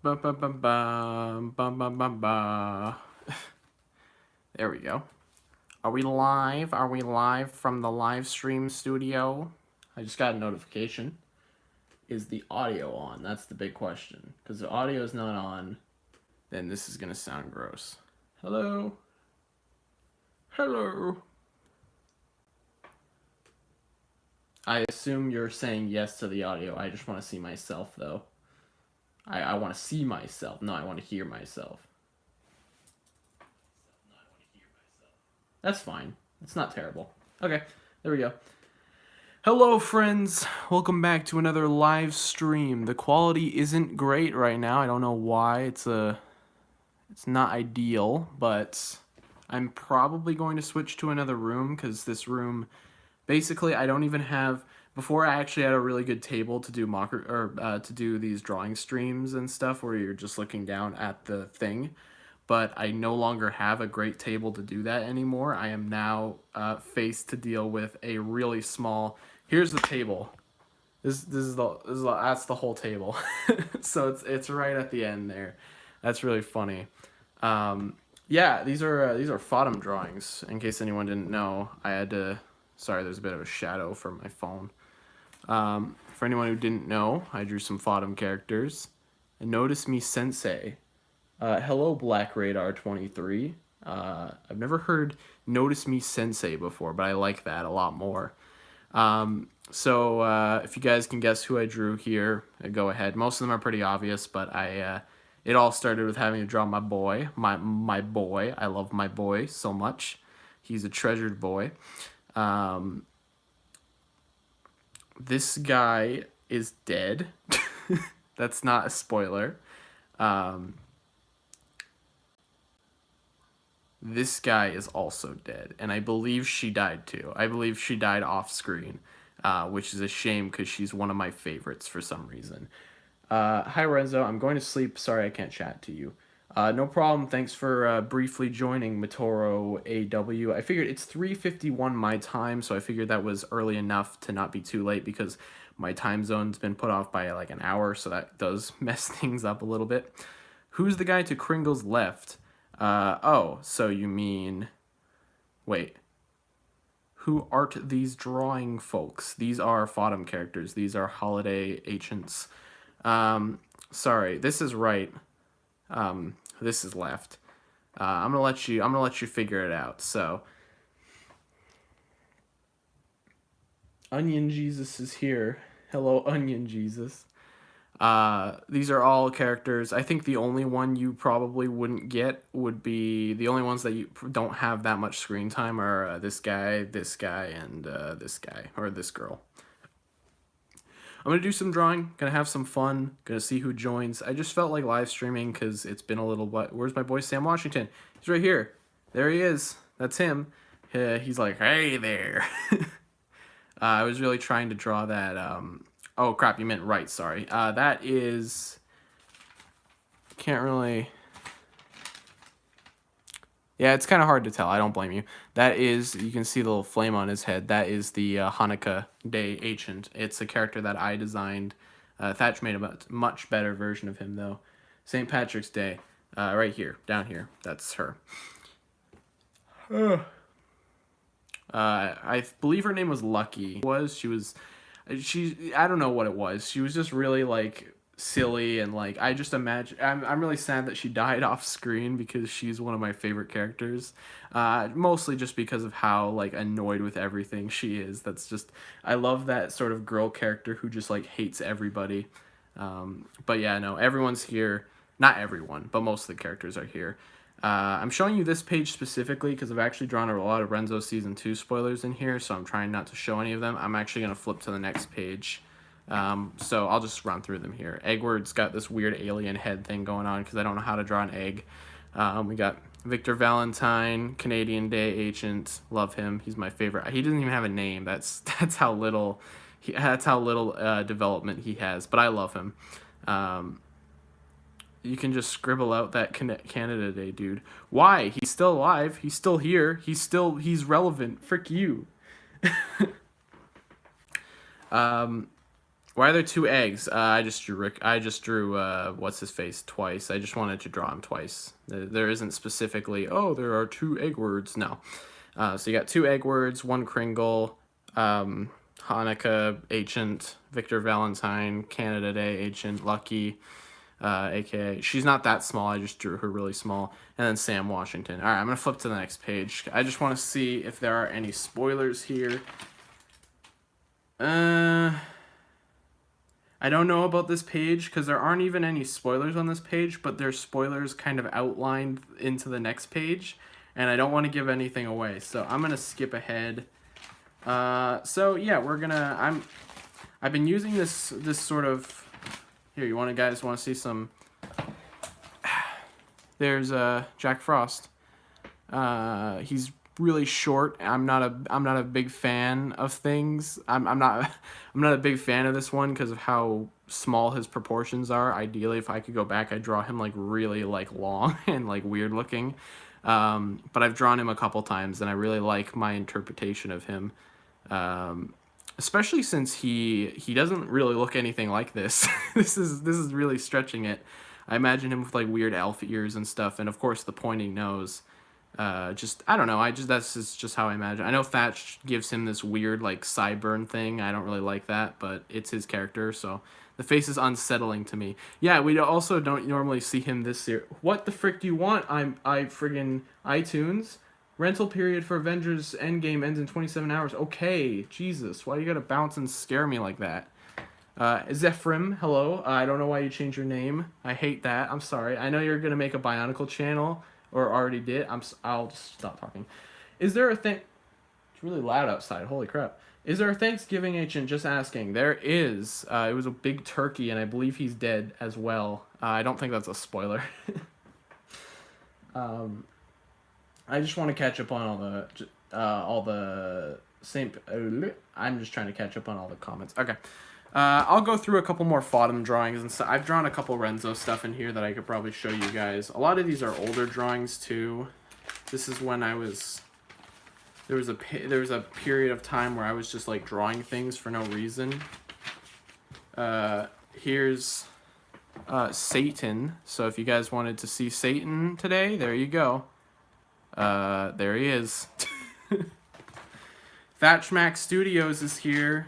Ba, ba, ba, ba, ba, ba, ba, ba. There we go. Are we live? Are we live from the live stream studio? I just got a notification. Is the audio on? That's the big question. Because the audio is not on, then this is going to sound gross. Hello? Hello? I assume you're saying yes to the audio. I just want to see myself, though. I want to see myself. No, I want to hear myself. That's fine. It's not terrible. Okay, there we go. Hello, friends. Welcome back to another live stream. The quality isn't great right now. I don't know why. It's not ideal, but I'm probably going to switch to another room because this room, basically, I don't even have. Before, I actually had a really good table to do to do these drawing streams and stuff where you're just looking down at the thing. But I no longer have a great table to do that anymore. I am now faced to deal with a really small. Here's the table. That's the whole table. So it's right at the end there. That's really funny. Yeah, these are Fodom drawings. In case anyone didn't know, I had to. Sorry, there's a bit of a shadow from my phone. For anyone who didn't know, I drew some Fodom characters. And notice me sensei. Hello, Black Radar 23. I've never heard Notice Me Sensei before, but I like that a lot more. So if you guys can guess who I drew here, go ahead. Most of them are pretty obvious, but it all started with having to draw my boy. My boy. I love my boy so much. He's a treasured boy. This guy is dead. That's not a spoiler. This guy is also dead, and I believe she died too. I believe she died off screen, which is a shame because she's one of my favorites for some reason. Hi, Renzo. I'm going to sleep. Sorry I can't chat to you. No problem. Thanks for briefly joining Matoro AW. I figured it's 3:51 my time, so I figured that was early enough to not be too late because my time zone's been put off by like an hour, so that does mess things up a little bit. Who's the guy to Kringle's left? Oh, so you mean... Wait. Who art these drawing folks? These are Fodom characters. These are holiday ancients. Sorry, this is right. This is left. I'm gonna let you figure it out. So, Onion Jesus is here. Hello, Onion Jesus. These are all characters. I think the only one you probably wouldn't get would be the only ones that you don't have that much screen time are this guy, and this guy, or this girl. I'm gonna do some drawing, gonna have some fun, gonna see who joins. I just felt like live streaming because it's been a little what? Where's my boy Sam Washington? He's right here. There he is. That's him. He's like, hey there. I was really trying to draw that. Oh crap, you meant right, sorry. That is... Can't really... Yeah, it's kind of hard to tell. I don't blame you. That is... You can see the little flame on his head. That is the Hanukkah Day Ancient. It's a character that I designed. Thatch made a much better version of him, though. St. Patrick's Day. Right here. Down here. That's her. I believe her name was Lucky. I don't know what it was. She was just really like silly and like I just imagine I'm really sad that she died off screen because she's one of my favorite characters. Mostly just because of how like annoyed with everything she is. That's just I love that sort of girl character who just like hates everybody. But yeah, no, everyone's here. Not everyone, but most of the characters are here. I'm showing you this page specifically because I've actually drawn a lot of Renzo Season 2 spoilers in here, so I'm trying not to show any of them. I'm actually going to flip to the next page, so I'll just run through them here. Eggward's got this weird alien head thing going on because I don't know how to draw an egg. We got Victor Valentine, Canadian Day Agent. Love him. He's my favorite. He doesn't even have a name. That's how little development he has, but I love him. You can just scribble out that Canada Day dude. Why? He's still alive. He's still here. He's relevant. Frick you. Why are there 2 eggs? I just drew Rick. I just drew what's his face twice. I just wanted to draw him twice. There isn't specifically. Oh, there are 2 egg words. No. So you got 2 egg words, 1 Kringle, Hanukkah, Ancient, Victor Valentine, Canada Day, Ancient, Lucky, aka she's not that small. I just drew her really small, and then Sam Washington. All right, I'm gonna flip to the next page. I just want to see if there are any spoilers here. I don't know about this page because there aren't even any spoilers on this page, but there's spoilers kind of outlined into the next page, and I don't want to give anything away, so I'm gonna skip ahead. So yeah, I've been using this sort of. Here, you guys want to see some? There's Jack Frost. He's really short. I'm not a big fan of things. I'm not a big fan of this one because of how small his proportions are. Ideally, if I could go back, I'd draw him like really like long and like weird looking. But I've drawn him a couple times, and I really like my interpretation of him. Especially since he doesn't really look anything like this. This is really stretching it. I imagine him with like weird elf ears and stuff, and of course the pointing nose. Just I don't know. That's just how I imagine. I know Thatch gives him this weird like sideburn thing. I don't really like that, but it's his character, so the face is unsettling to me. Yeah, we also don't normally see him this year. What the frick do you want? I friggin' iTunes. Rental period for Avengers Endgame ends in 27 hours. Okay, Jesus, why you gotta bounce and scare me like that? Zephrim, hello. I don't know why you changed your name. I hate that. I'm sorry. I know you're gonna make a Bionicle channel, or already did. I'll just stop talking. Is there a thing? It's really loud outside. Holy crap. Is there a Thanksgiving agent? Just asking. There is. It was a big turkey, and I believe he's dead as well. I don't think that's a spoiler. I just want to catch up on all the same. I'm just trying to catch up on all the comments. Okay, I'll go through a couple more Fodum drawings and stuff. I've drawn a couple Renzo stuff in here that I could probably show you guys. A lot of these are older drawings too. This is when I was. There was a period of time where I was just like drawing things for no reason. Here's Satan. So if you guys wanted to see Satan today, there you go. There he is. Thatch Max Studios is here,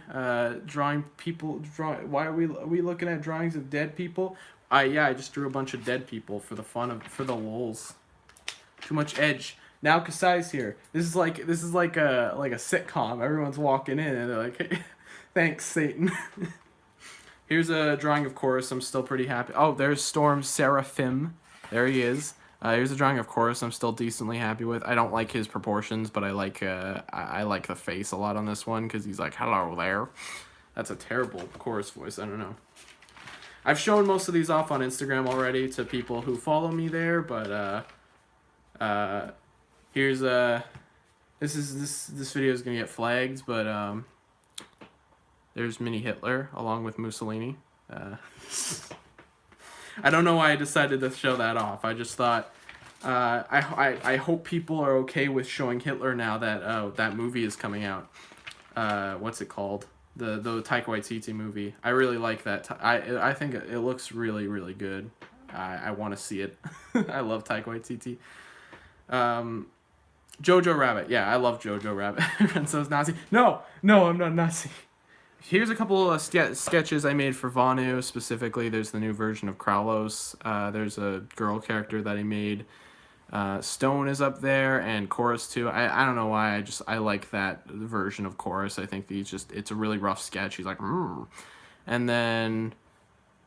drawing people. Why are we looking at drawings of dead people? Yeah, I just drew a bunch of dead people for the lulz. Too much edge. Now Kasai's here. This is like a sitcom. Everyone's walking in and they're like, hey, "Thanks, Satan." Here's a drawing of Chorus. I'm still pretty happy. Oh, there's Storm Seraphim. There he is. Here's a drawing of Chorus I'm still decently happy with. I don't like his proportions, but I like the face a lot on this one because he's like, "Hello there." That's a terrible Chorus voice. I don't know. I've shown most of these off on Instagram already to people who follow me there, but here's this video is gonna get flagged, but there's Mini Hitler along with Mussolini. I don't know why I decided to show that off. I just thought, I hope people are okay with showing Hitler now that that movie is coming out. What's it called? The Taika Waititi movie. I really like that. I think it looks really, really good. I want to see it. I love Taika Waititi. Jojo Rabbit. Yeah, I love Jojo Rabbit. Renzo's Nazi. No, I'm not Nazi. Here's a couple of sketches I made for Vanu specifically. There's the new version of Kraulos. There's a girl character that I made. Stone is up there, and Chorus too. I don't know why. I like that version of Chorus. I think it's a really rough sketch. He's like, and then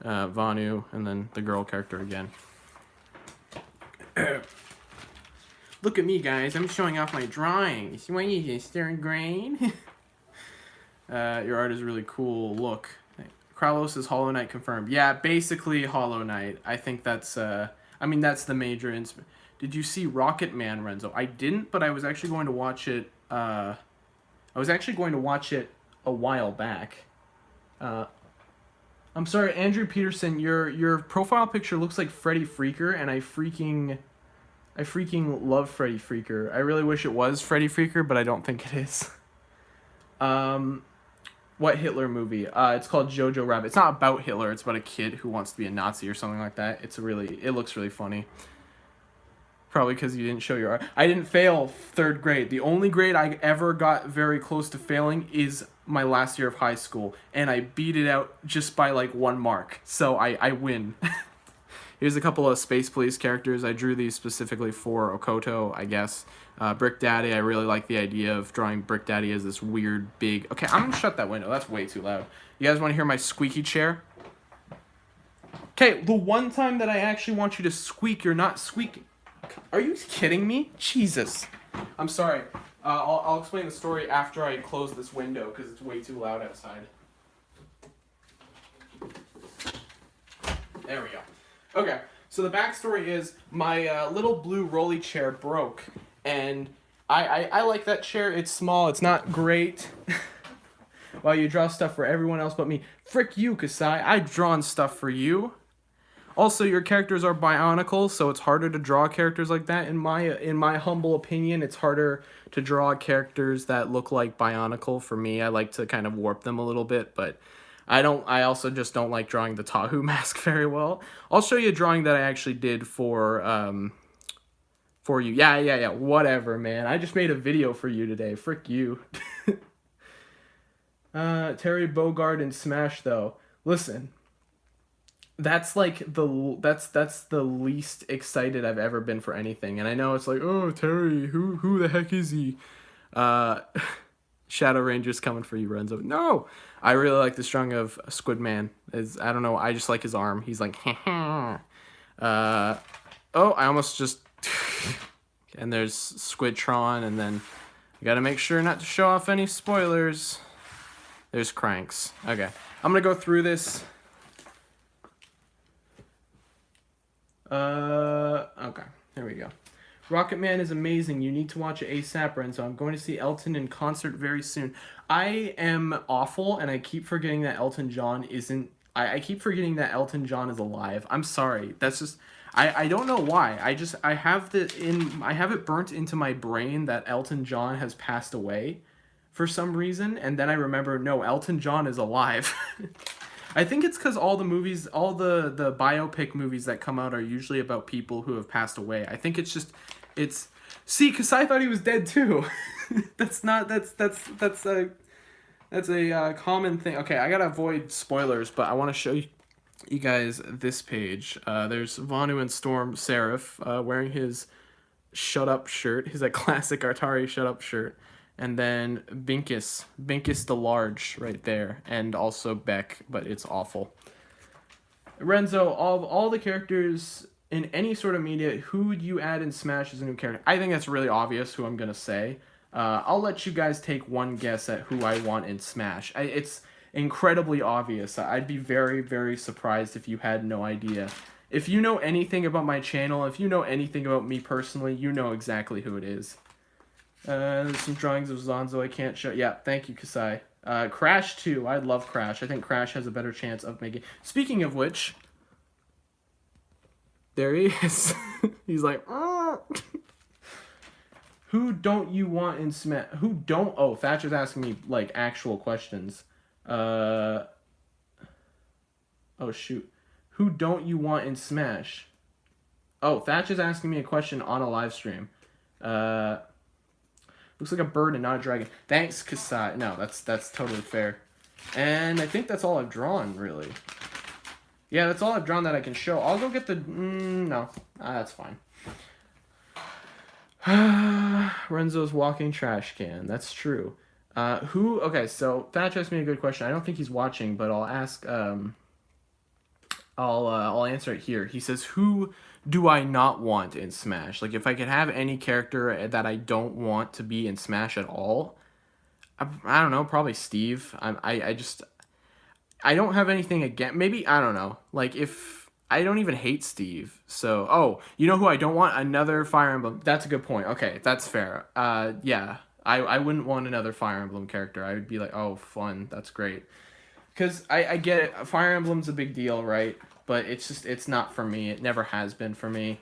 Vanu, and then the girl character again. Look at me, guys. I'm showing off my drawings. Why you just staring green? Your art is really cool. Look. Kraulos is Hollow Knight confirmed. Yeah, basically Hollow Knight. I think that's that's the major Did you see Rocket Man, Renzo? I didn't, but I was actually going to watch it a while back. I'm sorry, Andrew Peterson, your profile picture looks like Freddy Freaker, and I freaking love Freddy Freaker. I really wish it was Freddy Freaker, but I don't think it is. What Hitler movie? It's called Jojo Rabbit. It's not about Hitler. It's about a kid who wants to be a Nazi or something like that. It looks really funny. Probably because you didn't show your art. I didn't fail 3rd grade. The only grade I ever got very close to failing is my last year of high school. And I beat it out just by like 1 mark. So I win. Here's a couple of Space Police characters. I drew these specifically for Okoto, I guess. Brick Daddy, I really like the idea of drawing Brick Daddy as this weird, big... Okay, I'm going to shut that window. That's way too loud. You guys want to hear my squeaky chair? Okay, the one time that I actually want you to squeak, you're not squeaking. Are you kidding me? Jesus. I'm sorry. I'll explain the story after I close this window because it's way too loud outside. There we go. Okay, so the backstory is my little blue rolly chair broke, and I like that chair. It's small. It's not great. While you draw stuff for everyone else but me. Frick you, Kasai. I've drawn stuff for you. Also, your characters are bionicle, so it's harder to draw characters like that. In my humble opinion, it's harder to draw characters that look like bionicle for me. I like to kind of warp them a little bit, but I also just don't like drawing the Tahu mask very well. I'll show you a drawing that I actually did for you. Yeah, whatever, man. I just made a video for you today. Frick you. Terry Bogard in Smash, though. Listen. That's like that's the least excited I've ever been for anything. And I know it's like, oh, Terry, who the heck is he? Shadow Ranger's coming for you, Renzo. No! I really like this drawing of Squidman. I don't know, I just like his arm. He's like, oh, I almost just... And there's Squidtron, and then I gotta make sure not to show off any spoilers. There's Cranks. Okay, I'm gonna go through this. Okay, here we go. Rocket Man is amazing. You need to watch it ASAP, Renzo. I'm going to see Elton in concert very soon. I am awful, and I keep forgetting that Elton John isn't... I keep forgetting that Elton John is alive. I'm sorry. That's just... I don't know why. I have it burnt into my brain that Elton John has passed away for some reason, and then I remember, no, Elton John is alive. I think it's because all the movies, all the biopic movies that come out are usually about people who have passed away. I think it's see, because I thought he was dead too. That's a common thing. Okay, I gotta avoid spoilers, but I want to show you guys this page. There's Vanu and Storm Seraph wearing his Shut Up shirt, his classic Atari Shut Up shirt. And then Binkus the Large right there, and also Beck, but it's awful. Renzo, all the characters in any sort of media, who would you add in Smash as a new character? I think that's really obvious who I'm going to say. I'll let you guys take one guess at who I want in Smash. It's incredibly obvious. I'd be very, very surprised if you had no idea. If you know anything about my channel, if you know anything about me personally, you know exactly who it is. There's some drawings of Zonzo I can't show. Yeah, thank you, Kasai. Crash 2. I love Crash. I think Crash has a better chance of making... Speaking of which... There he is. He's like... Who don't you want in Smash? Who don't... Oh, Thatcher's asking me, like, actual questions. Oh, shoot. Who don't you want in Smash? Oh, Thatcher's asking me a question on a live stream. Looks like a bird and not a dragon. Thanks, Kasai. No, that's totally fair. And I think that's all I've drawn, really. Yeah, that's all I've drawn that I can show. I'll go get the... no. That's fine. Renzo's walking trash can. That's true. Okay, so Thatch asked me a good question. I don't think he's watching, but I'll ask... I'll answer it here. He says, who do I not want in Smash? Like, if I could have any character that I don't want to be in Smash at all, I don't know, probably Steve. I don't have anything against, maybe, I don't know. Like, if, I don't even hate Steve. So, oh, you know who I don't want? Another Fire Emblem. That's a good point. Okay, that's fair. Yeah, I wouldn't want another Fire Emblem character. I would be like, oh, fun, that's great. Because I get it, Fire Emblem's a big deal, right? But it's not for me. It never has been for me.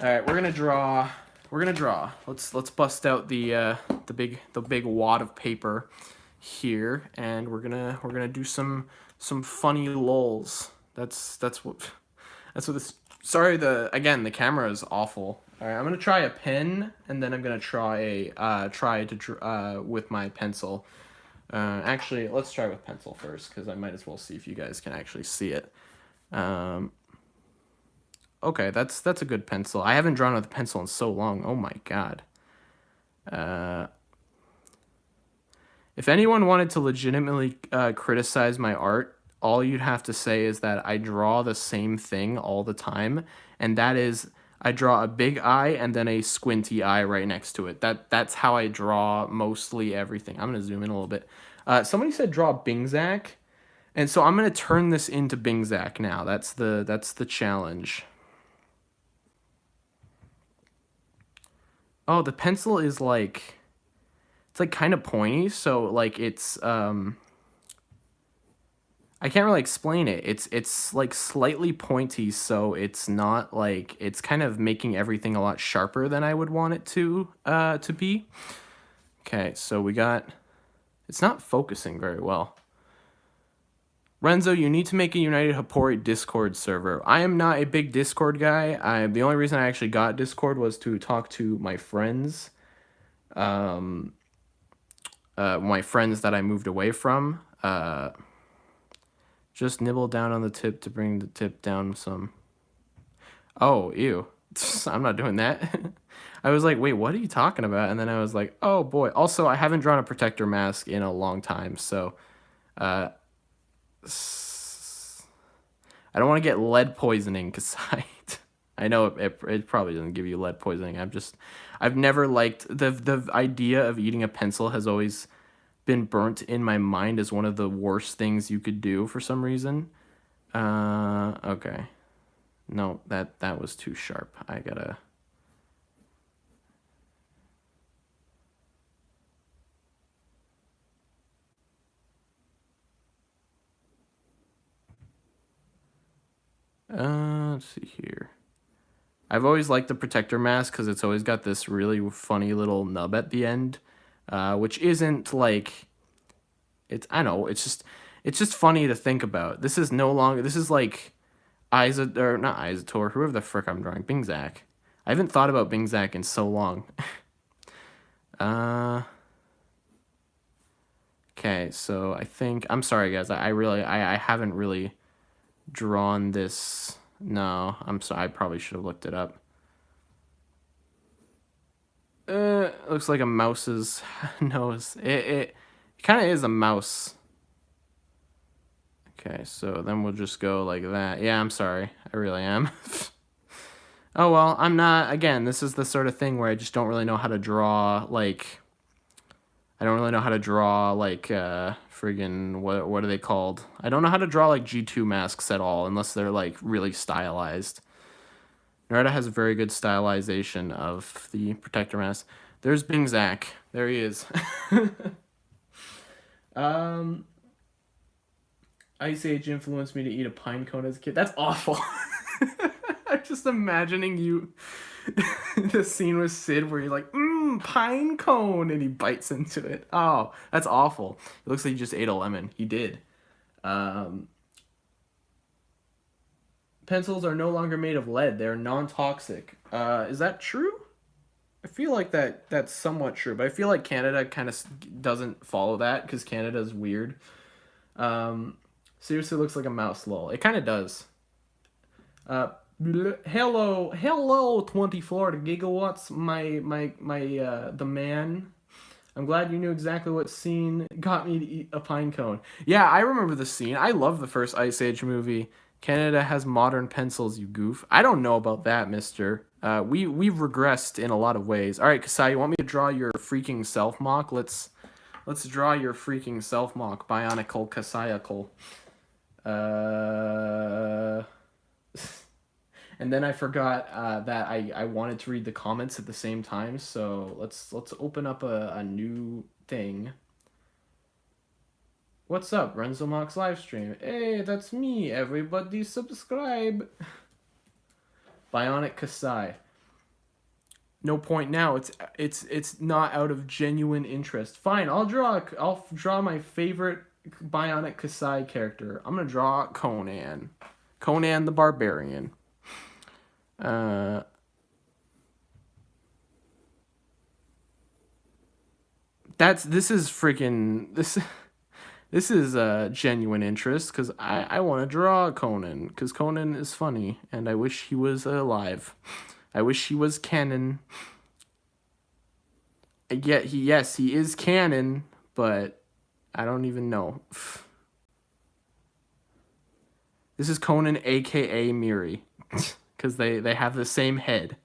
All right, we're gonna draw. Let's bust out the big wad of paper here, and we're gonna do some funny lols. That's what this. Sorry, again the camera is awful. All right, I'm gonna try a pen, and then I'm gonna try with my pencil. Actually, let's try with pencil first, because I might as well see if you guys can actually see it. Okay, that's a good pencil. I haven't drawn with a pencil in so long. Oh my god. If anyone wanted to legitimately criticize my art, all you'd have to say is that I draw the same thing all the time, and that is I draw a big eye and then a squinty eye right next to it. That's how I draw mostly everything. I'm gonna zoom in a little bit. Somebody said draw Bingzac, and so I'm gonna turn this into Bingzac now. That's the challenge. Oh, the pencil is like, it's like kind of pointy, so like it's I can't really explain it. It's like slightly pointy, so it's not like, it's kind of making everything a lot sharper than I would want it to be. Okay, so we got, it's not focusing very well. Renzo, you need to make a United Hapori Discord server. I am not a big Discord guy. The only reason I actually got Discord was to talk to my friends. My friends that I moved away from. Just nibble down on the tip to bring the tip down some. Oh, ew. I'm not doing that. I was like, wait, what are you talking about? And then I was like, oh boy. Also, I haven't drawn a protector mask in a long time, so I don't want to get lead poisoning, because I know it probably doesn't give you lead poisoning. I've never liked the idea of eating a pencil. Has always been burnt in my mind as one of the worst things you could do for some reason. Okay. No, that was too sharp. I gotta... let's see here. I've always liked the protector mask because it's always got this really funny little nub at the end, which isn't like, I know, it's just funny to think about. This is no longer, this is like not Izator, whoever the frick I'm drawing, Bingzac. I haven't thought about Bingzac in so long. Okay, so I think, I'm sorry guys, I haven't really drawn this. No, I'm sorry, I probably should have looked it up. It looks like a mouse's nose. It kind of is a mouse. Okay, so then we'll just go like that. Yeah, I'm sorry. I really am. Oh, well, I'm not... Again, this is the sort of thing where I just don't really know how to draw, like... I don't really know how to draw, like, friggin... What are they called? I don't know how to draw, like, G2 masks at all, unless they're, like, really stylized. Narita has a very good stylization of the protector mask. There's Bingzac. There he is. Ice Age influenced me to eat a pine cone as a kid. That's awful. I'm just imagining you, the scene with Sid where you're like, pine cone, and he bites into it. Oh, that's awful. It looks like he just ate a lemon. He did. Pencils are no longer made of lead. They're non-toxic. Is that true? I feel like that's somewhat true, but I feel like Canada kind of doesn't follow that because Canada's weird. Seriously looks like a mouse, lol. It kind of does. Hello, 24 gigawatts, the man. I'm glad you knew exactly what scene got me to eat a pine cone. Yeah, I remember the scene. I love the first Ice Age movie. Canada has modern pencils, you goof. I don't know about that, mister. We've regressed in a lot of ways. All right, Kasai, you want me to draw your freaking self-mock? Let's draw your freaking self-mock. Bionicle, Kasaiacle. And then I forgot that I wanted to read the comments at the same time, so let's open up a new thing. What's up, Renzo Mock's livestream? Hey, that's me. Everybody subscribe. Bionic Kasai. no point now. It's not out of genuine interest. Fine, I'll draw my favorite Bionic Kasai character. I'm gonna draw Conan. Conan the Barbarian. This is freaking this is genuine interest because I want to draw Conan because Conan is funny and I wish he was alive. I wish he was canon. Yet he is canon, but I don't even know. This is Conan, aka Miri, because they have the same head.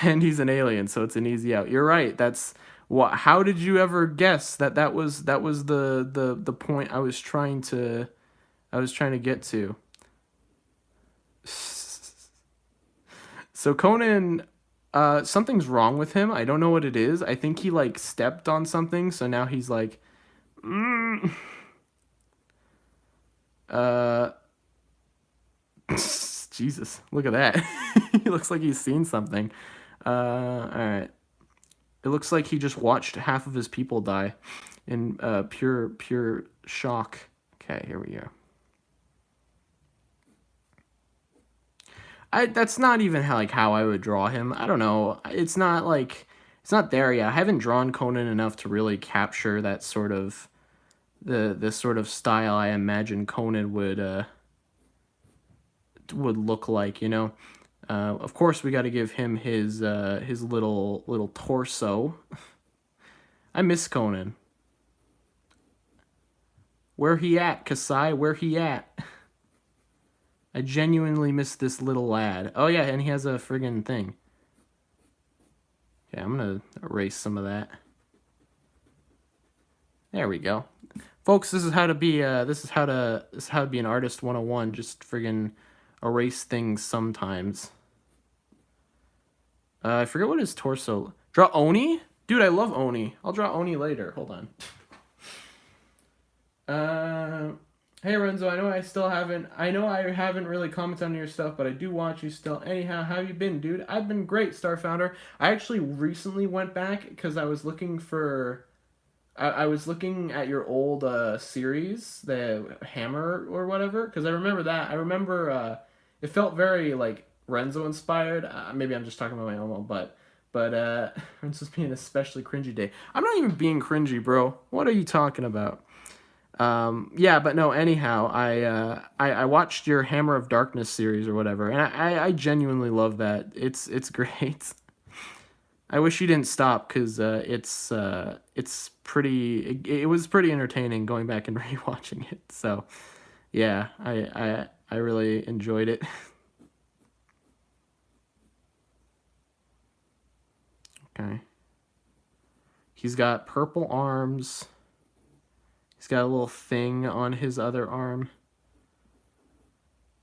And he's an alien, so it's an easy out. You're right. That's what. How did you ever guess that was the point I was trying to get to? So Conan, something's wrong with him. I don't know what it is. I think he like stepped on something, so now he's like, Jesus, look at that. He looks like he's seen something. All right. It looks like he just watched half of his people die in pure shock. Okay, here we go. That's not even how I would draw him. I don't know. It's not there yet. I haven't drawn Conan enough to really capture that sort of the sort of style I imagine Conan would look like, you know. Of course, we got to give him his little torso. I miss Conan. Where he at, Kasai? Where he at? I genuinely miss this little lad. Oh yeah, and he has a friggin' thing. Okay, I'm gonna erase some of that. There we go, folks. This is how to be. This is how to be an artist 101. Just friggin' erase things sometimes. I forget what his torso. Draw Oni? Dude, I love Oni. I'll draw Oni later. Hold on. Hey Renzo, I know I haven't really commented on your stuff, but I do watch you still. Anyhow, how you been, dude? I've been great, Star Founder. I actually recently went back because I was looking for I was looking at your old series, the Hammer or whatever, because I remember that. I remember it felt very like Renzo inspired. Maybe I'm just talking about my own, but Renzo's being especially cringy day. I'm not even being cringy, bro. What are you talking about? Yeah, but no. Anyhow, I watched your Hammer of Darkness series or whatever, and I genuinely love that. It's great. I wish you didn't stop because it's pretty. It was pretty entertaining going back and rewatching it. So, yeah, I really enjoyed it. Okay. He's got purple arms. He's got a little thing on his other arm.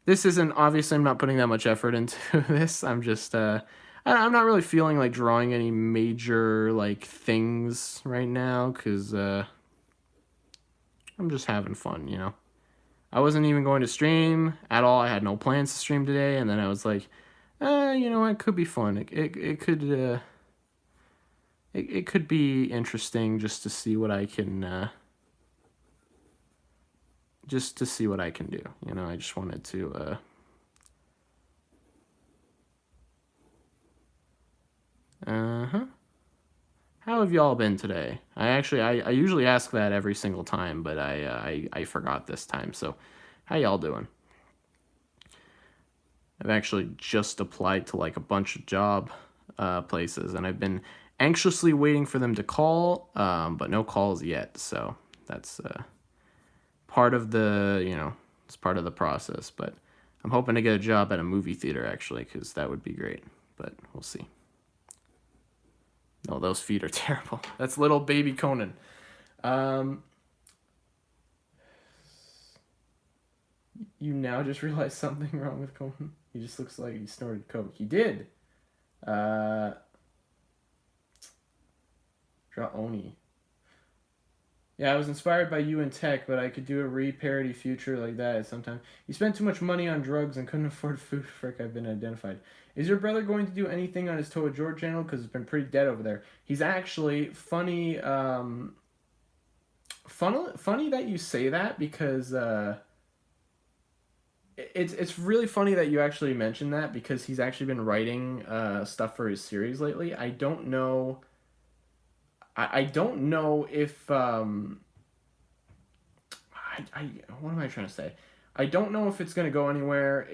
This isn't, obviously I'm not putting that much effort into this. I'm just, I'm not really feeling like drawing any major, like, things right now, because, I'm just having fun, you know? I wasn't even going to stream at all. I had no plans to stream today, and then I was like, you know, it could be fun. It could be interesting just to see what I can, do. You know, I just wanted to, How have y'all been today? I usually ask that every single time, but I forgot this time. So, how y'all doing? I've actually just applied to like a bunch of job places, and I've been anxiously waiting for them to call, but no calls yet. So that's part of the, you know, it's part of the process. But I'm hoping to get a job at a movie theater actually, because that would be great. But we'll see. No, those feet are terrible. That's little baby Conan. You now just realized something wrong with Conan. He just looks like he snorted coke. He did. Draw Oni. Yeah, I was inspired by you in tech, but I could do a re-parody future like that at some time. You spent too much money on drugs and couldn't afford food. Frick, I've been identified. Is your brother going to do anything on his Toa George channel? Because it's been pretty dead over there. He's actually funny. Funny that you say that because it's really funny that you actually mentioned that because he's actually been writing stuff for his series lately. I don't know. I don't know if I what am I trying to say? I don't know if it's gonna go anywhere.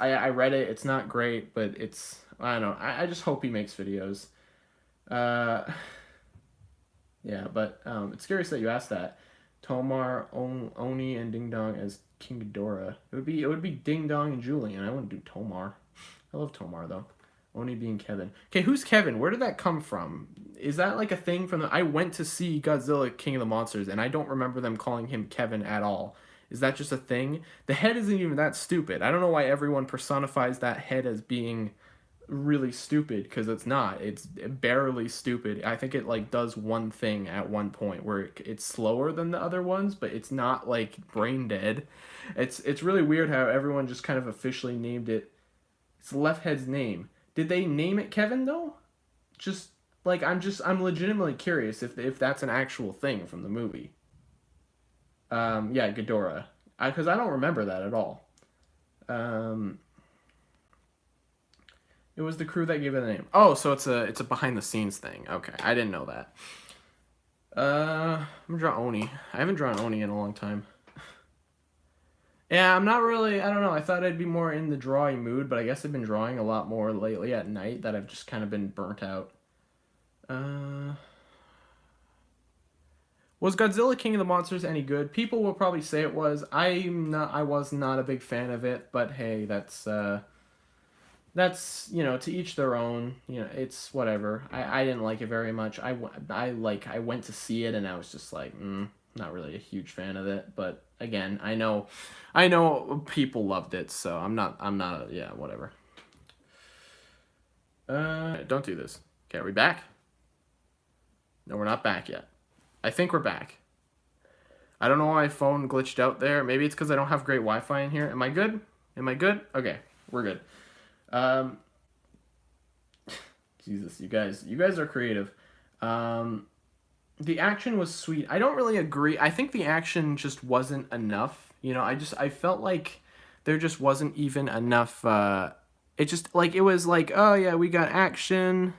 I read it. It's not great, but it's I don't know. I just hope he makes videos. Uh, yeah, but it's curious that you asked that. Tomar, Oni, and Ding Dong as King Ghidorah. It would be Ding Dong and Julian. I wouldn't do Tomar. I love Tomar though. Oni being Kevin. Okay, who's Kevin? Where did that come from? Is that like a thing from the? I went to see Godzilla King of the Monsters, and I don't remember them calling him Kevin at all. Is that just a thing? The head isn't even that stupid. I don't know why everyone personifies that head as being really stupid because it's not. It's barely stupid. I think it like does one thing at one point where it's slower than the other ones, but it's not like brain dead. It's really weird how everyone just kind of officially named it. It's the left head's name. Did they name it Kevin though? Just like I'm legitimately curious if that's an actual thing from the movie. Yeah, Ghidorah. Because I don't remember that at all. Um, it was the crew that gave it the name. Oh, so it's a behind the scenes thing. Okay, I didn't know that. I'm gonna draw Oni. I haven't drawn Oni in a long time. Yeah, I'm not really. I don't know. I thought I'd be more in the drawing mood, but I guess I've been drawing a lot more lately at night that I've just kind of been burnt out. Uh, was Godzilla King of the Monsters any good? People will probably say it was. I was not a big fan of it, but hey, that's to each their own. It's whatever. I didn't like it very much. I went to see it and I was just like, not really a huge fan of it. But again, I know people loved it, so I'm not yeah, whatever. Don't do this. Okay, are we back? No, we're not back yet. I think we're back. I don't know why my phone glitched out there. Maybe it's because I don't have great Wi-Fi in here. Am I good? Am I good? Okay, we're good. Um, Jesus, you guys are creative. The action was sweet. I don't really agree. I think the action just wasn't enough. I felt like there just wasn't even enough. It just like it was like, oh yeah, we got action,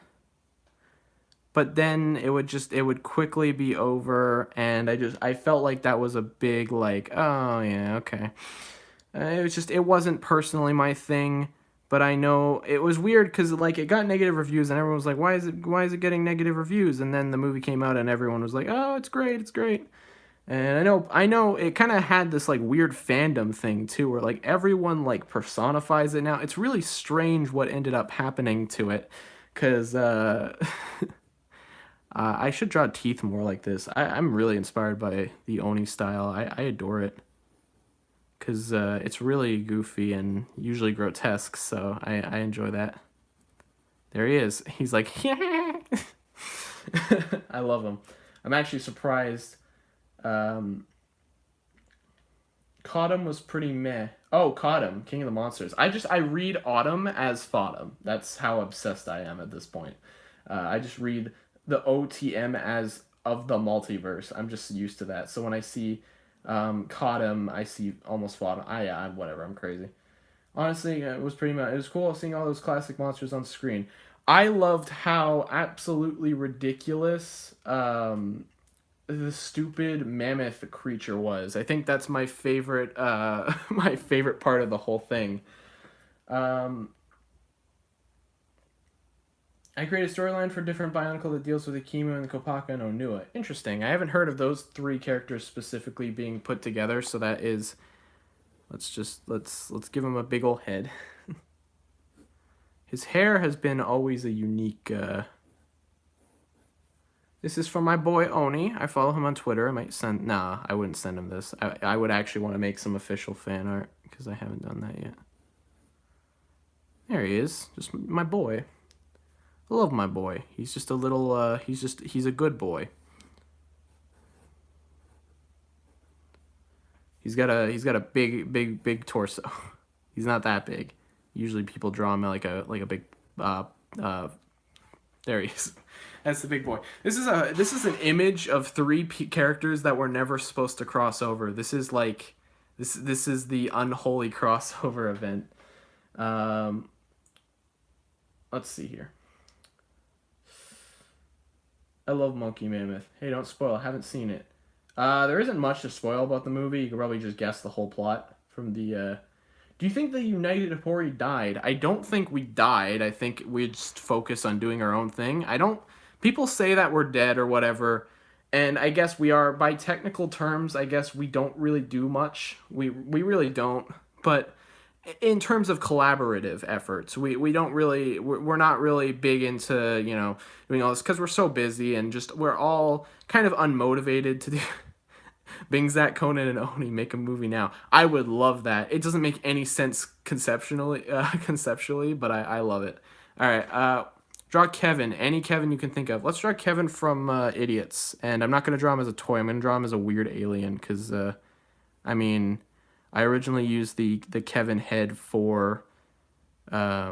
but then it would quickly be over, and I felt like that was a big like, oh yeah, okay. It wasn't personally my thing, but I know it was weird because like it got negative reviews and everyone was like, why is it getting negative reviews? And then the movie came out and everyone was like, oh, it's great, it's great. And I know it kind of had this like weird fandom thing too, where like everyone like personifies it now. It's really strange what ended up happening to it, because I should draw teeth more like this. I'm really inspired by the Oni style. I adore it because it's really goofy and usually grotesque, so I enjoy that. There he is. He's like, yeah. I love him. I'm actually surprised. Um, Cautumn was pretty meh. Oh, Cautumn, King of the Monsters. I read Autumn as Fautumn. That's how obsessed I am at this point. I just read the OTM as of the multiverse. I'm just used to that. So when I see Cautumn, I see almost Fautumn. Whatever. I'm crazy. Honestly, it was pretty much. It was cool seeing all those classic monsters on screen. I loved how absolutely ridiculous the stupid mammoth creature was. I think that's my favorite my favorite part of the whole thing. Um, I created a storyline for different Bionicle that deals with Akimu and the Kopaka and Onua. Interesting. I haven't heard of those three characters specifically being put together, so that is let's give him a big ol' head. His hair has been always a unique This is from my boy Oni. I follow him on Twitter. I might send... Nah, I wouldn't send him this. I would actually want to make some official fan art because I haven't done that yet. There he is. Just my boy. I love my boy. He's just a little... he's a good boy. He's got a big torso. He's not that big. Usually people draw him like a big uh there he is. That's the big boy. This is an image of three characters that were never supposed to cross over. This is like this is the unholy crossover event. Um, let's see here. I love Monkey Mammoth. Hey, don't spoil. I haven't seen it. There isn't much to spoil about the movie. You can probably just guess the whole plot from the. Do you think the United Hori died? I don't think we died. I think we just focus on doing our own thing. I don't. People say that we're dead or whatever, and I guess we are by technical terms. I guess we don't really do much. We really don't. But in terms of collaborative efforts, we don't really we're not really big into doing all this because we're so busy and just we're all kind of unmotivated to do. Bing, Zach, Conan, and Oni make a movie now. I would love that. It doesn't make any sense conceptually, but I love it. All right, draw Kevin. Any Kevin you can think of. Let's draw Kevin from Idiots. And I'm not going to draw him as a toy. I'm going to draw him as a weird alien because, I mean, I originally used the Kevin head for... I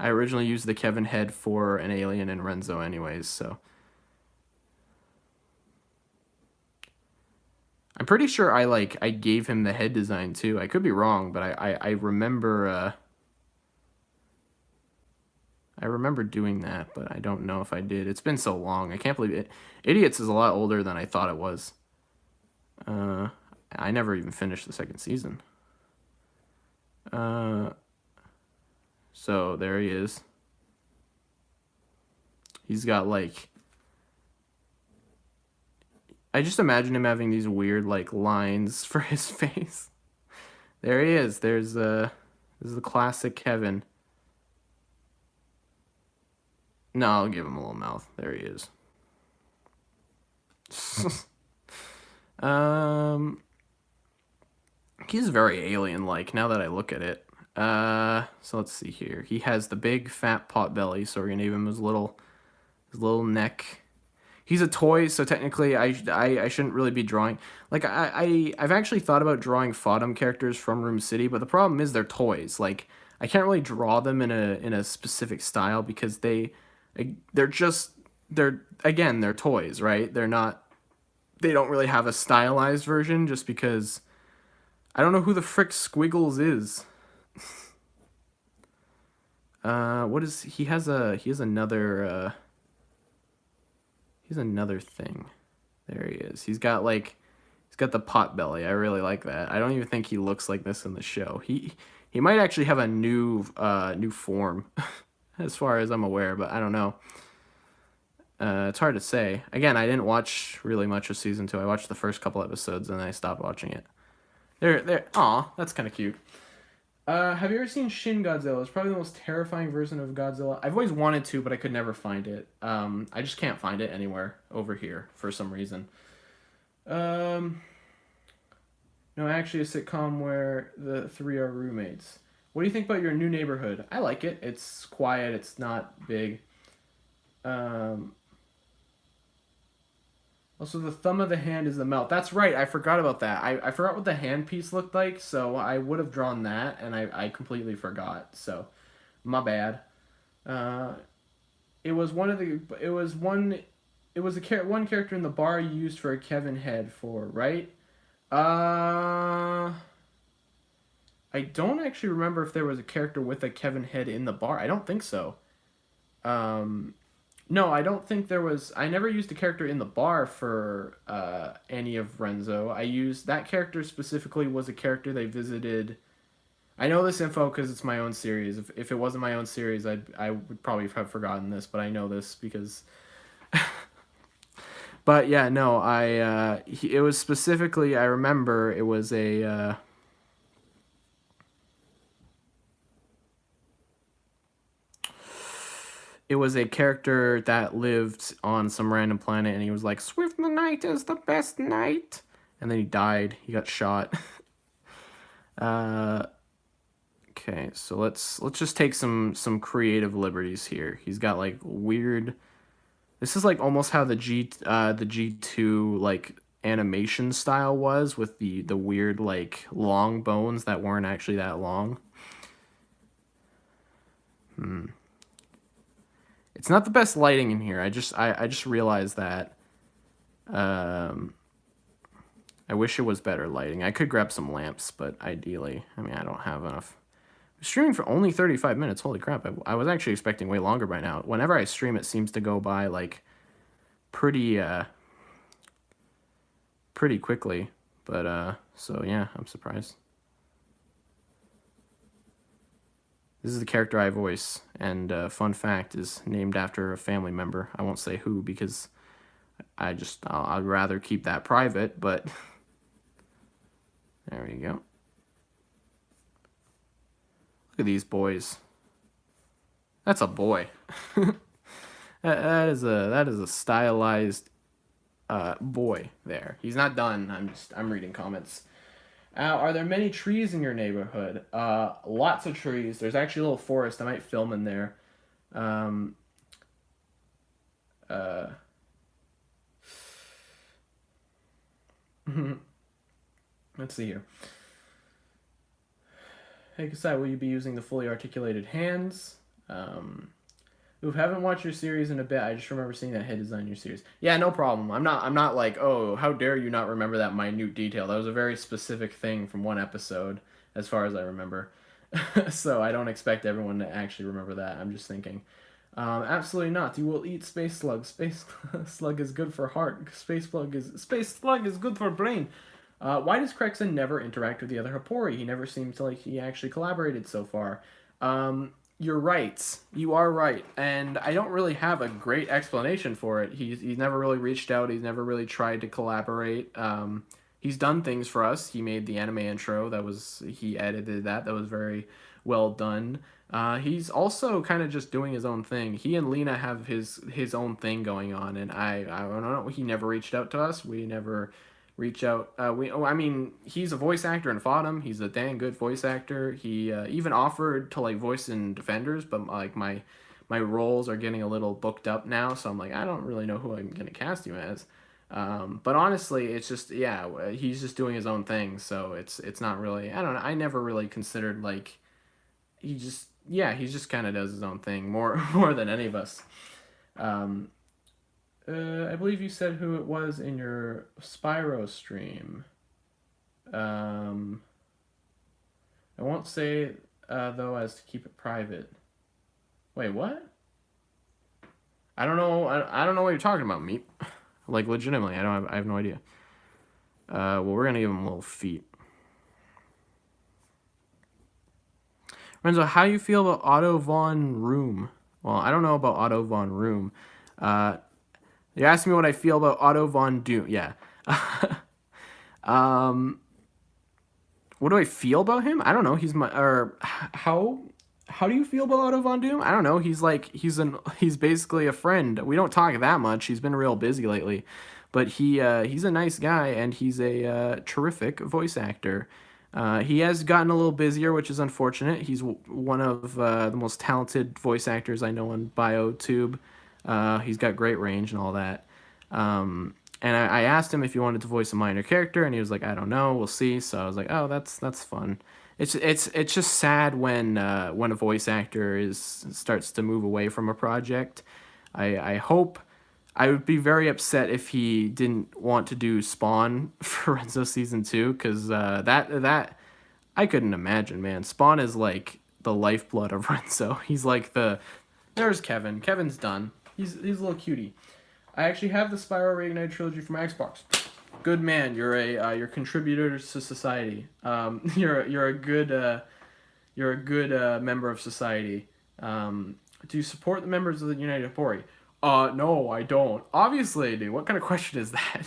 originally used the Kevin head for an alien in Renzo anyways, so... I'm pretty sure I gave him the head design too. I could be wrong, but I remember I remember doing that, but I don't know if I did. It's been so long. I can't believe it. Idiots is a lot older than I thought it was. I never even finished the second season. So there he is. He's got like I just imagine him having these weird like lines for his face. There he is. This is the classic Kevin. No, I'll give him a little mouth. There he is. He's very alien-like now that I look at it. So let's see here. He has the big fat pot belly, so we're gonna give him his little neck. He's a toy, so technically I shouldn't really be drawing. Like I've actually thought about drawing Fodom characters from Room City, but the problem is they're toys. Like I can't really draw them in a specific style because they're toys, right? They don't really have a stylized version just because I don't know who the frick Squiggles is. What is he has another thing. There he is. He's got the pot belly. I really like that. I don't even think he looks like this in the show. He might actually have a new form as far as I'm aware, but I don't know. It's hard to say. Again, I didn't watch really much of season 2. I watched the first couple episodes and then I stopped watching it. Aw, that's kind of cute. Have you ever seen Shin Godzilla? It's probably the most terrifying version of Godzilla. I've always wanted to, but I could never find it. I just can't find it anywhere over here for some reason. No, actually a sitcom where the three are roommates. What do you think about Your New Neighborhood? I like it. It's quiet. It's not big. Also, the thumb of the hand is the mouth. That's right. I forgot about that. I forgot what the hand piece looked like, so I would have drawn that, and I completely forgot. So, my bad. It was one character in the bar you used for a Kevin head for, right? I don't actually remember if there was a character with a Kevin head in the bar. I don't think so. No, I don't think there was... I never used a character in the bar for any of Renzo. I used... That character specifically was a character they visited... I know this info because it's my own series. If it wasn't my own series, I would probably have forgotten this, but I know this because... But yeah, no, it was specifically... I remember it was a... It was a character that lived on some random planet, and he was like, "Swift the night is the best night," and then he died. He got shot. Okay, so let's just take some creative liberties here. He's got like weird. This is like almost how the G2 like animation style was, with the weird like long bones that weren't actually that long. It's not the best lighting in here. I just realized that. I wish it was better lighting. I could grab some lamps, but ideally, I mean, I don't have enough. I'm streaming for only 35 minutes. Holy crap. I was actually expecting way longer by now. Whenever I stream, it seems to go by like pretty quickly. But so yeah, I'm surprised. This is the character I voice, and fun fact, is named after a family member. I won't say who because I'd rather keep that private, but there we go. Look at these boys. That's a boy. that is a stylized boy there. He's not done. I'm reading comments. Are there many trees in your neighborhood? Lots of trees. There's actually a little forest. I might film in there. Let's see here. Hey, Kasai, will you be using the fully articulated hands? Oof, haven't watched your series in a bit. I just remember seeing that head design in your series. Yeah, no problem. I'm not like, oh, how dare you not remember that minute detail. That was a very specific thing from one episode, as far as I remember. So I don't expect everyone to actually remember that. I'm just thinking. Absolutely not. You will eat space slug. Space slug is good for heart. Space slug is good for brain. Why does Crexon never interact with the other Hapori? He never seems to like he actually collaborated so far. You're right. You are right. And I don't really have a great explanation for it. He's never really reached out. He's never really tried to collaborate. He's done things for us. He made the anime intro. He edited that. That was very well done. He's also kind of just doing his own thing. He and Lena have his own thing going on, and I don't know. He never reached out to us. We never reach out. I mean, he's a voice actor in Fodham. He's a dang good voice actor. He even offered to like voice in Defenders, but like my roles are getting a little booked up now, so I'm like, I don't really know who I'm gonna cast you as. But honestly, it's just he's just doing his own thing, so it's not really. I don't know. I never really considered like he just kind of does his own thing more than any of us. I believe you said who it was in your Spyro stream. I won't say, though, as to keep it private. Wait, what? I don't know. I don't know what you're talking about, Meat. Like, legitimately, I have no idea. Well, we're gonna give him little feet. Renzo, how you feel about Otto von Room? Well, I don't know about Otto von Room. You asked me what I feel about Otto von Doom. Yeah. What do I feel about him? I don't know. How do you feel about Otto von Doom? I don't know. He's basically a friend. We don't talk that much. He's been real busy lately, but he's a nice guy, and he's a terrific voice actor. He has gotten a little busier, which is unfortunate. He's one of the most talented voice actors I know on BioTube. He's got great range and all that. And I asked him if he wanted to voice a minor character, and he was like, I don't know, we'll see. So I was like, oh, that's fun. It's just sad when a voice actor starts to move away from a project. I hope. I would be very upset if he didn't want to do Spawn for Renzo season 2, because that I couldn't imagine, man. Spawn is like the lifeblood of Renzo. He's like there's Kevin. Kevin's done. He's a little cutie. I actually have the Spyro Reignited trilogy from Xbox. Good man. You're contributor to society. You're a good member of society. Do you support the members of the United Hapori? No, I don't. Obviously I do. What kind of question is that?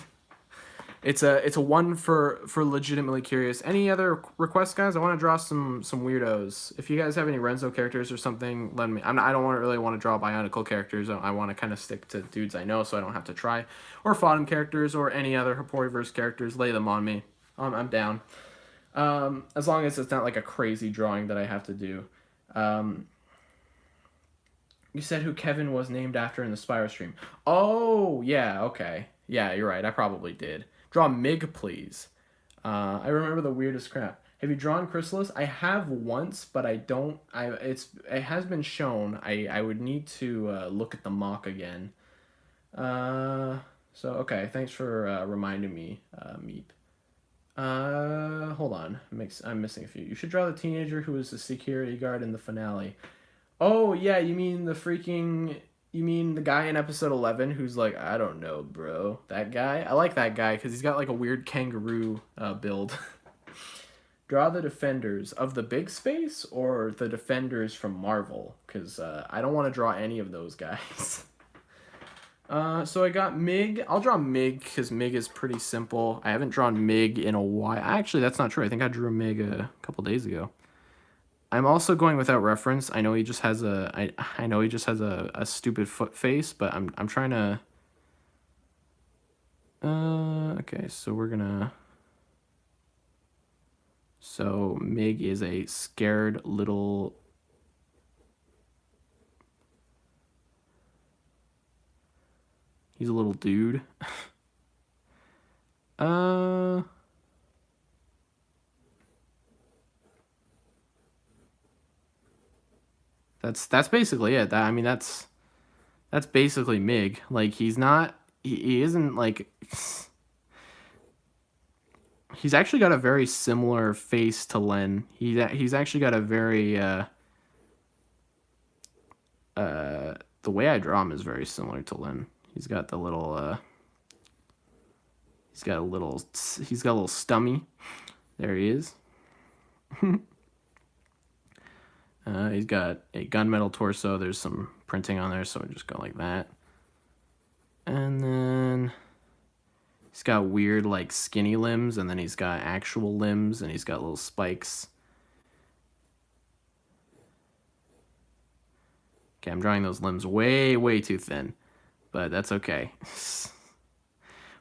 It's a one for legitimately curious. Any other requests, guys? I want to draw some weirdos. If you guys have any Renzo characters or something, let me. I don't really want to draw Bionicle characters. I want to kind of stick to dudes I know, so I don't have to try. Or Fodham characters or any other Haporiverse characters. Lay them on me. I'm down. As long as it's not like a crazy drawing that I have to do. You said who Kevin was named after in the Spyro stream. Oh, yeah, okay. Yeah, you're right. I probably did. Draw Mig, please. I remember the weirdest crap. Have you drawn Chrysalis? I have once, but I don't. It has been shown. I would need to look at the mock again. So okay, thanks for reminding me, Meep. Hold on. I'm missing a few. You should draw the teenager who is the security guard in the finale. Oh yeah, you mean the guy in episode 11 who's like, I don't know, bro. That guy? I like that guy because he's got like a weird kangaroo build. Draw the defenders of the big space or the defenders from Marvel, because I don't want to draw any of those guys. So I got Mig. I'll draw Mig because Mig is pretty simple. I haven't drawn Mig in a while. Actually, that's not true. I think I drew Mig a couple days ago. I'm also going without reference. I know he just has I know he just has a stupid foot face, but I'm trying to. Okay, so we're gonna. So Mig is a scared little. He's a little dude. That's basically it. I mean that's basically Mig. Like he isn't like he's actually got a very similar face to Len. He's actually got a very the way I draw him is very similar to Len. He's got the little he's got a little stummy. There he is. He's got a gunmetal torso. There's some printing on there, so I just go like that. And then he's got weird like skinny limbs, and then he's got actual limbs, and he's got little spikes. Okay, I'm drawing those limbs way too thin, but that's okay.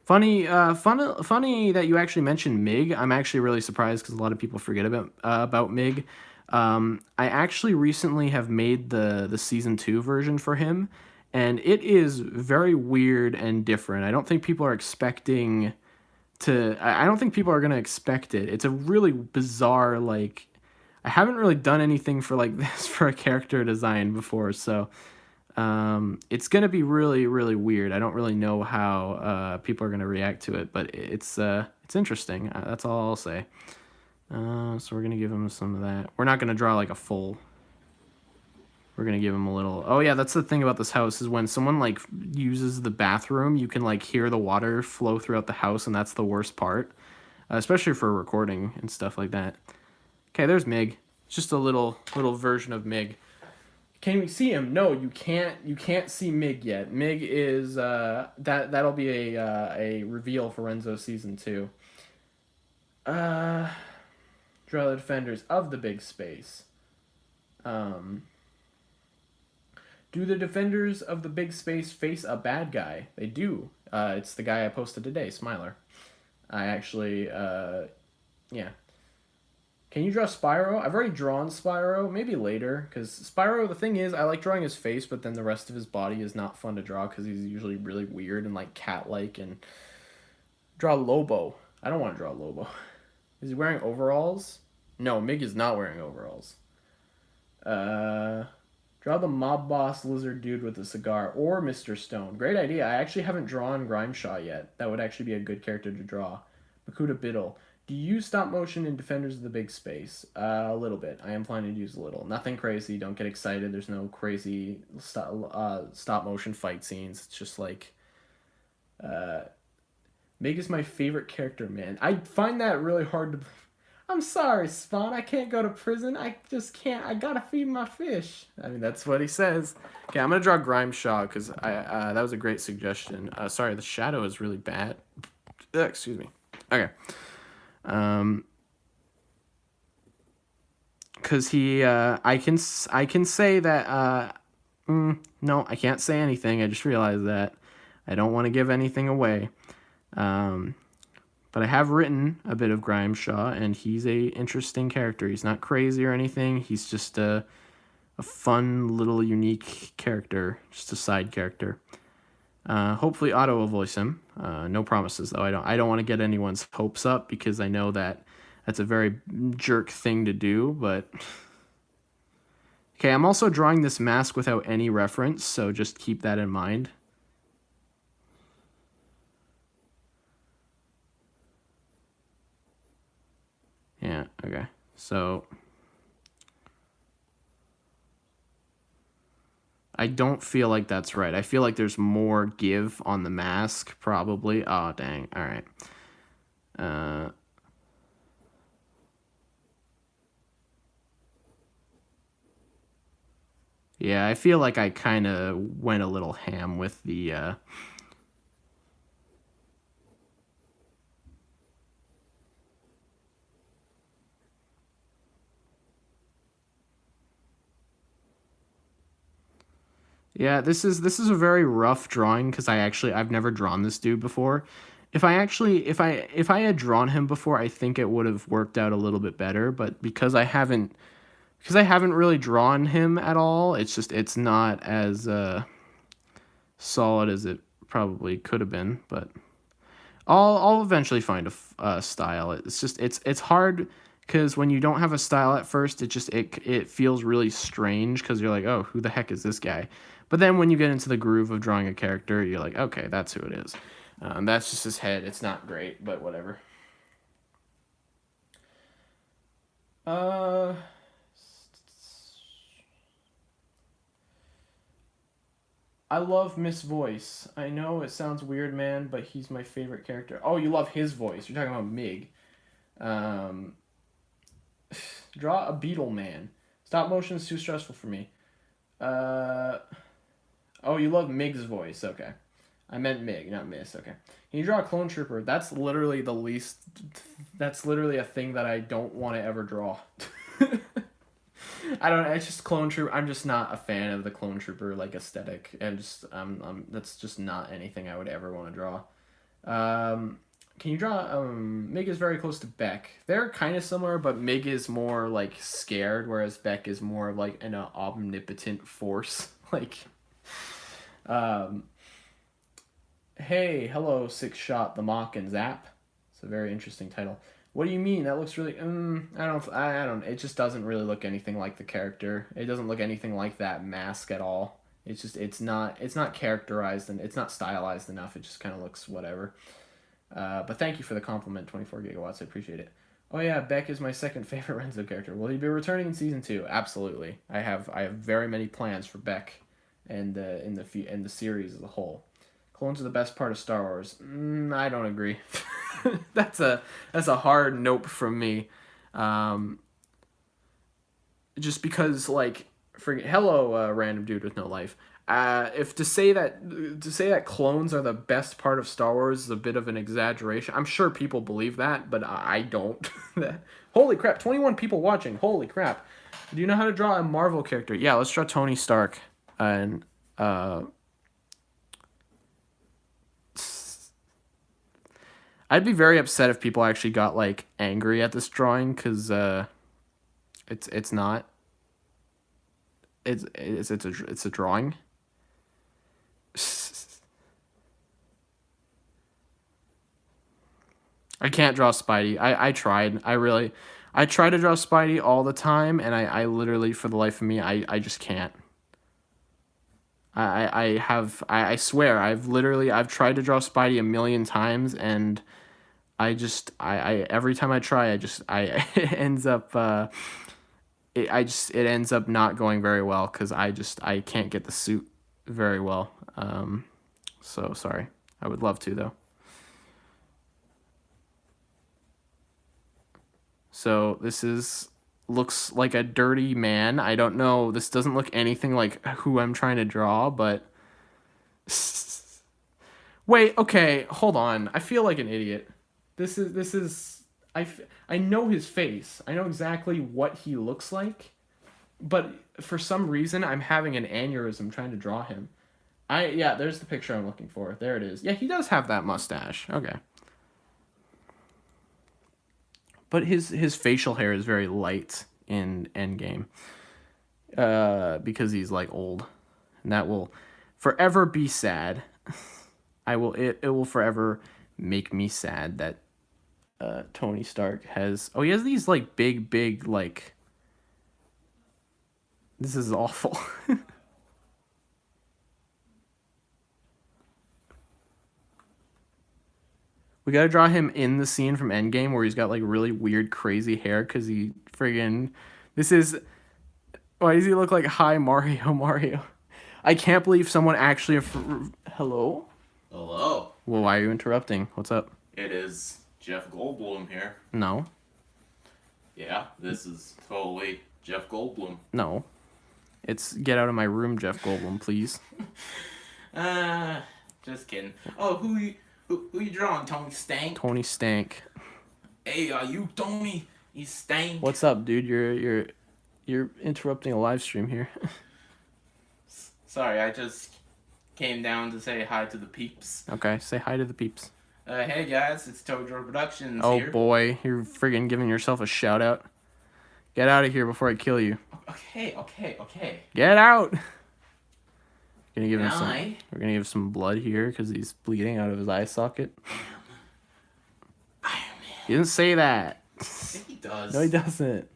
Funny that you actually mentioned Mig. I'm actually really surprised because a lot of people forget about Mig. I actually recently have made the season 2 version for him, and it is very weird and different. I don't think people are expecting to. I don't think people are gonna expect it. It's a really bizarre like. I haven't really done anything for like this for a character design before, so it's gonna be really weird. I don't really know how people are gonna react to it, but it's interesting. That's all I'll say. So we're gonna give him some of that. We're not gonna draw like a full. We're gonna give him a little. Oh yeah, that's the thing about this house is when someone like uses the bathroom, you can like hear the water flow throughout the house, and that's the worst part, especially for recording and stuff like that. Okay, there's Mig. It's just a little version of Mig. Can we see him? No, you can't. You can't see Mig yet. Mig is that'll be a reveal for Renzo season 2. Draw the defenders of the big space. Do the defenders of the big space face a bad guy? They do. It's the guy I posted today, Smiler. I actually yeah. Can you draw Spyro? I've already drawn Spyro, maybe later, because Spyro, the thing is, I like drawing his face, but then the rest of his body is not fun to draw because he's usually really weird and like cat-like. And draw Lobo. I don't want to draw Lobo. Is he wearing overalls? No, Mig is not wearing overalls. Draw the mob boss lizard dude with a cigar, or Mr. Stone. Great idea. I actually haven't drawn Grimeshaw yet. That would actually be a good character to draw. Makuta Biddle. Do you use stop motion in Defenders of the Big Space? A little bit. I am planning to use a little. Nothing crazy. Don't get excited. There's no crazy stop motion fight scenes. It's just like... Meg is my favorite character, man. I find that really hard to... I'm sorry, Spawn. I can't go to prison. I just can't. I gotta feed my fish. I mean, that's what he says. Okay, I'm gonna draw Grimeshaw because that was a great suggestion. Sorry, the shadow is really bad. Excuse me. Okay. Because he, I can say that, no, I can't say anything. I just realized that. I don't want to give anything away. But I have written a bit of Grimeshaw, and he's a interesting character. He's not crazy or anything. He's just a fun, little, unique character. Just a side character. Hopefully Otto will voice him. No promises though. I don't want to get anyone's hopes up because I know that that's a very jerk thing to do, but okay, I'm also drawing this mask without any reference, so just keep that in mind. Yeah, okay. So I don't feel like that's right. I feel like there's more give on the mask, probably. Oh, dang. All right. Yeah, I feel like I kind of went a little ham with the... Yeah, this is a very rough drawing because I've never drawn this dude before. If I had drawn him before, I think it would have worked out a little bit better. But because I haven't really drawn him at all, it's not as solid as it probably could have been. But I'll eventually find a style. It's hard because when you don't have a style at first, it feels really strange because you're like, oh, who the heck is this guy? But then when you get into the groove of drawing a character, you're like, okay, that's who it is. That's just his head. It's not great, but whatever. Uh, I love Miss Voice. I know it sounds weird, man, but he's my favorite character. Oh, you love his voice. You're talking about Mig. Um, draw a beetle man. Stop motion is too stressful for me. Uh, oh, you love Mig's voice. Okay. I meant Mig, not Miss. Okay. Can you draw a clone trooper? That's literally the least. That's literally a thing that I don't want to ever draw. I don't. It's just clone trooper. I'm just not a fan of the clone trooper like aesthetic, and that's just not anything I would ever want to draw. Can you draw? Mig is very close to Beck. They're kind of similar, but Mig is more like scared, whereas Beck is more of like an omnipotent force. Like, um, hey, hello, Six Shot, the Mock and Zap. It's a very interesting title. What do you mean? That looks really. I don't. It just doesn't really look anything like the character. It doesn't look anything like that mask at all. It's not characterized and it's not stylized enough. It just kind of looks whatever. But thank you for the compliment, 24 gigawatts. I appreciate it. Oh yeah, Beck is my second favorite Renzo character. Will he be returning in season 2? Absolutely. I have very many plans for Beck, and in the series as a whole. Clones are the best part of Star Wars. I don't agree. that's a hard nope from me. Just because like, hello, random dude with no life. If to say that clones are the best part of Star Wars is a bit of an exaggeration. I'm sure people believe that, but I don't. Holy crap! 21 people watching. Holy crap! Do you know how to draw a Marvel character? Yeah, let's draw Tony Stark. And I'd be very upset if people actually got like angry at this drawing because it's not. It's a drawing. I can't draw Spidey. I tried. I try to draw Spidey all the time, and I literally, for the life of me, I just can't. I swear, I've tried to draw Spidey a million times, and I every time I try, it ends up, it ends up not going very well, because I can't get the suit very well. So sorry. I would love to, though. So looks like a dirty man. I don't know. This doesn't look anything like who I'm trying to draw, but wait, okay, hold on. I feel like an idiot. This is I know his face. I know exactly what he looks like, but for some reason I'm having an aneurysm trying to draw him. Yeah, there's the picture I'm looking for. There it is. Yeah, he does have that mustache. Okay. But his facial hair is very light in Endgame, because he's like old, and that will forever be sad. It will forever make me sad that Tony Stark has. Oh, he has these like big like. This is awful. We gotta draw him in the scene from Endgame where he's got like really weird, crazy hair because he friggin'. This is. Why does he look like Hi Mario? I can't believe someone actually. Hello? Hello. Well, why are you interrupting? What's up? It is Jeff Goldblum here. No. Yeah, this is totally Jeff Goldblum. No. It's get out of my room, Jeff Goldblum, please. Just kidding. Oh, who you drawing, Tony Stank? Tony Stank. Hey, are you Tony? You Stank. What's up, dude? You're interrupting a live stream here. Sorry, I just came down to say hi to the peeps. Okay, say hi to the peeps. Hey guys, it's Tojo Productions oh, here. Oh boy, you're friggin' giving yourself a shout out. Get out of here before I kill you. Okay. Get out! We're gonna give some blood here because he's bleeding out of his eye socket. Iron Man. He didn't say that. He does. No, he doesn't.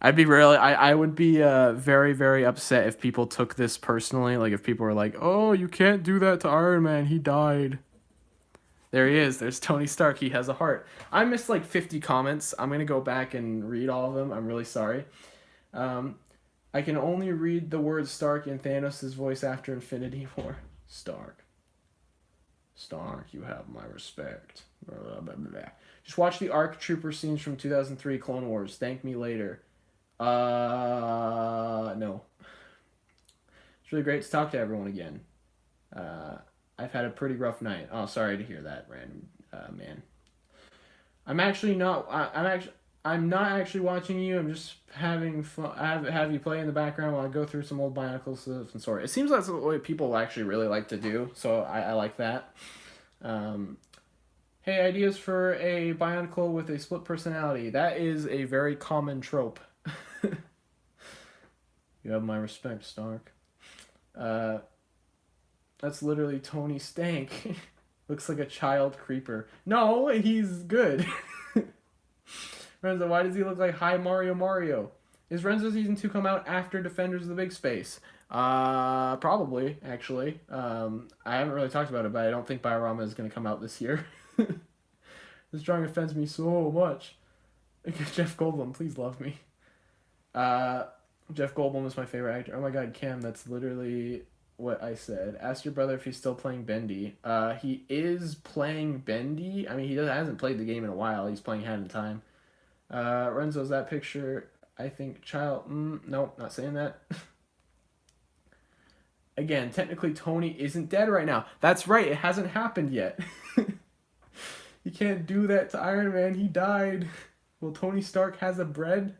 I would be very, very upset if people took this personally. Like if people were like, "Oh, you can't do that to Iron Man. He died." There he is. There's Tony Stark. He has a heart. I missed like 50 comments. I'm gonna go back and read all of them. I'm really sorry. I can only read the word Stark in Thanos' voice after Infinity War. Stark, you have my respect. Blah, blah, blah. Just watch the ARC Trooper scenes from 2003 Clone Wars. Thank me later. No. It's really great to talk to everyone again. I've had a pretty rough night. Oh, sorry to hear that, random man. I'm not actually watching you. I'm just having fun. Have you play in the background while I go through some old Bionicle stuff and story. It seems that's what people actually really like to do, so I like that. Hey, ideas for a Bionicle with a split personality. That is a very common trope. You have my respect, Stark. That's literally Tony Stank. Looks like a child creeper. No, he's good. Renzo, why does he look like Hi Mario? Is Renzo Season 2 come out after Defenders of the Big Space? Probably, actually. I haven't really talked about it, but I don't think Biorama is going to come out this year. This drawing offends me so much. Jeff Goldblum, please love me. Jeff Goldblum is my favorite actor. Oh my god, Cam, that's literally what I said. Ask your brother if he's still playing Bendy. He is playing Bendy. I mean, he hasn't played the game in a while. He's playing Hand in Time. Renzo's that picture, I think, child... nope, not saying that. Again, technically Tony isn't dead right now. That's right, it hasn't happened yet. You can't do that to Iron Man, he died. Well, Tony Stark has a breed?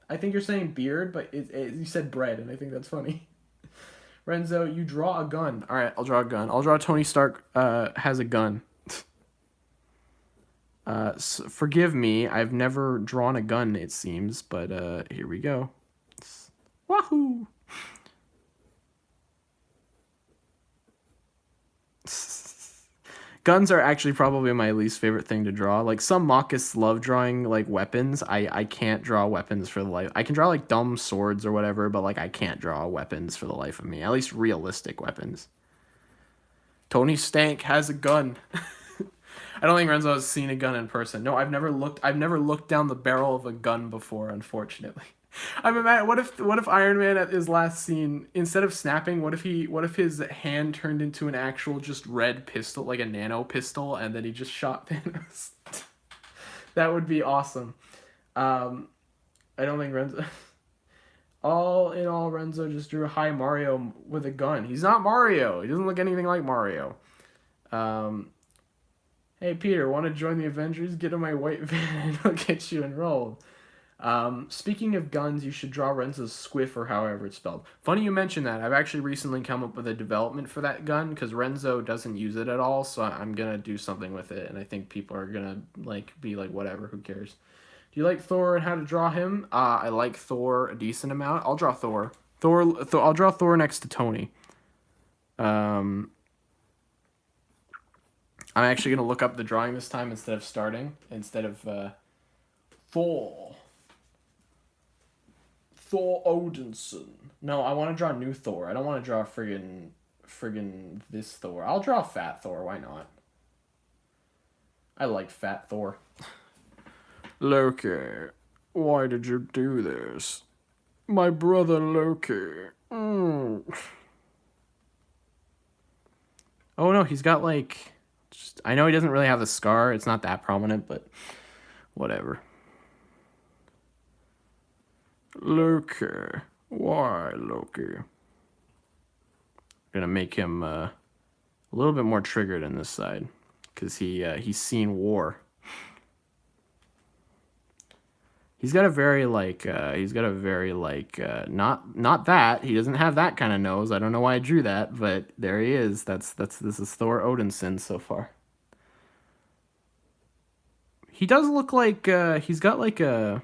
I think you're saying beard, but you said bread, and I think that's funny. Renzo, you draw a gun. Alright, I'll draw a gun. I'll draw Tony Stark has a gun. Forgive me, I've never drawn a gun, it seems, but here we go. Wahoo! Guns are actually probably my least favorite thing to draw. Like, some mockists love drawing, like, weapons. I can't draw weapons for the life. I can draw, like, dumb swords or whatever, but, like, I can't draw weapons for the life of me. At least realistic weapons. Tony Stank has a gun. I don't think Renzo has seen a gun in person. No, I've never looked down the barrel of a gun before, unfortunately. I'm mad. What if Iron Man at his last scene, instead of snapping, what if his hand turned into an actual just red pistol, like a nano pistol, and then he just shot Thanos? That would be awesome. I don't think Renzo... All in all, Renzo just drew a Hi Mario with a gun. He's not Mario. He doesn't look anything like Mario. Hey, Peter, want to join the Avengers? Get in my white van and I'll get you enrolled. Speaking of guns, you should draw Renzo's squiff, or however it's spelled. Funny you mention that. I've actually recently come up with a development for that gun, because Renzo doesn't use it at all, so I'm going to do something with it, and I think people are going to be like, whatever, who cares. Do you like Thor and how to draw him? I like Thor a decent amount. I'll draw Thor. I'll draw Thor next to Tony. I'm actually gonna look up the drawing this time instead of Thor. Thor Odinson. No, I want to draw new Thor. I don't want to draw friggin' this Thor. I'll draw Fat Thor. Why not? I like Fat Thor. Loki, why did you do this? My brother Loki. Oh no, he's got like... I know he doesn't really have the scar. It's not that prominent, but whatever. Loki. Why, Loki? Gonna make him a little bit more triggered on this side, because he's seen war. He's got a very like not that, he doesn't have that kind of nose. I don't know why I drew that, but there he is. This is Thor Odinson so far. He does look like he's got like a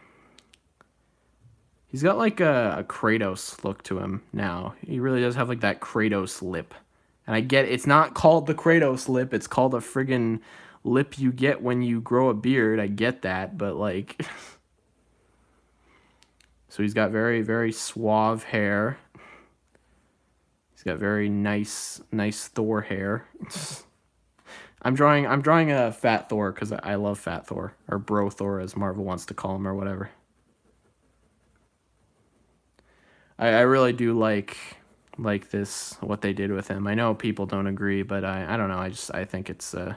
Kratos look to him now. He really does have like that Kratos lip. And I get it's not called the Kratos lip, it's called a friggin' lip you get when you grow a beard. I get that, but like so he's got very, very suave hair. He's got very nice Thor hair. I'm drawing a Fat Thor because I love Fat Thor, or Bro Thor as Marvel wants to call him, or whatever. I really do like this, what they did with him. I know people don't agree, but I don't know. I think it's I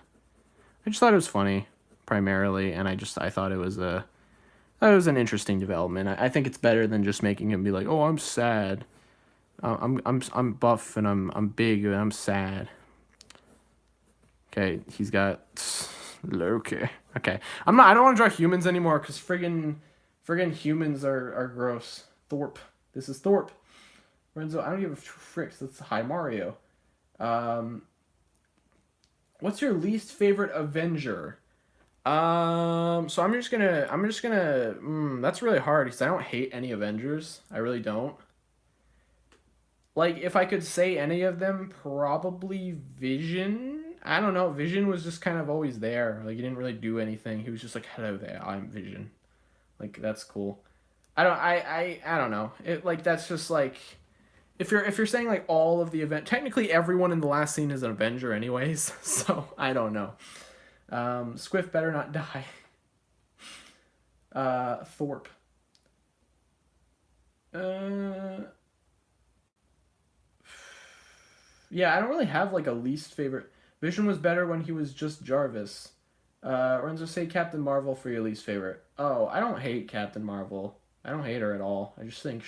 just thought it was funny primarily, and I thought it was an interesting development. I think it's better than just making him be like, "Oh, I'm sad. I'm buff and I'm big and I'm sad." Okay, he's got Loki. Okay, I don't want to draw humans anymore because friggin' humans are gross. Thorpe. This is Thorpe. Renzo, I don't give a frick. That's Hi Mario. What's your least favorite Avenger? So I'm just gonna. That's really hard because I don't hate any Avengers. I really don't. Like, if I could say any of them, probably Vision. I don't know. Vision was just kind of always there. Like, he didn't really do anything. He was just like, "Hello there, I'm Vision." Like, that's cool. I don't know. It, like, that's just like, if you're saying like all of the event, technically everyone in the last scene is an Avenger anyways. So I don't know. Squiff better not die. Thorpe. Yeah, I don't really have like a least favorite. Vision was better when he was just Jarvis. Renzo, say Captain Marvel for your least favorite. Oh, I don't hate Captain Marvel. I don't hate her at all. I just think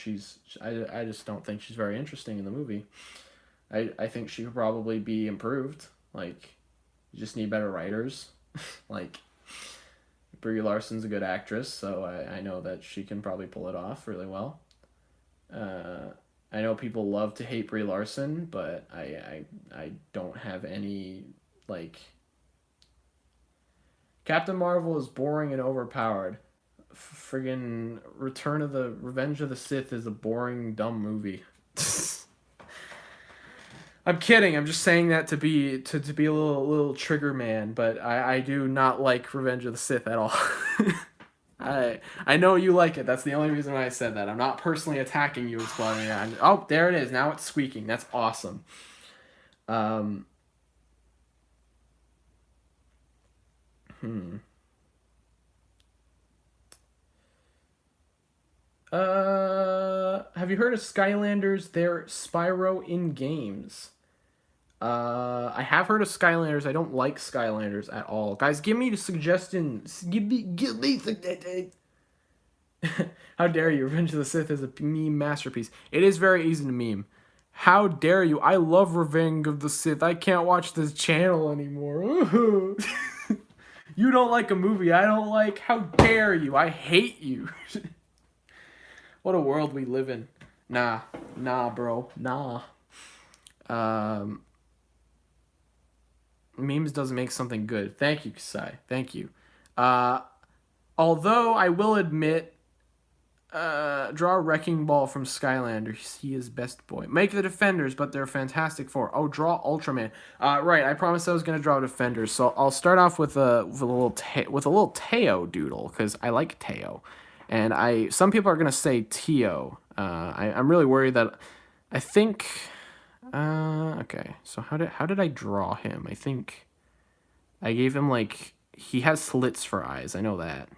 I just don't think she's very interesting in the movie. I think she could probably be improved. Like, you just need better writers. Like, Brie Larson's a good actress, so I know that she can probably pull it off really well. I know people love to hate Brie Larson, but I don't have any, like... Captain Marvel is boring and overpowered. Friggin' Revenge of the Sith is a boring, dumb movie. I'm kidding. I'm just saying that to be a little trigger man, but I do not like Revenge of the Sith at all. I know you like it. That's the only reason why I said that. I'm not personally attacking you, exploding. Oh, there it is. Now it's squeaking. That's awesome. Have you heard of Skylanders? They're Spyro in games. I have heard of Skylanders. I don't like Skylanders at all. Guys, give me the suggestions. Give me suggestions. How dare you? Revenge of the Sith is a meme masterpiece. It is very easy to meme. How dare you? I love Revenge of the Sith. I can't watch this channel anymore. You don't like a movie I don't like? How dare you? I hate you. What a world we live in. Nah, bro. Nah. Memes doesn't make something good. Thank you, Kasai. Thank you. Although I will admit, Draw a wrecking ball from Skylander. He is best boy. Make the defenders, but they're Fantastic Four. Oh, draw Ultraman. Right. I promised I was gonna draw defenders, so I'll start off with a little Teo doodle because I like Teo, and some people are gonna say Teo. I'm really worried that I think. Okay. So how did I draw him? I think I gave him like he has slits for eyes. I know that.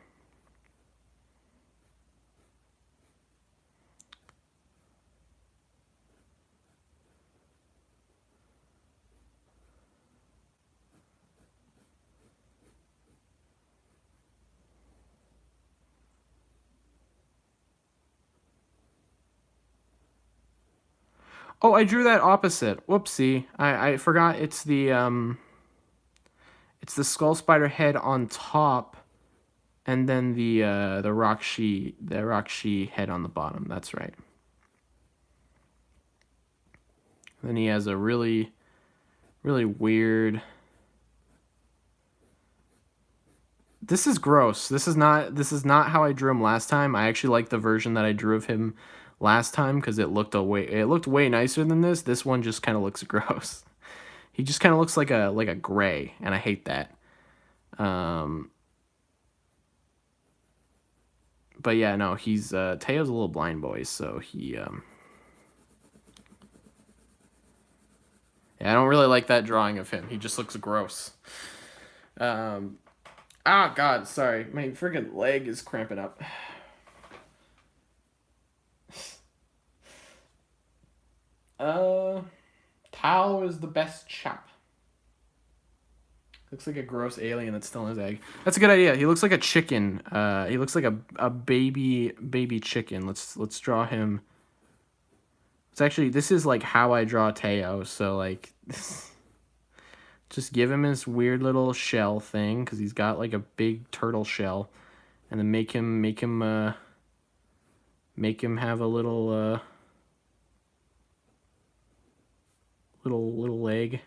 Oh, I drew that opposite. Whoopsie. I forgot it's the skull spider head on top and then the Rakshi head on the bottom. That's right. Then he has a really weird. This is gross. This is not how I drew him last time. I actually like the version that I drew of him last time because it looked way nicer than this. This one just kind of looks gross. He just kind of looks like a gray, and I hate that. But yeah, no, he's Teo's a little blind boy, so he yeah, I don't really like that drawing of him. He just looks gross. God, sorry. My freaking leg is cramping up. Tao is the best chap. Looks like a gross alien that's still in his egg. That's a good idea. He looks like a chicken. He looks like a baby chicken. Let's draw him. It's actually, this is like how I draw Teo. So like, just give him his weird little shell thing because he's got like a big turtle shell, and then make him have a little little leg.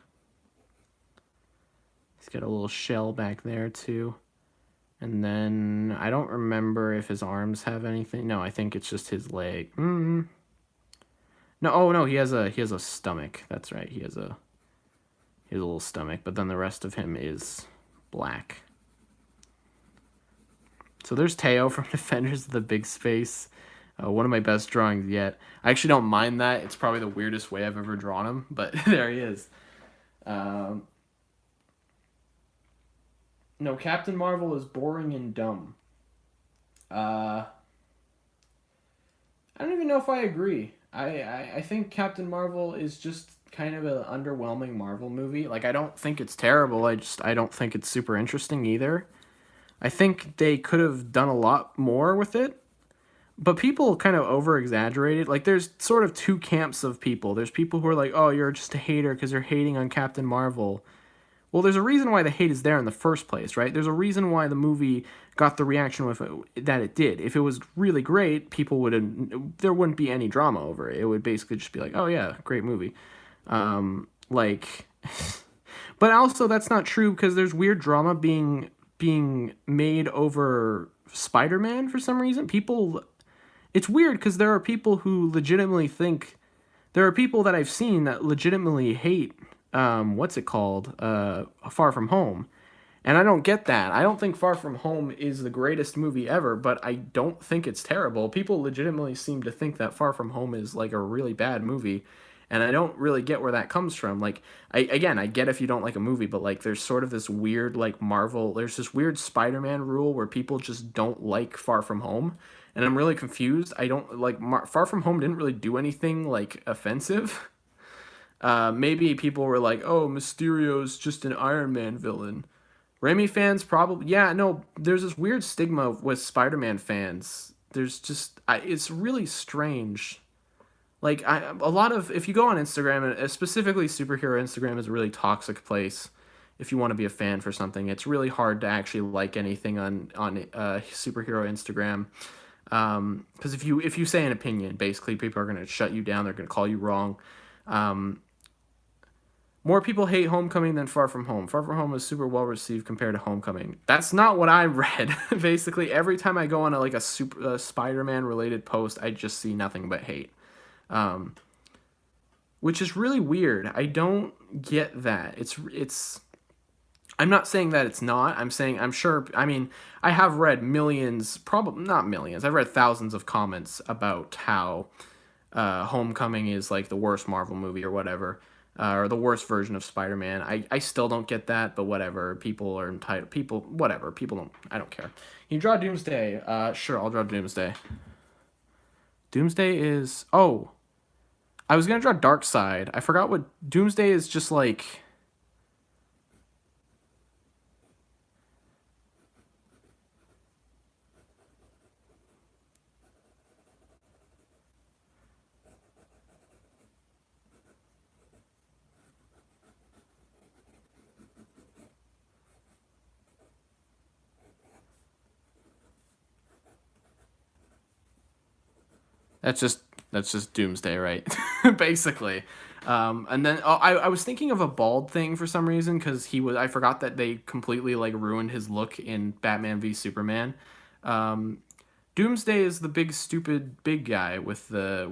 He's got a little shell back there too. And then I don't remember if his arms have anything. No, I think it's just his leg. No, oh no, he has a stomach. That's right. He has a little stomach, but then the rest of him is black. So there's Teo from Defenders of the Big Space. One of my best drawings yet. I actually don't mind that. It's probably the weirdest way I've ever drawn him, but there he is. No, Captain Marvel is boring and dumb. I don't even know if I agree. I think Captain Marvel is just kind of an underwhelming Marvel movie. Like, I don't think it's terrible. I don't think it's super interesting either. I think they could have done a lot more with it. But people kind of over-exaggerated. Like, there's sort of two camps of people. There's people who are like, oh, you're just a hater because you're hating on Captain Marvel. Well, there's a reason why the hate is there in the first place, right? There's a reason why the movie got the reaction with it, that it did. If it was really great, there wouldn't be any drama over it. It would basically just be like, oh yeah, great movie. But also that's not true because there's weird drama being made over Spider-Man for some reason. It's weird because there are people who legitimately think, there are people that I've seen that legitimately hate what's it called? Far From Home. And I don't get that. I don't think Far From Home is the greatest movie ever, but I don't think it's terrible. People legitimately seem to think that Far From Home is like a really bad movie, and I don't really get where that comes from. Like, I get if you don't like a movie, but like there's sort of this weird like there's this weird Spider-Man rule where people just don't like Far From Home, and I'm really confused. I don't like Far From Home didn't really do anything like offensive. Maybe people were like, oh, Mysterio's just an Iron Man villain. Raimi fans probably, yeah, no, there's this weird stigma with Spider-Man fans. There's just, it's really strange. Like, a lot of, if you go on Instagram, and specifically superhero Instagram is a really toxic place if you want to be a fan for something. It's really hard to actually like anything on superhero Instagram. Because if you say an opinion, basically people are going to shut you down. They're going to call you wrong. More people hate Homecoming than Far From Home. Far From Home is super well received compared to Homecoming. That's not what I read. Basically, every time I go on a Spider-Man related post, I just see nothing but hate, which is really weird. I don't get that. It's. I'm not saying that it's not. I'm saying I'm sure. I mean, I have read millions, probably not millions. I've read thousands of comments about how Homecoming is like the worst Marvel movie or whatever, or the worst version of Spider-Man. I still don't get that, but whatever. People are entitled. People, whatever. People don't. I don't care. Can you draw Doomsday? Sure, I'll draw Doomsday. Doomsday is. Oh, I was gonna draw Darkseid. I forgot what Doomsday is. Just like. That's just Doomsday, right? Basically. And then I was thinking of a bald thing for some reason because I forgot that they completely like ruined his look in Batman v Superman. Um, Doomsday is the big stupid big guy with the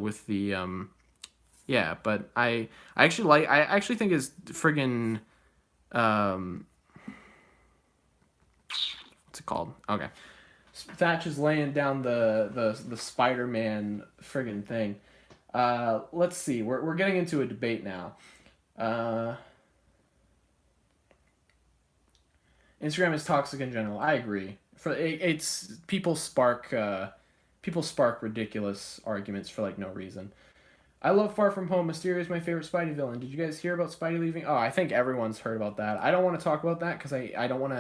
yeah, but I actually think his friggin' um what's it called? Okay. Thatch is laying down the Spider-Man friggin' thing. Let's see. We're getting into a debate now. Uh, Instagram is toxic in general. I agree. It's people spark ridiculous arguments for like no reason. I love Far From Home. Mysterio is my favorite Spidey villain. Did you guys hear about Spidey leaving? Oh, I think everyone's heard about that. I don't want to talk about that because I don't want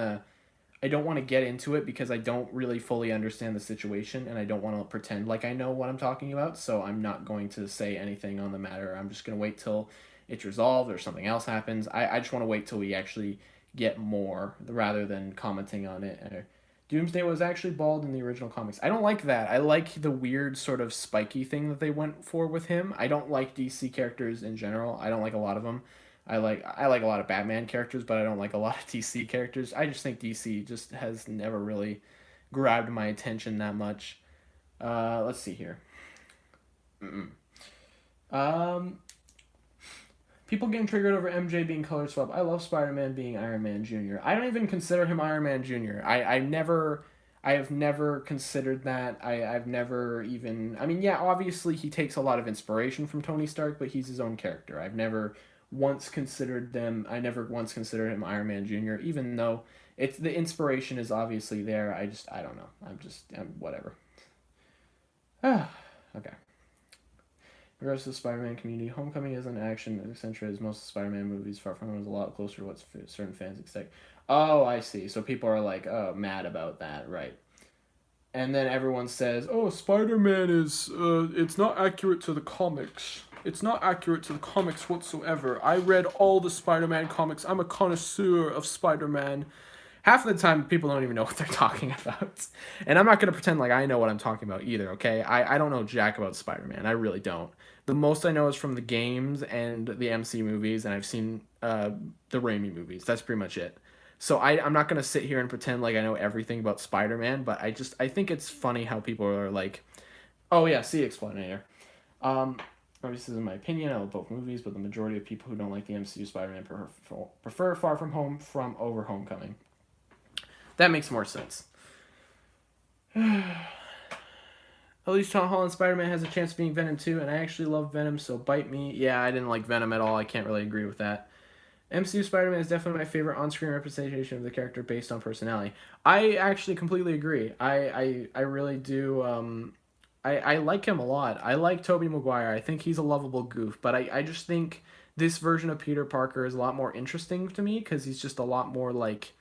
to get into it because I don't really fully understand the situation and I don't want to pretend like I know what I'm talking about. So I'm not going to say anything on the matter. I'm just going to wait till it's resolved or something else happens. I just want to wait till we actually get more rather than commenting on it. Doomsday was actually bald in the original comics. I don't like that. I like the weird sort of spiky thing that they went for with him. I don't like DC characters in general. I don't like a lot of them. I like a lot of Batman characters, but I don't like a lot of DC characters. I just think DC just has never really grabbed my attention that much. Let's see here. Mm-mm. Um, People getting triggered over MJ being color swap. I love Spider-Man being Iron Man Jr. I don't even consider him Iron Man Jr. I have never considered that. I've never even. I mean, yeah, obviously he takes a lot of inspiration from Tony Stark, but he's his own character. I never once considered him Iron Man Jr. Even though it's the inspiration is obviously there. I don't know. I'm whatever. Okay. In regards to the Spider-Man community, Homecoming is an action accentuated as most Spider-Man movies. Far From Home is a lot closer to what certain fans expect. Oh, I see. So people are like, oh, mad about that, right? And then everyone says, "Oh, Spider-Man is it's not accurate to the comics. It's not accurate to the comics whatsoever. I read all the Spider-Man comics. I'm a connoisseur of Spider-Man." Half of the time, people don't even know what they're talking about. And I'm not going to pretend like I know what I'm talking about either, okay? I don't know jack about Spider-Man. I really don't. The most I know is from the games and the MC movies, and I've seen the Raimi movies. That's pretty much it. So I'm not going to sit here and pretend like I know everything about Spider-Man, but I think it's funny how people are like, oh yeah, see Explainator. Obviously, this is my opinion. I love both movies, but the majority of people who don't like the MCU Spider-Man prefer Far From Home over Homecoming. That makes more sense. At least Tom Holland Spider-Man has a chance of being Venom too, and I actually love Venom, so bite me. Yeah, I didn't like Venom at all. I can't really agree with that. MCU Spider-Man is definitely my favorite on-screen representation of the character based on personality. I actually completely agree. I really do. I like him a lot. I like Tobey Maguire. I think he's a lovable goof, but I just think this version of Peter Parker is a lot more interesting to me because he's just a lot more like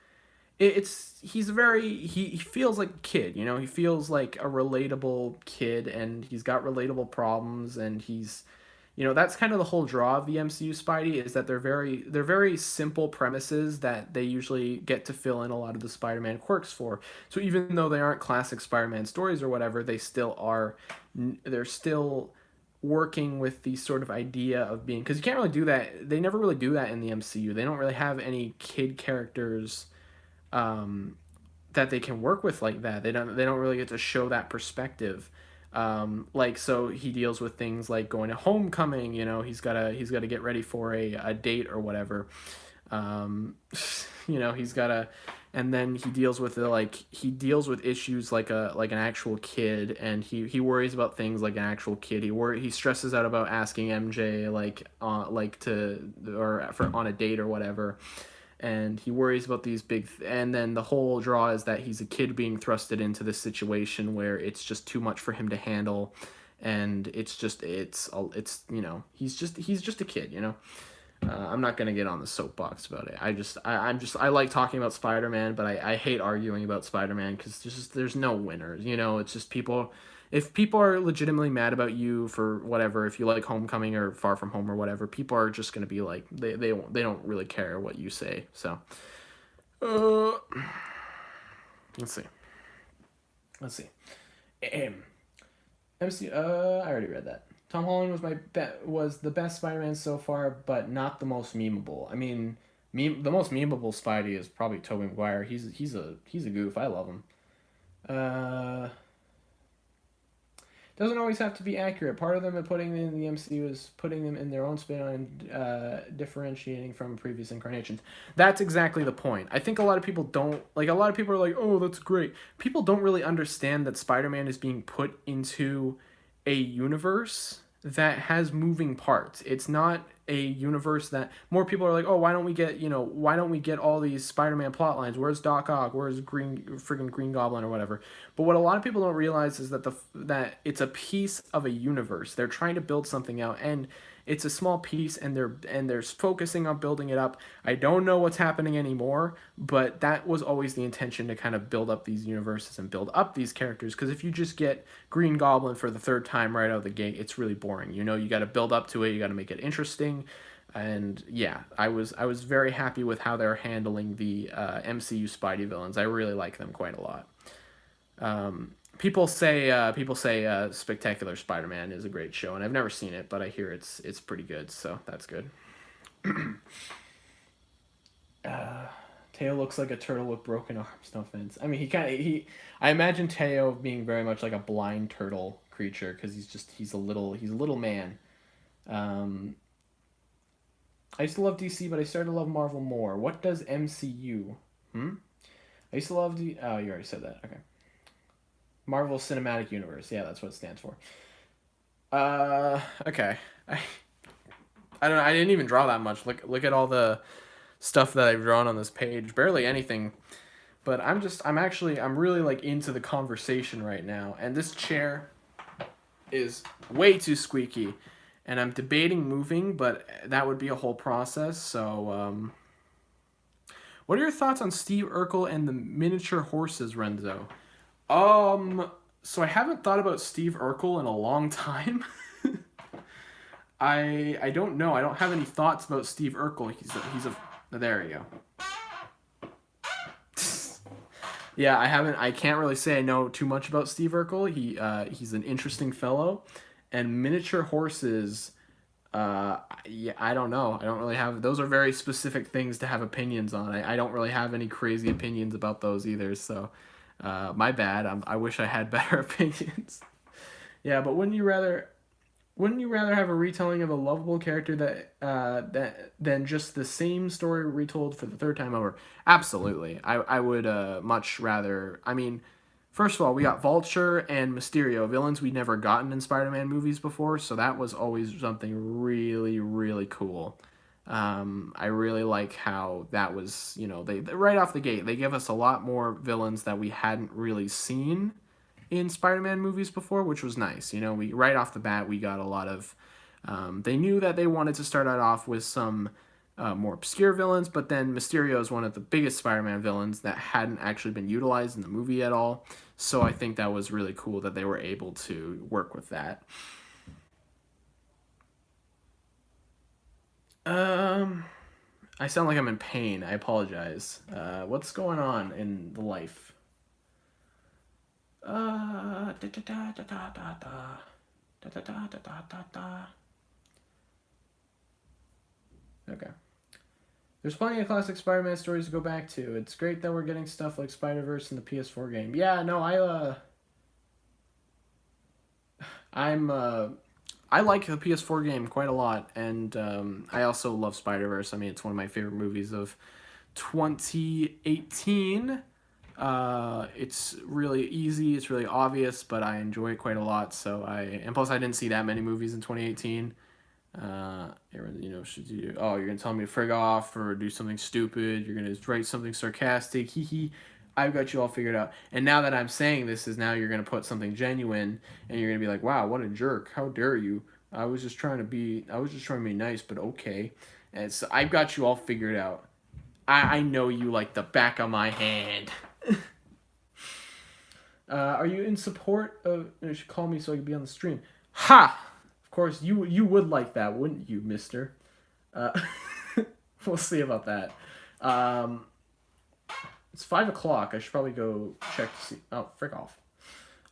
he's very he feels like a kid, he feels like a relatable kid and he's got relatable problems and that's kind of the whole draw of the MCU Spidey is that they're very simple premises that they usually get to fill in a lot of the Spider-Man quirks for. So even though they aren't classic Spider-Man stories or whatever, they're still working with the sort of idea of being, because you can't really do that. They never really do that in the MCU. They don't really have any kid characters that they can work with like that. They don't really get to show that perspective. Like, so he deals with things like going to homecoming. He's gotta get ready for a date or whatever. Um, he's gotta, and then he deals with issues like an actual kid, and he worries about things like an actual kid. He stresses out about asking MJ to or for on a date or whatever, and he worries about these and then the whole draw is that he's a kid being thrusted into this situation where it's just too much for him to handle, and he's just a kid. I'm not gonna get on the soapbox about it. I like talking about Spider-Man, but I hate arguing about Spider-Man because there's no winners. It's just people. If people are legitimately mad about you for whatever, if you like Homecoming or Far From Home or whatever, people are just gonna be like they don't really care what you say. So, uh, let's see. Let's see. MC. I already read that. Tom Holland was the best Spider-Man so far, but not the most memeable. I mean, the most memeable Spidey is probably Tobey Maguire. He's a goof. I love him. Doesn't always have to be accurate. Part of them putting them in the MCU is putting them in their own spin on differentiating from previous incarnations. That's exactly the point. I think a lot of people don't like. A lot of people are like, "Oh, that's great." People don't really understand that Spider-Man is being put into a universe that has moving parts. It's not a universe that more people are like, oh, why don't we get all these Spider-Man plot lines? Where's Doc Ock? Where's Green Goblin or whatever? But what a lot of people don't realize is that it's a piece of a universe. They're trying to build something out, and it's a small piece, and they're focusing on building it up. I don't know what's happening anymore, but that was always the intention, to kind of build up these universes and build up these characters. Because if you just get Green Goblin for the third time right out of the gate, it's really boring. You got to build up to it. You got to make it interesting. And yeah, I was very happy with how they're handling the MCU Spidey villains. I really like them quite a lot. People say Spectacular Spider-Man is a great show, and I've never seen it, but I hear it's pretty good, so that's good. Teo looks like a turtle with broken arms. No offense. I mean, I imagine Teo being very much like a blind turtle creature because he's a little man. I used to love DC, but I started to love Marvel more. What does MCU? I used to love Oh, you already said that. Okay. Marvel Cinematic Universe. Yeah, that's what it stands for. Okay. I don't know. I didn't even draw that much. Look at all the stuff that I've drawn on this page. Barely anything. But I'm really like into the conversation right now. And this chair is way too squeaky. And I'm debating moving, but that would be a whole process. So, what are your thoughts on Steve Urkel and the miniature horses, Renzo? So I haven't thought about Steve Urkel in a long time. I don't know. I don't have any thoughts about Steve Urkel. There you go. Yeah, I can't really say I know too much about Steve Urkel. He's an interesting fellow, and miniature horses. Yeah, I don't know. I don't really have. Those are very specific things to have opinions on. I don't really have any crazy opinions about those either. So, my bad. I wish I had better opinions. Yeah, but wouldn't you rather have a retelling of a lovable character than just the same story retold for the third time over? Absolutely. I would much rather. I mean, first of all, we got Vulture and Mysterio, villains we'd never gotten in Spider-Man movies before, so that was always something really, really cool. I really like how that was, they right off the gate, they give us a lot more villains that we hadn't really seen in Spider-Man movies before, which was nice. We right off the bat, we got a lot of, they knew that they wanted to start out off with some more obscure villains, but then Mysterio is one of the biggest Spider-Man villains that hadn't actually been utilized in the movie at all. So I think that was really cool that they were able to work with that. I sound like I'm in pain. I apologize. What's going on in the life? Da, da, da, da, da, da, da. Da, da, da, da, da, da, da. Okay. There's plenty of classic Spider-Man stories to go back to. It's great that we're getting stuff like Spider-Verse in the PS4 game. Yeah, no, I like the PS4 game quite a lot, and I also love Spider-Verse. I mean, it's one of my favorite movies of 2018. It's really easy, it's really obvious, but I enjoy it quite a lot. And plus I didn't see that many movies in 2018. Should you? Oh, you're gonna tell me to frig off or do something stupid. You're gonna write something sarcastic. Hee hee. I've got you all figured out. And now that I'm saying this, is now you're gonna put something genuine, and you're gonna be like, "Wow, what a jerk! How dare you? I was just trying to be nice, but okay." And so I've got you all figured out. I know you like the back of my hand. Are you in support of? You should call me so I can be on the stream. Ha! Of course, you would like that, wouldn't you, Mister? Uh, we'll see about that. It's 5 o'clock. I should probably go check to see. Oh, frick off.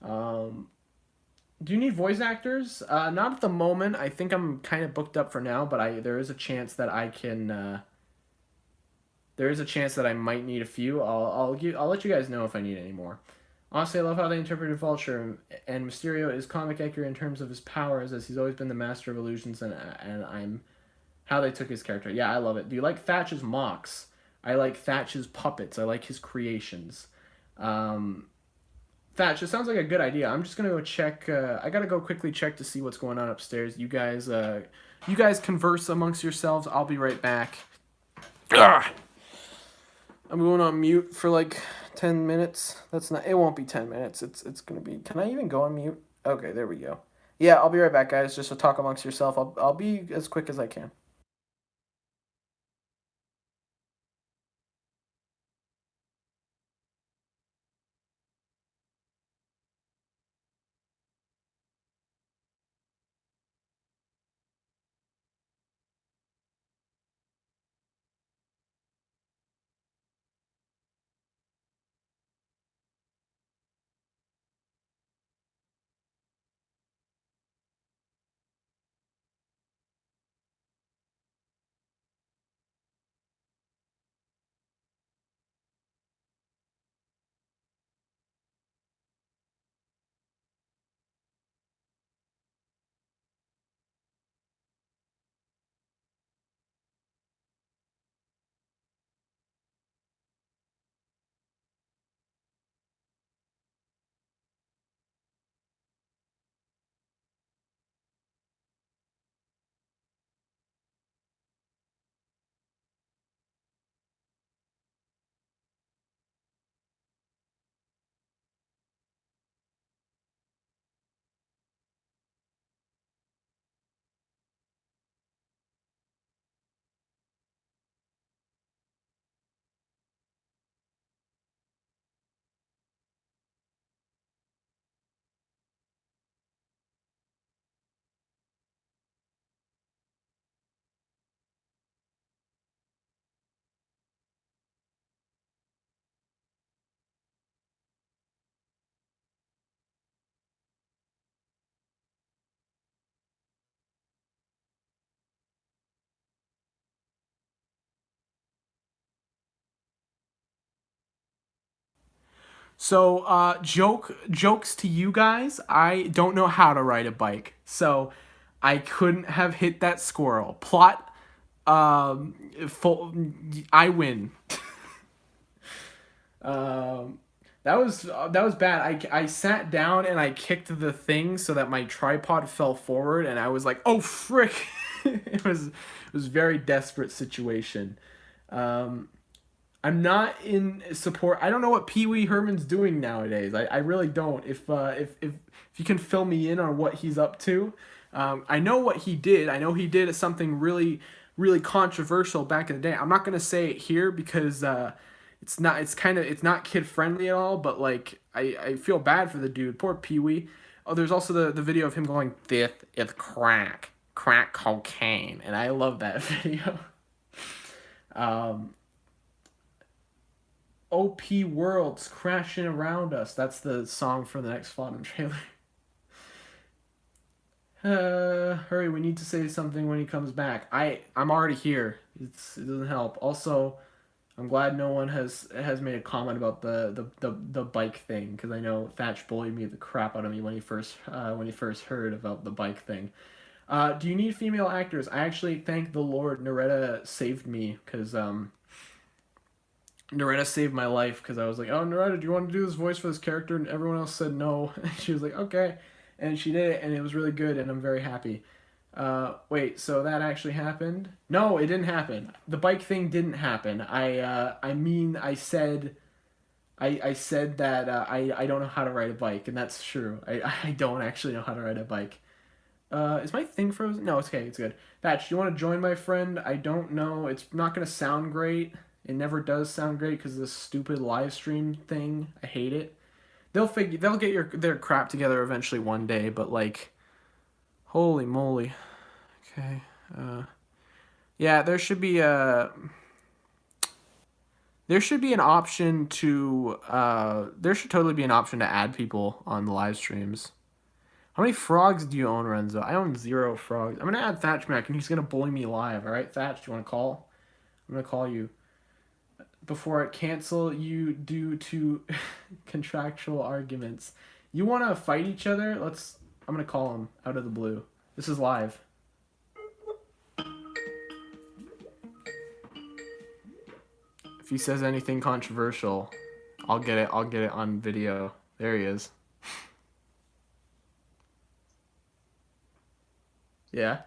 Do you need voice actors? Not at the moment. I think I'm kind of booked up for now, but there is a chance that I can. There is a chance that I might need a few. I'll let you guys know if I need any more. Honestly, I love how they interpreted Vulture, and Mysterio is comic accurate in terms of his powers, as he's always been the master of illusions, and I'm how they took his character. Yeah, I love it. Do you like Thatch's mocks? I like Thatch's puppets. I like his creations. Thatch, it sounds like a good idea. I'm just gonna go check. I gotta go quickly check to see what's going on upstairs. You guys converse amongst yourselves. I'll be right back. Ugh. I'm going on mute for like 10 minutes. That's not. It won't be 10 minutes. It's gonna be. Can I even go on mute? Okay, there we go. Yeah, I'll be right back, guys. Just to talk amongst yourself. I'll be as quick as I can. So, jokes to you guys. I don't know how to ride a bike, so I couldn't have hit that squirrel. Plot, full, I win. um, that was bad. I sat down and I kicked the thing so that my tripod fell forward, and I was like, "Oh frick!" It was a very desperate situation. Um, I'm not in support. I don't know what Pee Wee Herman's doing nowadays. I really don't. If you can fill me in on what he's up to, I know what he did. I know he did something really controversial back in the day. I'm not gonna say it here because it's not kid friendly at all. But like I feel bad for the dude. Poor Pee Wee. Oh, there's also the video of him going, "This is crack cocaine," and I love that video. Um, OP Worlds crashing around us. That's the song for the next Flottam trailer. Hurry, we need to say something when he comes back. I'm already here. It doesn't help. Also, I'm glad no one has made a comment about the bike thing, because I know Thatch bullied me the crap out of me when he first heard about the bike thing. Do you need female actors? I actually thank the Lord Naretta saved me, because Naretta saved my life, because I was like, oh, Naretta, do you want to do this voice for this character? And everyone else said no. And she was like, okay. And she did it, and it was really good, and I'm very happy. Wait, so that actually happened? No, it didn't happen. The bike thing didn't happen. I said that I don't know how to ride a bike, and that's true. I don't actually know how to ride a bike. Is my thing frozen? No, it's okay. It's good. Thatch, do you want to join my friend? I don't know. It's not going to sound great. It never does sound great because of this stupid live stream thing. I hate it. They'll get their crap together eventually one day, but like, holy moly. Okay. Yeah, there should be an option to there should totally be an option to add people on the live streams. How many frogs do you own, Renzo? I own 0 frogs. I'm gonna add Thatch back, and he's gonna bully me live. All right, Thatch, do you want to call? I'm gonna call you before I cancel you due to contractual arguments. You want to fight each other? I'm gonna call him out of the blue. This is live. If he says anything controversial, I'll get it on video. There he is. Yeah.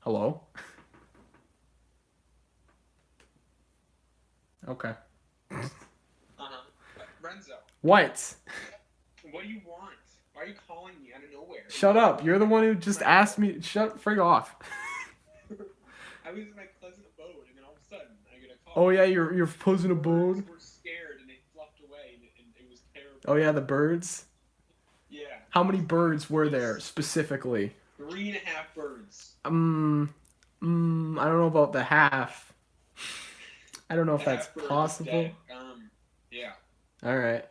Hello? Okay. Renzo, What? what do you want? Why are you calling me out of nowhere? Shut up. You're the one who just asked me. Shut frig off. I was in my pleasant abode, and then all of a sudden, I get a call. Oh yeah, you're posing a bone. Birds were scared, and they fluffed away, and it was terrible. Oh yeah, the birds. Yeah. How many birds were there specifically? 3.5 birds. I don't know about the half. I don't know if that's possible. Yeah. All right.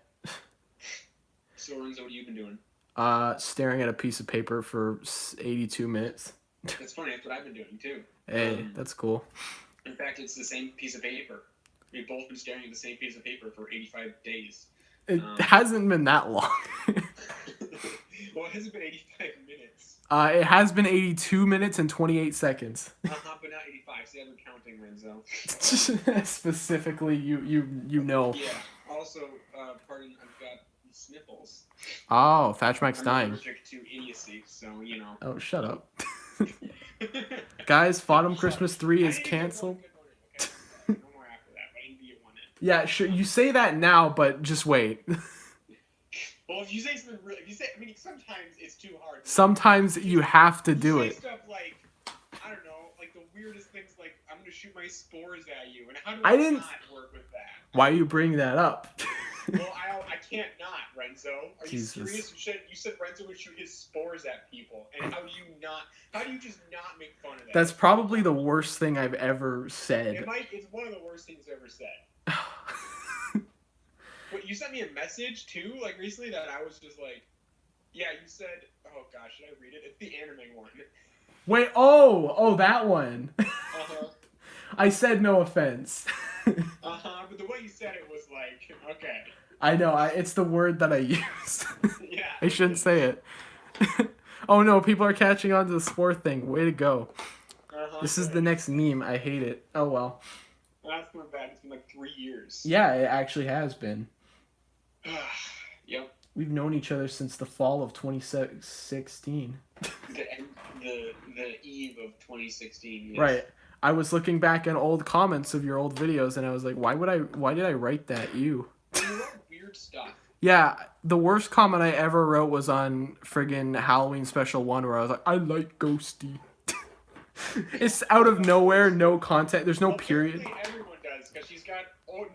So Renzo, what have you been doing? Staring at a piece of paper for 82 minutes. That's funny. That's what I've been doing too. Hey, that's cool. In fact, it's the same piece of paper. We've both been staring at the same piece of paper for 85 days. It hasn't been that long. Well, it hasn't been 85 minutes. It has been 82 minutes and 28 seconds. But not 85. See, I've been counting, Renzo. Specifically, you know. Yeah. Also, pardon, I've got sniffles. Oh, Thatch Mike's dying. I'm allergic to idiocy, so you know. Oh, shut up. Guys, Fodham Christmas 3 is canceled. No more after that, but I need to get one in. Yeah, sure. You say that now, but just wait. Well, if you say something really, I mean, sometimes it's too hard. Sometimes you have to do it. Stuff like, I don't know, like the weirdest things, like I'm gonna shoot my spores at you, and how do I didn't not work with that? Why are you bringing that up? Well, I can't not, Renzo. Are Jesus. you serious? You said Renzo would shoot his spores at people, and how do you just not make fun of that? That's probably the worst thing I've ever said. It's one of the worst things I've ever said. But you sent me a message too, like recently, that I was just like, yeah, you said, oh gosh, should I read it? It's the anime one. Wait, oh, that one. Uh-huh. I said no offense. Uh-huh, but the way you said it was like, okay. I know, it's the word that I used. Yeah. I shouldn't say it. Oh no, people are catching on to the sport thing. Way to go. This is the next meme. I hate it. Oh well. That's not bad. It's been like 3 years. Yeah, it actually has been. Yep. We've known each other since the fall of 2016. The eve of 2016. Yes. Right. I was looking back at old comments of your old videos, and I was like, why did I write that? You wrote weird stuff. Yeah, the worst comment I ever wrote was on friggin' Halloween Special 1, where I was like, I like Ghosty. It's out of nowhere, no content, there's no period. Everyone does, because she's got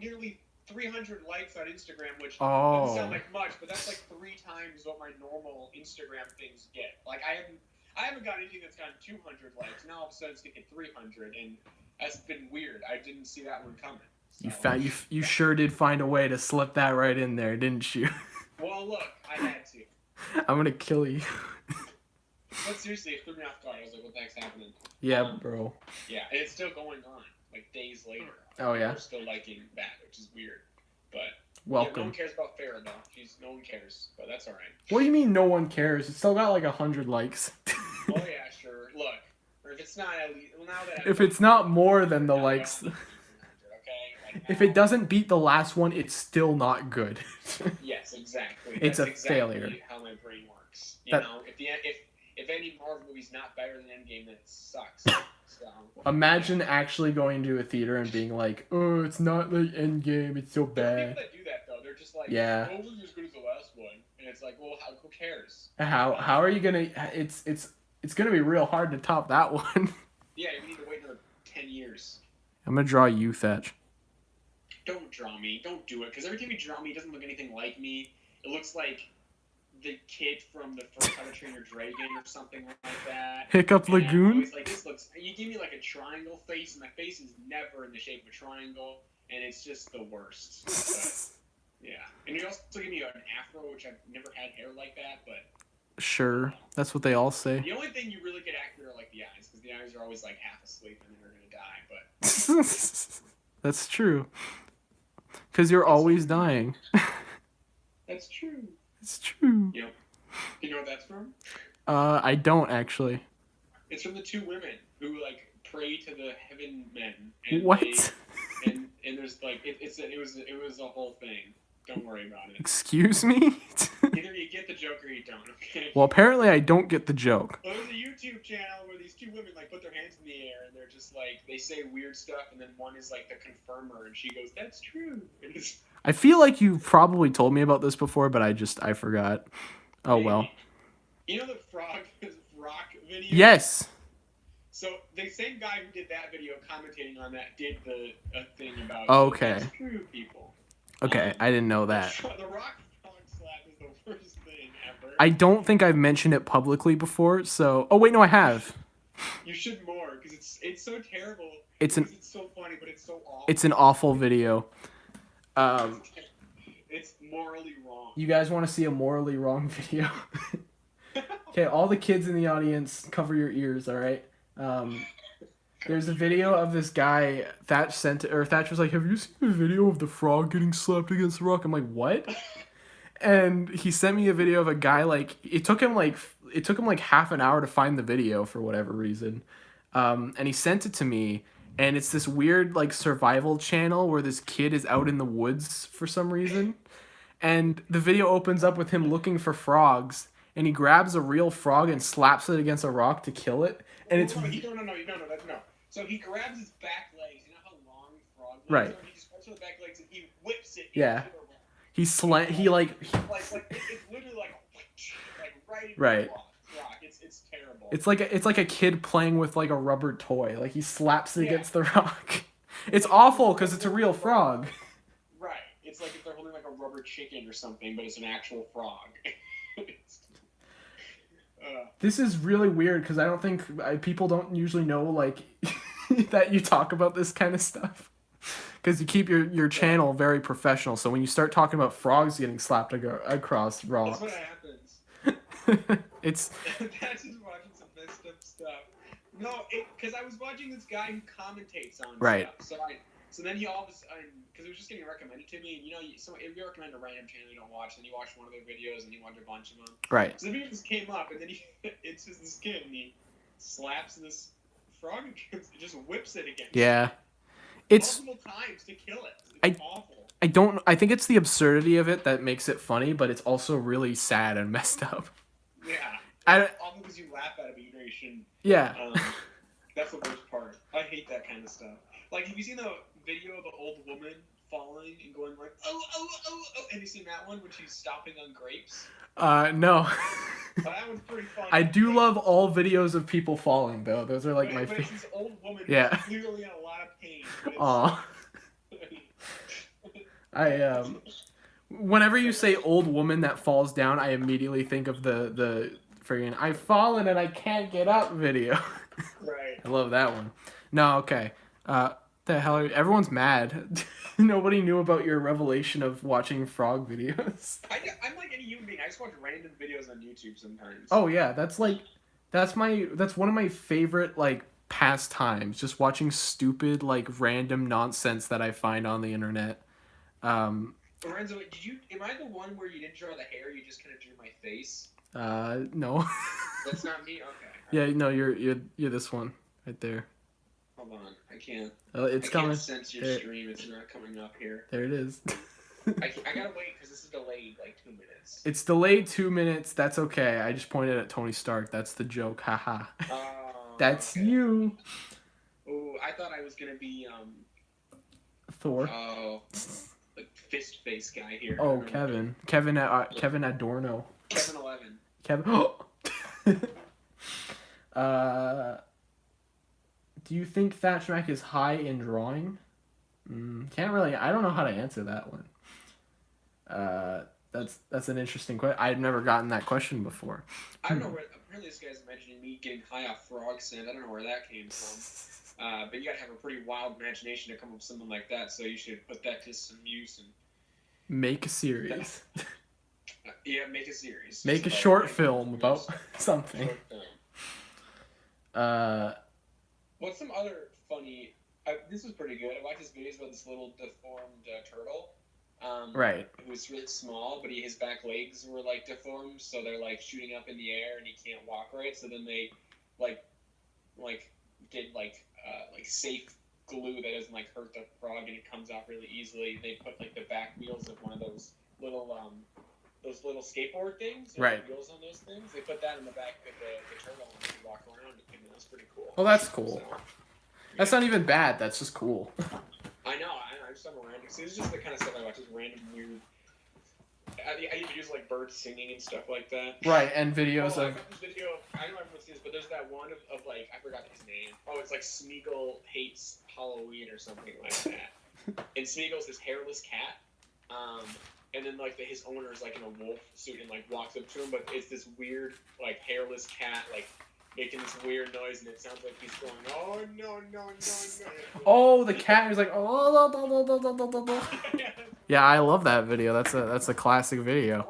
nearly 300 likes on Instagram, which Oh. doesn't sound like much, but that's like 3 times what my normal Instagram things get. Like, I haven't got anything that's gotten 200 likes. Now all of a sudden it's getting 300, and that's been weird. I didn't see that one coming. You So. found you sure did find a way to slip that right in there, didn't you? Well, look, I had to. I'm gonna kill you. But seriously, it threw me off guard. I was like, what the heck's happening? Yeah, bro. Yeah, and it's still going on, like days later. Oh, yeah? People are still liking that, which is weird. But yeah, no Welcome. one cares about Farrah though. No one cares, but that's all right. What do you mean no one cares? It's still got like 100 likes. Oh yeah, sure. Look, or if it's not at least, well, now that If it's not more than the now likes, okay? Like, if now- it doesn't beat the last one, it's still not good. Yes, exactly. It's That's a exactly failure. how my brain works. You That- know, if any Marvel movie's not better than Endgame, then it sucks. So Imagine actually going to a theater and being like, "Oh, it's not like Endgame. It's so there are people bad." that do that though. They're just like, Yeah. "Oh, it wasn't as good as the last one," and it's like, well, who cares? How are you gonna? It's gonna be real hard to top that one. Yeah, you need to wait another 10 years. I'm gonna draw you, Thatch. Don't draw me. Don't do it. Because every time you draw me, it doesn't look anything like me. It looks like the kid from the first How to Train Your Dragon or something like that. Hiccup And I'm Lagoon. always like, this looks. You give me like a triangle face, and my face is never in the shape of a triangle, and it's just the worst. But, yeah, and you also give me an afro, which I've never had hair like that. But Sure, that's what they all say. the only thing you really get accurate are like the eyes, because the eyes are always like half asleep and then they're gonna die. But That's true. Because you're always dying. that's true. It's true. You know, you know what that's from? I don't actually. It's from the two women who like pray to the heaven men. And What? and there's like it was a whole thing. Don't worry about it. Excuse me? Either you get the joke or you don't. Okay. Well, apparently I don't get the joke. Well, there's a YouTube channel where these two women like put their hands in the air and they're just like they say weird stuff, and then one is like the confirmer and she goes, "That's true." And it's, I feel like you probably told me about this before, but I forgot. Oh well. You know the rock video? Yes. So the same guy who did that video commentating on that did the thing about Okay. That's true, people. Okay, I didn't know that. The rock frog slap is the worst thing ever. I don't think I've mentioned it publicly before, so... Oh, wait, no, I have. You should more, because it's so terrible. It's It's so funny, but it's so awful. It's an awful video. It's morally wrong. You guys want to see a morally wrong video? Okay, all the kids in the audience, cover your ears, all right? There's a video of this guy, Thatch was like, "Have you seen a video of the frog getting slapped against the rock?" I'm like, "What?" And he sent me a video of a guy, like, it took him like half an hour to find the video for whatever reason. And he sent it to me, and it's this weird, like, survival channel where this kid is out in the woods for some reason. And the video opens up with him looking for frogs, and he grabs a real frog and slaps it against a rock to kill it. And it's... No. So he grabs his back legs. You know how long frog legs Right. are? He just grabs the back legs and he whips it Yeah. into the rock. It's literally like right into Right. the rock. It's terrible. It's like a kid playing with like a rubber toy. Like he slaps it Yeah. against the rock. It's awful because it's a real frog. Right. It's like if they're holding like a rubber chicken or something, but it's an actual frog. This is really weird because I don't think people don't usually know like that you talk about this kind of stuff. Because you keep your channel very professional. So when you start talking about frogs getting slapped across That's rocks, what happens. it's That's just watching some messed up stuff. No, because I was watching this guy who commentates on Right. stuff. So then he all of a sudden, because it was just getting recommended to me, and you know, if you recommend a random channel you don't watch, then you watch one of their videos and you watch a bunch of them. right. So the video just came up, and then it's just this kid, and he slaps this frog against, just whips it against. Yeah. It's multiple times to kill it. It's awful. I think it's the absurdity of it that makes it funny, but it's also really sad and messed up. Yeah. All because you laugh at it, but you know you shouldn't. Yeah. That's the worst part. I hate that kind of stuff. Like, have you seen the video of the old woman falling and going like, oh, oh, oh, oh? Have you seen that one when she's stopping on grapes? No. That one's pretty funny. I do love all videos of people falling though. Those are like but, my but favorite. it's this old woman Yeah. who's clearly in a lot of pain. But Aw. Whenever you say old woman that falls down, I immediately think of the friggin' "I've fallen and I can't get up" video. Right. I love that one. No, okay. The hell? Everyone's mad. Nobody knew about your revelation of watching frog videos. I'm like any human being. I just watch random videos on YouTube sometimes. Oh yeah, that's one of my favorite like pastimes. Just watching stupid like random nonsense that I find on the internet. Lorenzo, am I the one where you didn't draw the hair? You just kind of drew my face? No. That's not me. Okay. Yeah, no, you're this one right there. Hold on, I can't. It's coming. I can't sense your There. stream. It's not coming up here. There it is. I gotta wait because this is delayed like 2 minutes. It's delayed 2 minutes. That's okay. I just pointed at Tony Stark. That's the joke. Haha. That's okay. you. Oh, I thought I was gonna be Thor. Oh, like fist face guy here. Oh, Kevin. Kevin Adorno. Kevin 11. Kevin. Do you think Thatch Mac is high in drawing? Can't really. I don't know how to answer that one. That's an interesting question. I've never gotten that question before. I don't know where. Apparently, this guy's mentioning me getting high off frog sand. I don't know where that came from. But you gotta have a pretty wild imagination to come up with something like that. So you should put that to some use and make a series. Yeah, make a series. Make a short film about something. What's some other funny? This was pretty good. I watched this videos about this little deformed turtle. Right. Who's really small, but his back legs were like deformed, so they're like shooting up in the air, and he can't walk right. So then they did safe glue that doesn't like hurt the frog, and it comes off really easily. They put like the back wheels of one of those little skateboard things. Right. Wheels on those things. They put that in the back of the turtle, and he walk around. And that's pretty cool. Well, that's cool. So, that's not even bad. That's just cool. I know. I just have a random. See, it's just the kind of stuff I watch. Just random weird. I do videos like birds singing and stuff like that. Right, and videos of. I got this video. I don't know if everyone's seen this, but there's that one of like I forgot his name. Oh, it's like Smeagol hates Halloween or something like that. And Smeagol's this hairless cat. And then like his owner is like in a wolf suit and like walks up to him, but it's this weird like hairless cat like making this weird noise, and it sounds like he's going, oh no no no no. Oh, the cat is like, oh. Yeah, I love that video. That's a classic video.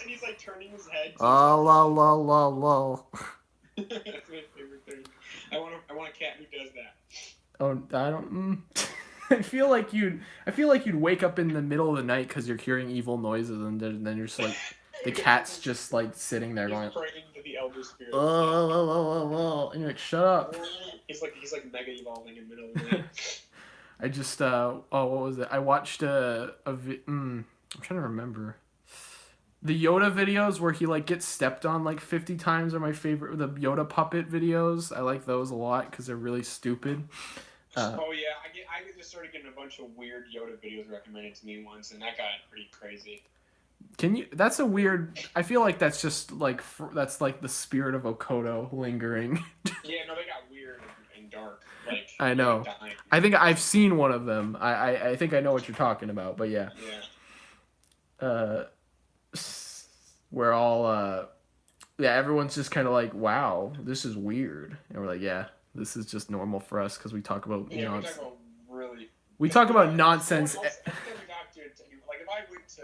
And he's like turning his head. Oh, lol. That's my favorite thing. I want a cat who does that. Oh, I don't. I feel like you'd wake up in the middle of the night because you're hearing evil noises, and then you're just like, the cat's just like sitting there going, praying to the elder spirit. Oh, and you're like, shut up. He's like mega evolving in the middle of the night. I just what was it? I watched I'm trying to remember. The Yoda videos where he like gets stepped on like 50 times are my favorite. The Yoda puppet videos, I like those a lot because they're really stupid. Oh yeah, I just started getting a bunch of weird Yoda videos recommended to me once, and that got pretty crazy. Can you? That's a weird. I feel like that's just like that's like the spirit of Okoto lingering. Yeah, no, they got weird and dark. Like I know. dying. I think I've seen one of them. I think I know what you're talking about, but yeah. Yeah. We're all everyone's just kind of like, wow, this is weird, and we're like, yeah, this is just normal for us because we talk about we talk about really. We talk about nonsense. Like if I went to,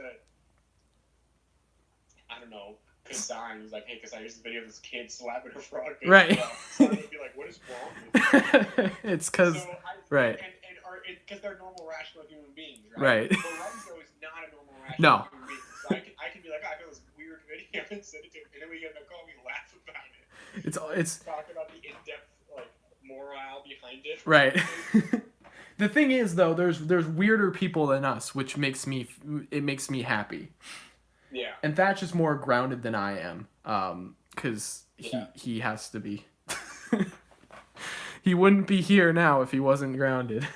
I don't know, Kasai, and was like, hey Kasai, here's a video of this kid slapping a frog. Right. So I would be like, what is wrong with you? It's because right. Because they're normal, rational human beings, right? Right. But Lorenzo is not a normal, rational No. human being. So I can be like, I got this weird video and send it to him, and then we get in the call, we laugh about it. It's talk about the in-depth morale behind it. Right. The thing is, though, there's weirder people than us, which makes me happy. Yeah. And Thatch is more grounded than I am, because he has to be. He wouldn't be here now if he wasn't grounded.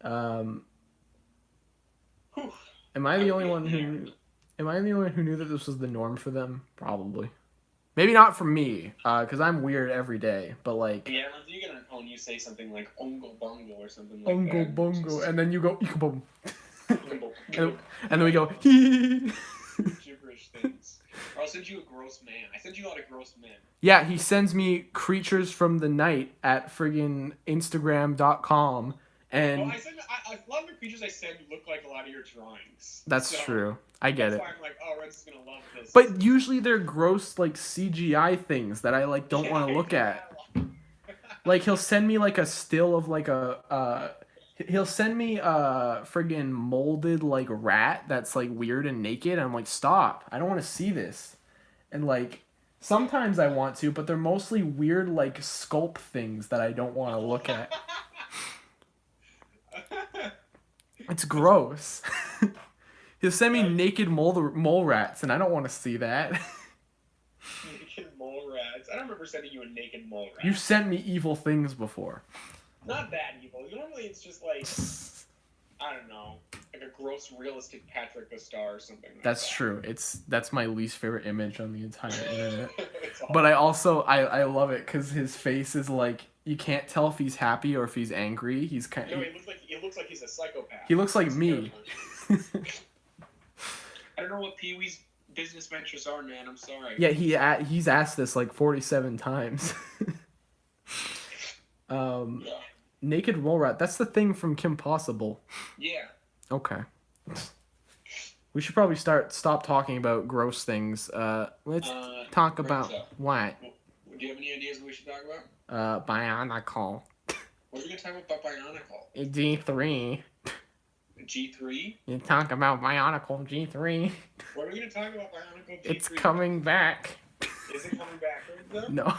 Am I the only one who knew that this was the norm for them? Probably. Maybe not for me, because I'm weird every day, but like... Yeah, once you get on a phone, you say something like Ongo Bongo or something like Ongo that. Bongo, and then you go, boom. Ongo And then we go, hee. Gibberish things. I'll send you a gross man. I send you a lot of gross men. Yeah, he sends me creatures from the night at friggin' Instagram.com. And Well, a lot of the creatures I send look like a lot of your drawings. that's So, true. I get that's it. why I'm like, oh, Red's gonna love this. But usually they're gross, like, CGI things that I, like, don't want to look at. Like, he'll send me, like, a still of, like, he'll send me a friggin' molded, like, rat that's, like, weird and naked. And I'm like, stop. I don't want to see this. And, like, sometimes I want to, but they're mostly weird, like, sculpt things that I don't want to look at. It's gross. He'll send me naked mole rats, and I don't want to see that. Naked mole rats. I don't remember sending you a naked mole rat. You've sent me evil things before. Not that evil. Normally it's just like, I don't know, like a gross realistic Patrick the Star or something like That's that. true. That's my least favorite image on the entire internet. It's But I also I love it because his face is like you can't tell if he's happy or if he's angry. He's kind No, of it looks like he's a psychopath. he looks like It's me. terrifying. I don't know what Pee-wee's business ventures are, man. I'm sorry. Yeah, he's asked this like 47 times. Yeah. Naked mole rat. That's the thing from Kim Possible. Yeah. Okay. We should probably stop talking about gross things. Let's talk bring about us up. what? Do you have any ideas what we should talk about? Bionicle. What are we gonna talk about Bionicle? G3. G3? You talk about Bionicle G3. What are we gonna talk about Bionicle G3? It's coming back. Is it coming back? Though? No.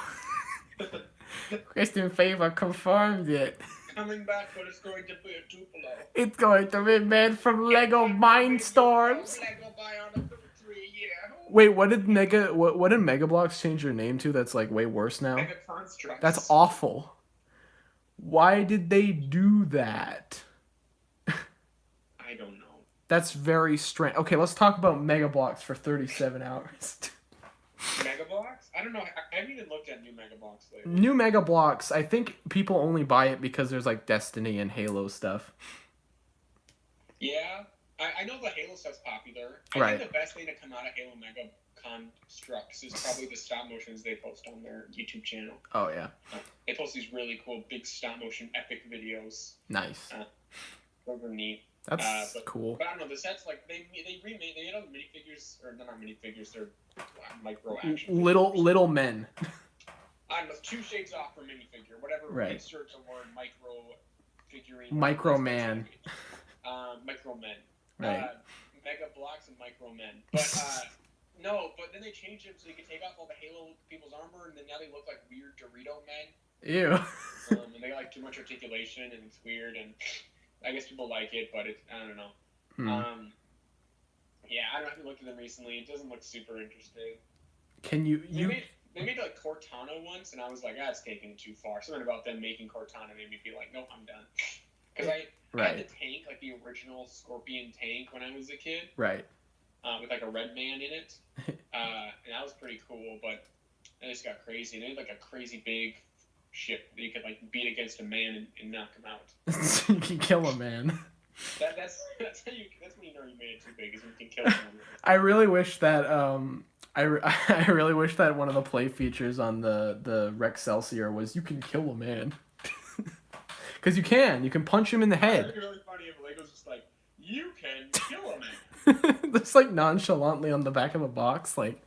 Kristen Favor confirmed it. Coming back, but it's going to be a Tupelo. It's going to be made from Lego Mindstorms. Lego Bionicle 3, yeah. Wait, what did Mega Bloks change their name to? That's like way worse now. Mega Constructs. That's awful. Why did they do that? I don't know. That's very strange. Okay, let's talk about Mega Bloks for 37 hours. Mega Bloks? I don't know. I haven't even looked at new Mega Bloks lately. New Mega Bloks, I think people only buy it because there's like Destiny and Halo stuff. Yeah. I know the Halo stuff's popular. I Right. think the best thing to come out of Halo Mega Constructs is probably the stop motions they post on their YouTube channel. Oh yeah, They post these really cool big stop motion epic videos. nice. Those are neat. That's cool. But I don't know, the sets, like, they made all the minifigures, or not minifigures, they're micro action Little men. I don't know, 2 shades off from minifigure, whatever. Right. Insert the word micro figurine. Micro man. Micro men. Right. Mega Bloks and micro men. But no, but then they changed them so you could take off all the Halo people's armor, and then now they look like weird Dorito men. Ew. And they got like too much articulation, and it's weird, and I guess people like it, but I don't know. Yeah, I don't know if you looked at them recently. It doesn't look super interesting. Can you They made like Cortana once, and I was like, it's taking it too far. Something about them making Cortana made me feel like, nope, I'm done. Because I had the tank, like the original Scorpion tank when I was a kid. Right. With like a red man in it. And that was pretty cool, but then it just got crazy. They had like a crazy big ship that you could like beat against a man and knock him out. You can kill a man. That's when you know you made it too big, is when you can kill someone. I really wish that I really wish that one of the play features on the Rexcelsior was you can kill a man. Because you can punch him in the head. It'd be really funny if Lego's just like, you can kill a man. Just like nonchalantly on the back of the box, like,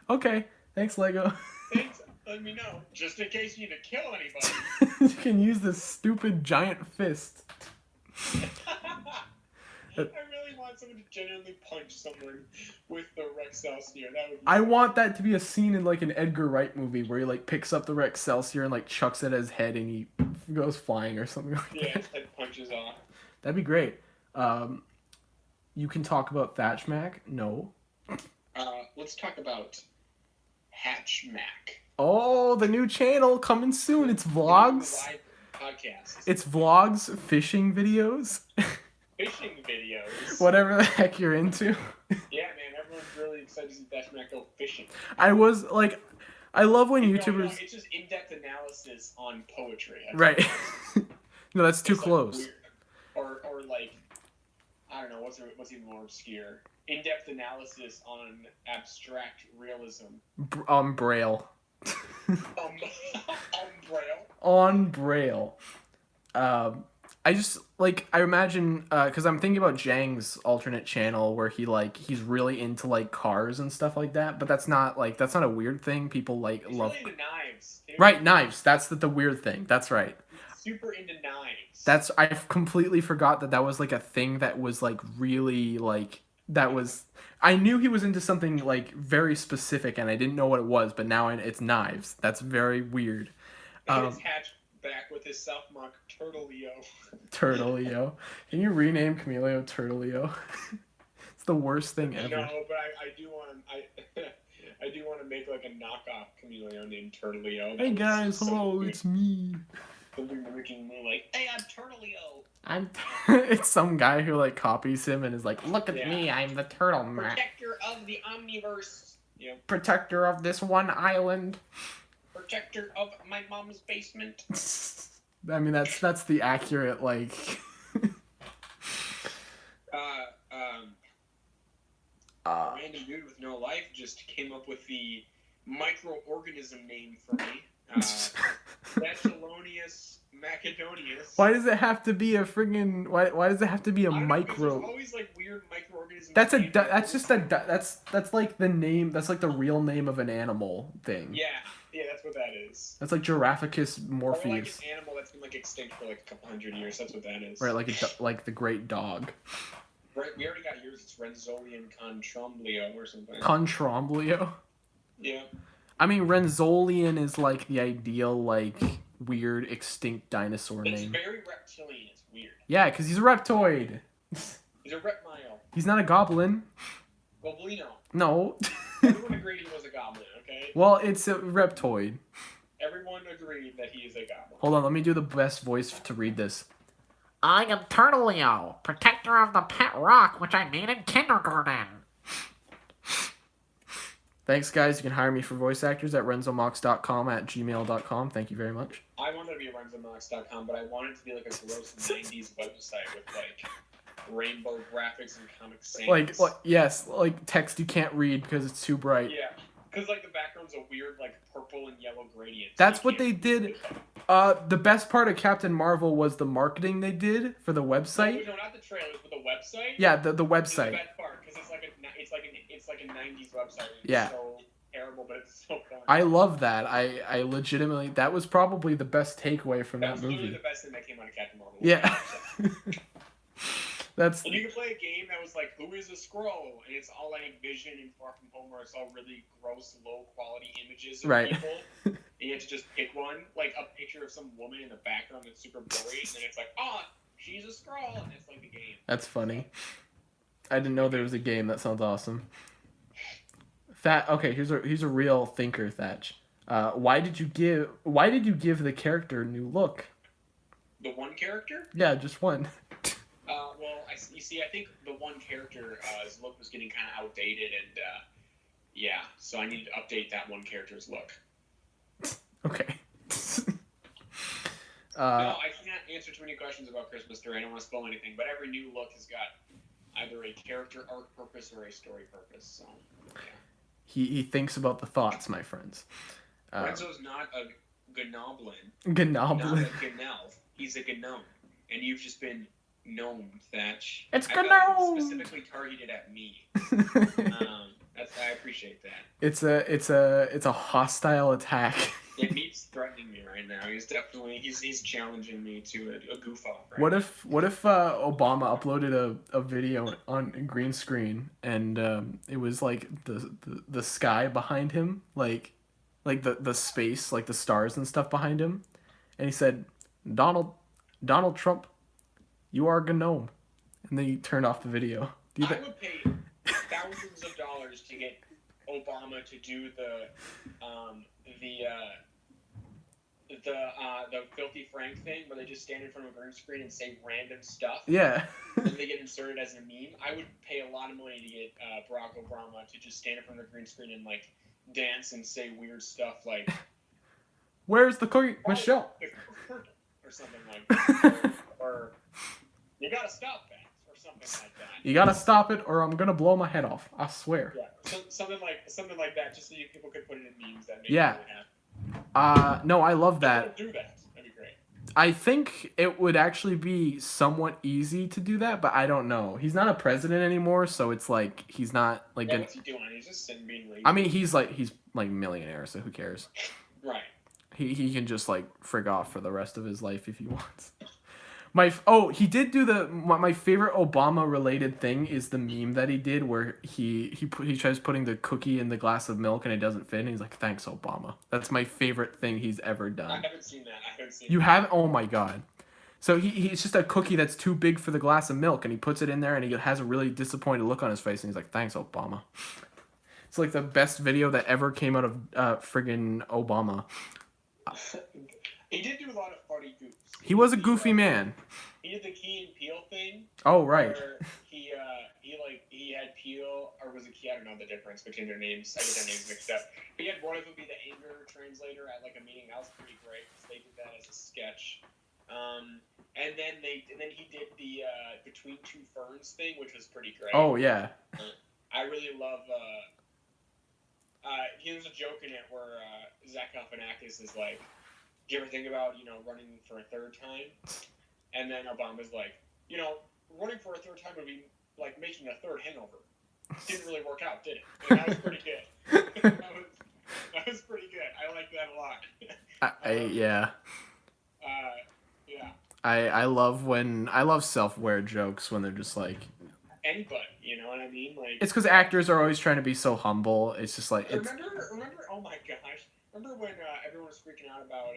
okay, thanks Lego. Thanks, let me know. Just in case you need to kill anybody. You can use this stupid giant fist. I really want someone to genuinely punch someone with the Rexcelsior. That would be I want that to be a scene in like an Edgar Wright movie where he like picks up the Rexcelsior and like chucks it at his head and he goes flying or something like yeah, that. it punches off. That'd be great. You can talk about Thatch Mac? No. Let's talk about Hatch Mac. Oh, the new channel coming soon. It's vlogs. Live podcasts. It's vlogs, fishing videos, Fishing videos. whatever the heck you're into. Yeah, man, everyone's really excited to see Hatch Mac go fishing. I love when No, YouTubers. it's just in-depth analysis on poetry. Right. No, that's too It's, like, close. weird. Or like, I don't know what's even more obscure. In-depth analysis on abstract realism. Braille. On Braille. On Braille. I just like I imagine because I'm thinking about Jang's alternate channel where he's really into like cars and stuff like that, but that's not a weird thing. People like He's love really into knives. Dude. right knives. That's the weird thing. That's right. He's super into knives. I completely forgot that was like a thing that was like really like that was. I knew he was into something like very specific, and I didn't know what it was, but now it's knives. That's very weird. It's hatchback with his self-mock Turtleo. Turtleo. Can you rename Chameleon Turtleo? It's the worst thing ever. No, but I do want to. I do want to make like a knockoff Chameleon named Turtleo. Hey guys, hello, it's me. He'll be mimicking me like, hey, I'm Turtleo. It's some guy who like copies him and is like, look at me, I'm the turtle man. Protector of the Omniverse. Yeah. Protector of this one island. Protector of my mom's basement. I mean, that's the accurate like. Random dude with no life just came up with the microorganism name for me. Bachelonius macedonius. Why does it have to be a friggin'? Why does it have to be a micro? There's always like weird microorganisms. That's like the name. That's like the real name of an animal thing. Yeah, that's what that is. That's like Giraffacus morpheus. Or like an animal that's been like extinct for like a couple hundred years. That's what that is. Right, like the great dog. Right, we already got yours. It's Renzolian Contramblio or something. Contramblio? Yeah. I mean, Renzolian is like the ideal, like, weird, extinct dinosaur name. It's very reptilian. It's weird. Yeah, because he's a reptoid. He's a reptile. He's not a goblin. Goblino. No. Everyone agreed he was a goblin, okay? Well, it's a reptoid. Everyone agreed that he is a goblin. Hold on, let me do the best voice to read this. I am Turtleo, protector of the pet rock which I made in kindergarten. Thanks, guys. You can hire me for voice actors at renzomox.com at gmail.com. Thank you very much. I wanted to be at renzomox.com, but I wanted to be like a gross 90s website with like rainbow graphics and Comic Sans. Yes, like text you can't read because it's too bright. Yeah, because like the background's a weird like purple and yellow gradient. That's what they did. The best part of Captain Marvel was the marketing they did for the website. No, not the trailers, but the website. Yeah, the Is the website. best part because it's like a 90s website. It's Yeah. so terrible, but it's so fun. I love that. I legitimately, that was probably the best takeaway from that was literally movie. the best thing that came out of Captain Marvel. Yeah. That's. And you can play a game that was like, who is a Skrull? And it's all like Vision and Far From Home, where it's all really gross, low quality images of Right. people. And you have to just pick one, like a picture of some woman in the background that's super blurry, and then it's like, oh, she's a Skrull, and it's like the game. That's funny. I didn't know there was a game. That sounds awesome. Okay, here's a real thinker, Thatch. Why did you give the character a new look? The one character? Yeah, just one. Well, you see, I think the one character, his look was getting kind of outdated, and yeah, so I needed to update that one character's look. Okay. No, I can't answer too many questions about Christmas Story. I don't want to spoil anything, but every new look has got either a character arc purpose or a story purpose. So, yeah. He thinks about the thoughts, my friends. Renzo's not a gnoblin. Gnoblin. Not a gnelf. He's a gnome. And you've just been gnomed, Thatch. It's I felt gnome! specifically targeted at me. I appreciate that. It's a hostile attack. Yeah, Meat's threatening me right now. He's challenging me to a goof off. Right What now. if Obama uploaded a video on green screen and it was like the sky behind him, like the space, like the stars and stuff behind him, and he said, Donald Trump, you are a gnome, and then he turned off the video. I would pay thousands of dollars to get Obama to do the Filthy Frank thing, where they just stand in front of a green screen and say random stuff. Yeah. And they get inserted as a meme. I would pay a lot of money to get Barack Obama to just stand in front of the green screen and like dance and say weird stuff like, Where's the cookie, Michelle? or something like that. or you gotta stop that, or something like that. You gotta stop it, or I'm gonna blow my head off. I swear. Yeah, something like that, just so people could put it in memes that make Yeah. me really happy. No, I love that. Don't do that. That'd be great. I think it would actually be somewhat easy to do that, but I don't know. He's not a president anymore, so it's like he's not like. Yeah, what's he doing? He's just sitting being lazy. I mean, he's like millionaire, so who cares? Right. He can just like frig off for the rest of his life if he wants. He did do my favorite Obama related thing is the meme that he did where he tries putting the cookie in the glass of milk and it doesn't fit and he's like, thanks Obama. That's my favorite thing he's ever done. I haven't seen that. You have? Oh my god. So he's just a cookie that's too big for the glass of milk and he puts it in there and he has a really disappointed look on his face and he's like, thanks Obama. It's like the best video that ever came out of friggin' Obama. He did do a lot of funny goofs. He was a goofy man. He did the Key and Peele thing. Oh right. Where he had Peele, or was it Key? I don't know the difference between their names. I get their names mixed up. But he had one of them be the anger translator at like a meeting. That was pretty great because they did that as a sketch. And then he did the Between Two Ferns thing, which was pretty great. Oh yeah. I really love. There's a joke in it where Zach Galifianakis is like, "Do you ever think about running for a third time?" And then Obama's like, running for a third time would be like making a third hangover. Didn't really work out, did it? And that was pretty good. that was pretty good. I like that a lot. Yeah. Yeah. I love self-aware jokes when they're just like Anybody, you know what I mean? Like it's because actors are always trying to be so humble. It's just like it's. Remember? Oh my gosh! Remember when everyone was freaking out about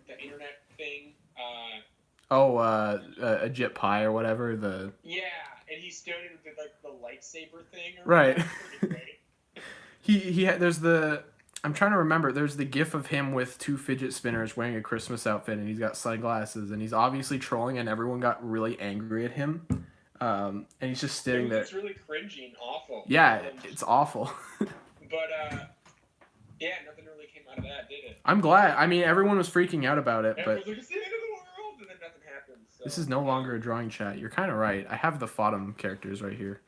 the internet thing? A Jit Pie or whatever Yeah, and he stood and did like the lightsaber thing. Right. Pretty great. he had there's the. I'm trying to remember. There's the gif of him with 2 fidget spinners wearing a Christmas outfit, and he's got sunglasses, and he's obviously trolling, and everyone got really angry at him. And he's just sitting there. It's really cringy and awful. Yeah, it's awful. But yeah, nothing really came out of that, did it? I'm glad. I mean, everyone was freaking out about it, Everyone but was like, it's the end of the world, and then nothing happened. So. this is no longer a drawing chat. You're kind of right. I have the Fodum characters right here.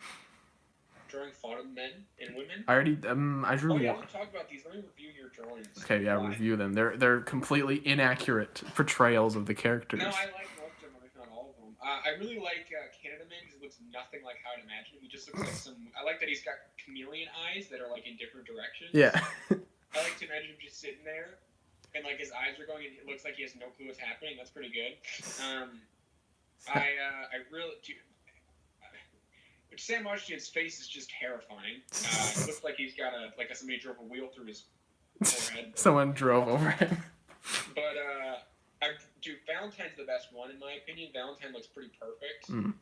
Drawing Fodum men and women? I drew Oh yeah, one. I want to talk about these. Let me review your drawings. Okay, yeah, Why? review them. They're completely inaccurate portrayals of the characters. No, I like most of them, if not all of them. I really like Canada Man because it looks nothing like how I'd imagine him. He just looks like some. I like that he's got chameleon eyes that are like in different directions. Yeah. I like to imagine him just sitting there, and like his eyes are going, and it looks like he has no clue what's happening. That's pretty good. I really do. Sam Washington's face is just terrifying. It looks like he's got somebody drove a wheel through his forehead. Someone drove over him. But Valentine's the best one in my opinion. Valentine looks pretty perfect. Mm.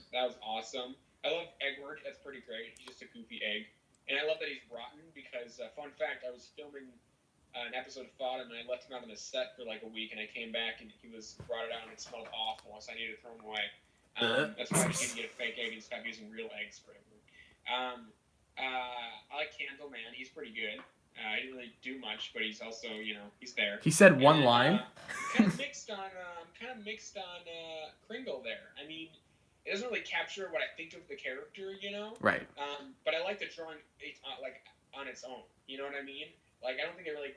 That was awesome. I love Eggward. That's pretty great. He's just a goofy egg. And I love that he's rotten because, fun fact, I was filming an episode of Fodder and I left him out on the set for like a week and I came back and he was brought it out and it smelled awful, so I needed to throw him away. That's why I just need to get a fake egg and stop using real eggs for everything. I like Candle Man. He's pretty good. He didn't really do much, but he's also, he's there. He said one line. Kind of mixed on Kringle there. I mean, it doesn't really capture what I think of the character, Right. But I like the drawing, like on its own. You know what I mean? Like I don't think it really,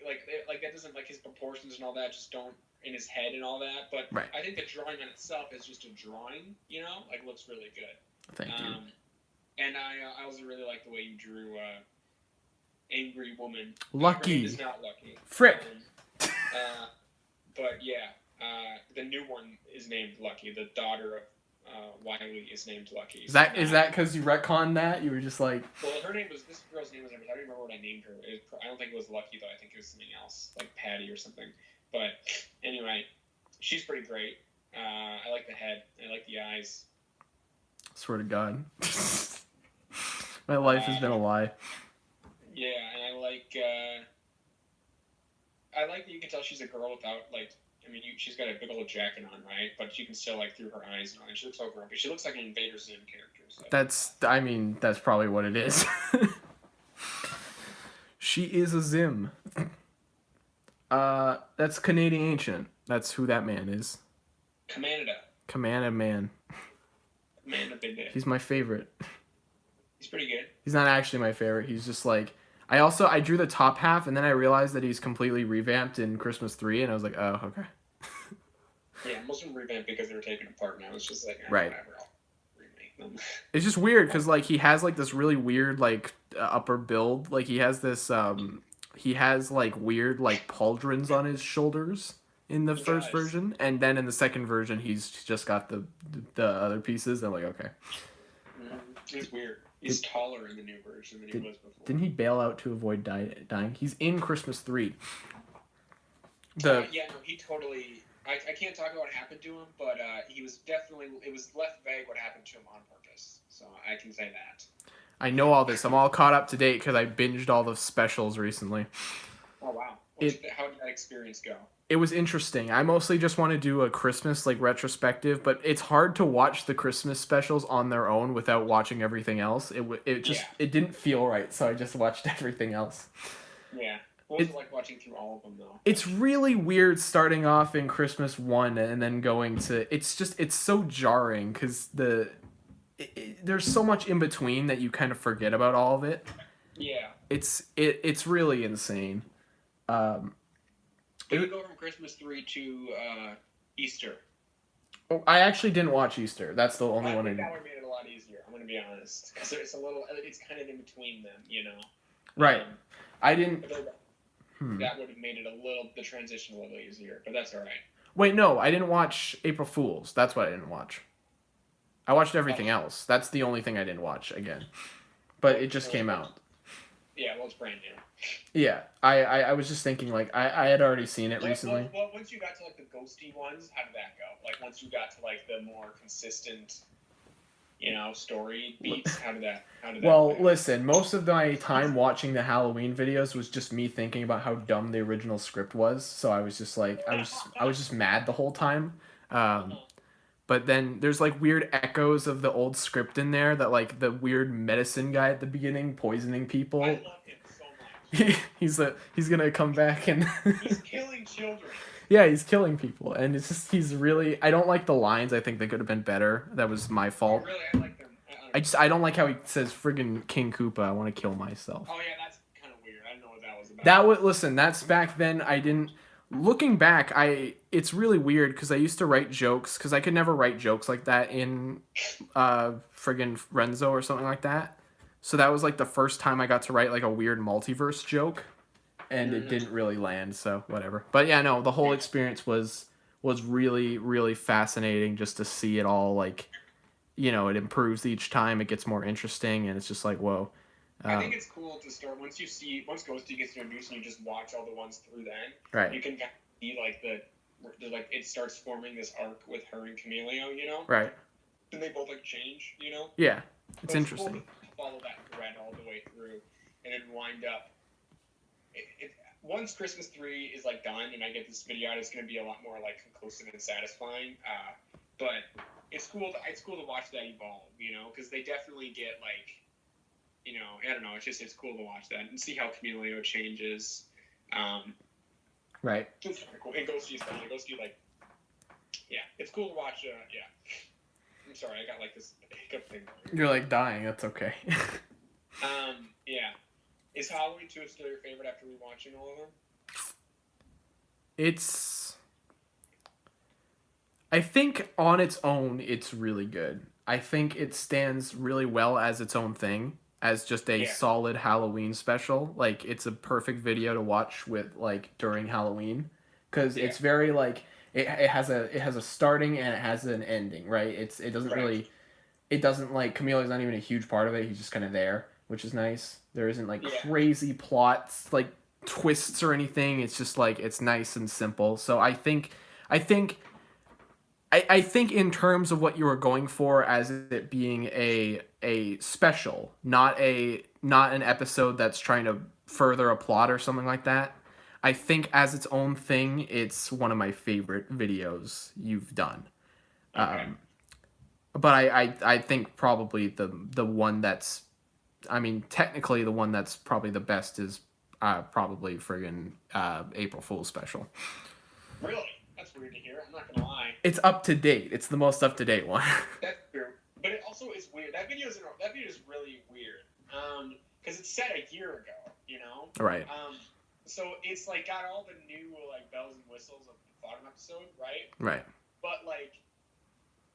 like that doesn't like his proportions and all that just don't in his head and all that. But right. I think the drawing on itself is just a drawing. Like looks really good. Thank you. And I also really like the way you drew Angry Woman. Lucky. Her name is not Lucky. Frick. But yeah, the new one is named Lucky. The daughter of Wiley is named Lucky. Is that because you retconned that? You were just like. Well, this girl's name was. I don't remember what I named her. I don't think it was Lucky though. I think it was something else, like Patty or something. But anyway, she's pretty great. I like the head. I like the eyes. Swear to God. My life has been a lie. Yeah, and I like that you can tell she's a girl without she's got a big old jacket on, right? But you can still through her eyes and all. And she looks so grumpy. She looks like an Invader Zim character. So. That's probably what it is. She is a Zim. That's Canadian Ancient. That's who that man is. Canada. Command Man. Man that they did. He's my favorite. He's pretty good. He's not actually my favorite. He's just like I drew the top half and then I realized that he's completely revamped in Christmas 3 and I was like, oh, okay. Yeah, most of them revamped because they were taken apart now. It's just like, Right. whatever, I'll remake them. It's just weird because like he has like this really weird like upper build. Like he has this he has like weird like pauldrons on his shoulders in the He first does. version, and then in the second version he's just got the other pieces. I'm like, okay. He's weird. He's taller in the new version than he was before. Didn't he bail out to avoid dying? He's in Christmas 3. Yeah, no, he totally. I can't talk about what happened to him, but he was definitely. It was left vague what happened to him on purpose. So I can say that. I know all this. I'm all caught up to date because I binged all the specials recently. Oh wow! How did that experience go? It was interesting. I mostly just want to do a Christmas like retrospective, but it's hard to watch the Christmas specials on their own without watching everything else. It didn't feel right, so I just watched everything else. Yeah. What was it like watching through all of them though? It's really weird starting off in Christmas 1 and then going to it's so jarring cuz there's so much in between that you kind of forget about all of it. Yeah. It's really insane. Did we go from Christmas 3 to Easter? Oh, I actually didn't watch Easter. That's the only one I think did. that would have made it a lot easier. I'm gonna be honest, because it's kind of in between them, you know. Right. I didn't. That would have made it the transition a little easier, but that's all right. Wait, no, I didn't watch April Fools. That's what I didn't watch. I watched everything else. That's the only thing I didn't watch again. But it just came out. Yeah, well, it's brand new. Yeah, I was just thinking, like, I had already seen it recently. Well, once you got to, like, the ghosty ones, how did that go? Like, once you got to, like, the more consistent, you know, story beats, how did that Well, play? listen, most of my time watching the Halloween videos was just me thinking about how dumb the original script was. So I was just like, I was just mad the whole time. But then there's like weird echoes of the old script in there that like the weird medicine guy at the beginning poisoning people. I love him so much. He's gonna come back and He's killing children. yeah, he's killing people, and it's just he's really. I don't like the lines. I think they could have been better. That was my fault. Oh, really? I like them. I don't like how he says friggin' King Koopa. I want to kill myself. Oh yeah, that's kind of weird. I don't know what that was about. Listen. That's back then. I didn't. Looking back, it's really weird because I used to write jokes because I could never write jokes like that in friggin' Renzo or something like that. So that was like the first time I got to write like a weird multiverse joke, and it didn't really land. So whatever. But yeah, no, the whole experience was really really fascinating just to see it all like, you know, it improves each time, it gets more interesting, and it's just like whoa. I think it's cool to start once Ghosty gets introduced and you just watch all the ones through then. Right. You can kind of see like like it starts forming this arc with her and Chameleon, you know. Right. And they both like change, you know. Yeah, it's So interesting. Cool to follow that thread all the way through, and then wind up. Once Christmas 3 is like done, and I get this video out, it's going to be a lot more like conclusive and satisfying. But it's cool. It's cool to watch that evolve, you know, because they definitely get like. You know, I don't know. It's cool to watch that and see how Chameleon changes. Right. It's kind of cool. And Ghosty's fun. Ghosty, like, yeah, it's cool to watch. Yeah. I'm sorry, I got like this hiccup thing. You're like dying. That's okay. Yeah. Is Halloween 2 still your favorite after rewatching all of them? I think on its own, it's really good. I think it stands really well as its own thing. As just a solid Halloween special. Like, it's a perfect video to watch with, like, during Halloween. Because it's very, like, it has a starting and it has an ending, right? It doesn't really, it doesn't, like, Chameleon's not even a huge part of it. He's just kind of there, which is nice. There isn't, like, crazy plots, like, twists or anything. It's just, like, it's nice and simple. So I think in terms of what you were going for as it being a special, not an episode that's trying to further a plot or something like that, I think as its own thing, it's one of my favorite videos you've done. Okay. But I think probably the one that's, I mean, technically the one that's probably the best is probably friggin' April Fool's special. Really? That's weird to hear. I'm not gonna lie. It's up to date. It's the most up to date one. That's true. But it that video is really weird. Because it's set a year ago, you know. Right. So it's like got all the new like bells and whistles of the bottom episode, right? Right. But like,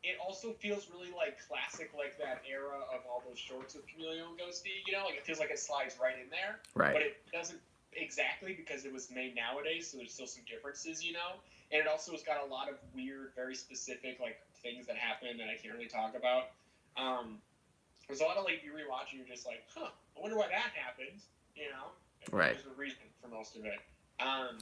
it also feels really like classic, like that era of all those shorts with Chameleon and Ghosty. You know, like it feels like it slides right in there. Right. But it doesn't exactly because it was made nowadays, so there's still some differences, you know. And it also has got a lot of weird, very specific like things that happen that I can't really talk about. There's a lot of like you rewatch and you're just like, huh, I wonder why that happened. You know, Right. There's a reason for most of it. I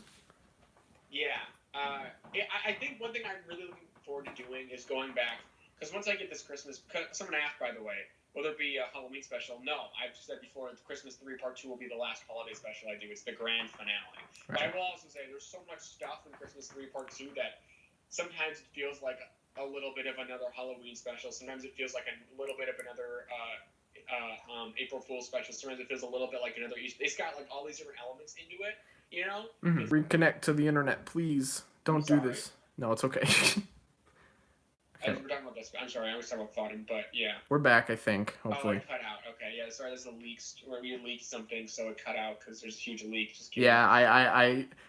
think one thing I'm really looking forward to doing is going back because once I get this Christmas, someone asked by the way, will there be a Halloween special? No, I've said before, the Christmas 3 Part 2 will be the last holiday special I do. It's the grand finale. Right. But I will also say there's so much stuff in Christmas 3 Part 2 that sometimes it feels like a little bit of another Halloween special. Sometimes it feels like a little bit of another April Fool's special. Sometimes it feels a little bit like another Easter. It's got like all these different elements into it, you know? Mm-hmm. Reconnect to the internet, please. Don't do this. No, it's okay. We're talking about this. I'm sorry, I always talk about Fodden, but yeah. We're back, I think. Hopefully. Oh, it cut out. Okay, yeah. Sorry, there's a leak where we leaked something, so it cut out because there's a huge leak. Just kidding. Yeah,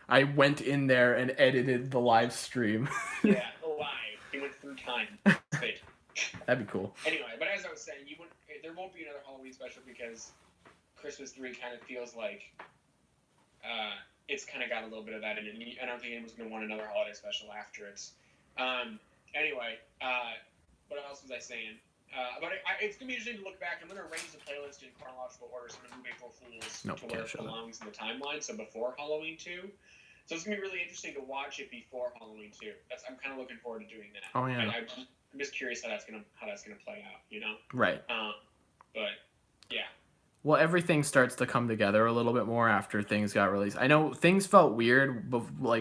I went in there and edited the live stream. Yeah, live. He went through time. That'd be cool. Anyway, but as I was saying, there won't be another Halloween special because Christmas 3 kind of feels like it's kind of got a little bit of that in it. I don't think anyone's going to want another holiday special after it. Anyway, what else was I saying? But it's going to be interesting to look back. I'm going to arrange the playlist in chronological order. So I'm going to move April Fool's to where it belongs in the timeline, so before Halloween 2. So it's going to be really interesting to watch it before Halloween 2. I'm kind of looking forward to doing that. Oh, yeah. I'm just curious how that's gonna play out, you know? Right. But yeah. Well, everything starts to come together a little bit more after things got released. I know things felt weird,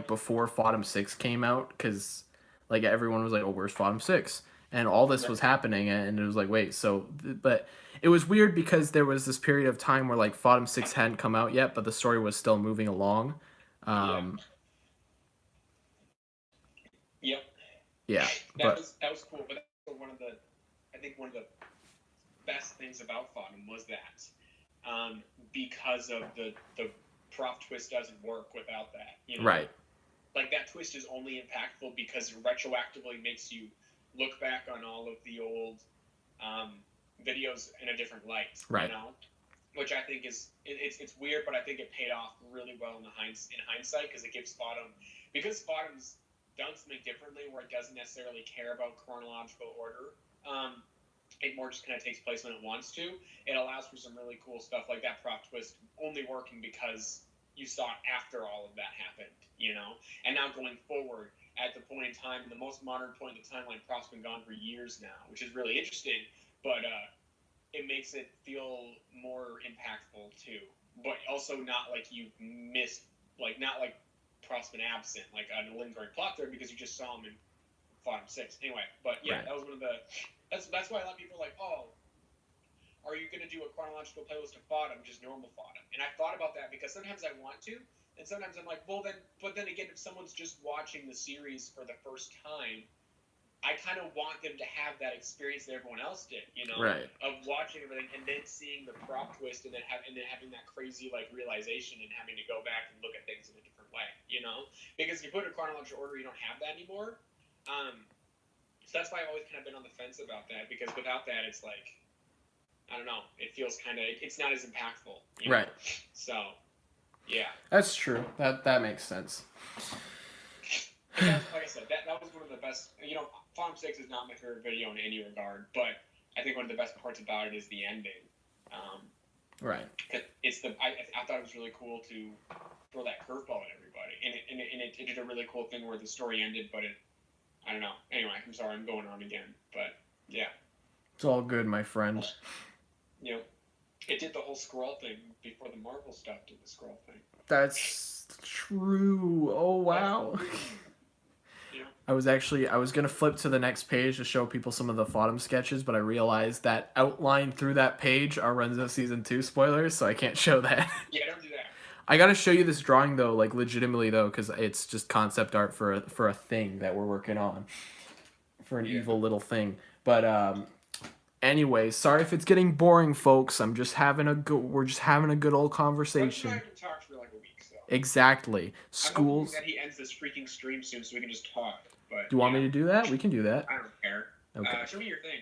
before Fodden 6 came out, because like everyone was like, "Oh, where's Fodden 6?" And all this was happening, and it was like, wait, so, but it was weird because there was this period of time where like Fodden 6 hadn't come out yet, but the story was still moving along. Yep. Yeah. That was cool, but one of the best things about Fodden was that because of the prop twist doesn't work without that. You know? Right. Like that twist is only impactful because it retroactively makes you look back on all of the old videos in a different light. Right. You know? Which I think it's weird, but I think it paid off really well in hindsight because it gives because Fodden's done something differently where it doesn't necessarily care about chronological order. It more just kind of takes place when it wants to. It allows for some really cool stuff like that prop twist only working because you saw it after all of that happened, you know? And now going forward at the point in time, the most modern point in the timeline, prop's been gone for years now, which is really interesting, but it makes it feel more impactful too. But also not like you missed, like not like prop's been absent, like a lingering plot there because you just saw him in Fodden 6. Anyway, but yeah, That was one of the... That's why a lot of people are like, oh, are you going to do a chronological playlist of Fodden, just normal Fodden? And I thought about that because sometimes I want to, and sometimes I'm like, well, but then again, if someone's just watching the series for the first time, I kind of want them to have that experience that everyone else did, you know, of watching everything and then seeing the prop twist and then having that crazy like realization and having to go back and look at things in a different way, you know, because if you put it in chronological order, you don't have that anymore. So that's why I've always kind of been on the fence about that because without that, it's like, I don't know, it feels kind of, it's not as impactful, you know? Right? So, yeah. That's true. That makes sense. Like I said, that was one of the best. You know, Fodden 6 is not my favorite video in any regard, but I think one of the best parts about it is the ending. Right. I thought it was really cool to throw that curveball at everybody, and it did a really cool thing where the story ended, but I don't know. Anyway, I'm sorry, I'm going on again, but yeah. It's all good, my friend. You know, it did the whole scroll thing before the Marvel stuff did the scroll thing. That's true. Oh, wow. Yeah. I was going to flip to the next page to show people some of the Fodden sketches, but I realized that outlined through that page are Renzo Season 2 spoilers, so I can't show that. Yeah, don't do that. I got to show you this drawing, though, like, legitimately, though, because it's just concept art for a thing that we're working on. For an evil little thing. But, Anyway, sorry if it's getting boring, folks. We're just having a good old Renzo conversation. and I can talk for like a week, so. Exactly. I'm Schools. hoping that he ends this freaking stream soon so we can just talk. But Do you want me to do that? We can do that. I don't care. Okay. Show me your thing.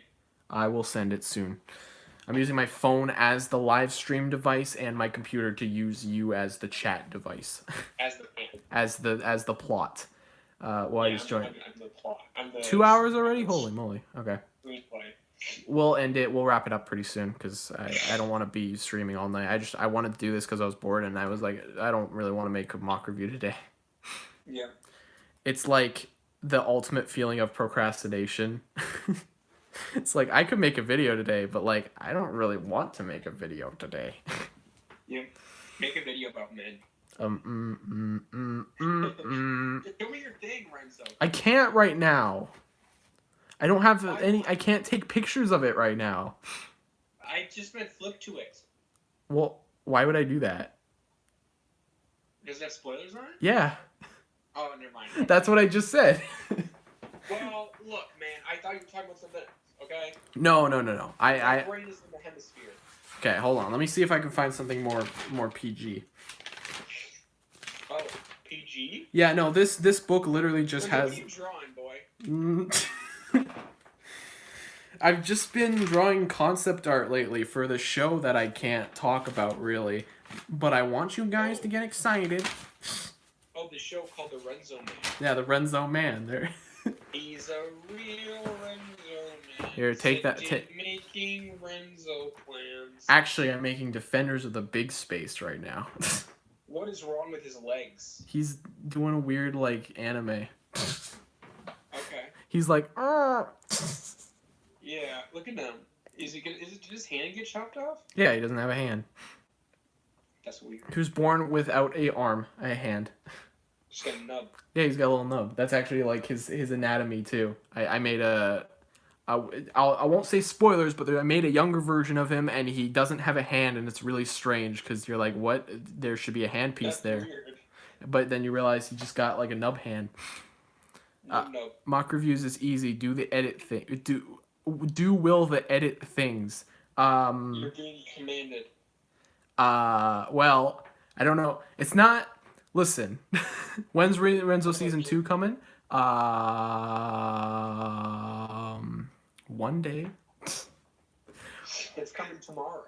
I will send it soon. I'm using my phone as the live stream device and my computer to use you as the chat device. As the as the plot. Well, I just joined. I'm the plot. I'm the 2 hours already? Holy moly. Okay. screenplay. We'll end it. We'll wrap it up pretty soon because I don't want to be streaming all night. I wanted to do this because I was bored and I was like, I don't really want to make a mock review today. Yeah. It's like the ultimate feeling of procrastination. It's like I could make a video today, but like I don't really want to make a video today. Yeah. Make a video about men. Show me your thing, Renzo. I can't right now. I don't have any. I can't take pictures of it right now. I just meant flip to it. Well, why would I do that? Does it have spoilers on it? Yeah. Oh, never mind. That's what I just said. Well, look, man. I thought you were talking about something else. Okay. No. My brain is in the hemisphere. Okay, hold on. Let me see if I can find something more PG. Oh, PG? Yeah, no. This book literally just has. What are you drawing, boy? I've just been drawing concept art lately for the show that I can't talk about really, but I want you guys to get excited. Oh, the show called The Renzo Man. Yeah, the Renzo Man. There. He's a real Renzo Man. Here, take that. Making Renzo plans. Actually, I'm making Defenders of the Big Space right now. What is wrong with his legs? He's doing a weird like anime. Okay. He's like, Yeah, look at him. Did his hand get chopped off? Yeah, he doesn't have a hand. That's weird. He was born without a hand. Just got a nub. Yeah, he's got a little nub. That's actually like his anatomy too. I made I won't say spoilers, but I made a younger version of him, and he doesn't have a hand, and it's really strange because you're like, what? There should be a hand piece That's there, weird. but then you realize he just got like a nub hand. No. Mock reviews is easy. Do the edit thing. Do will the edit things. You're being commanded. Well, I don't know. It's not. Listen, when's Renzo season 2 coming? One day. It's coming tomorrow.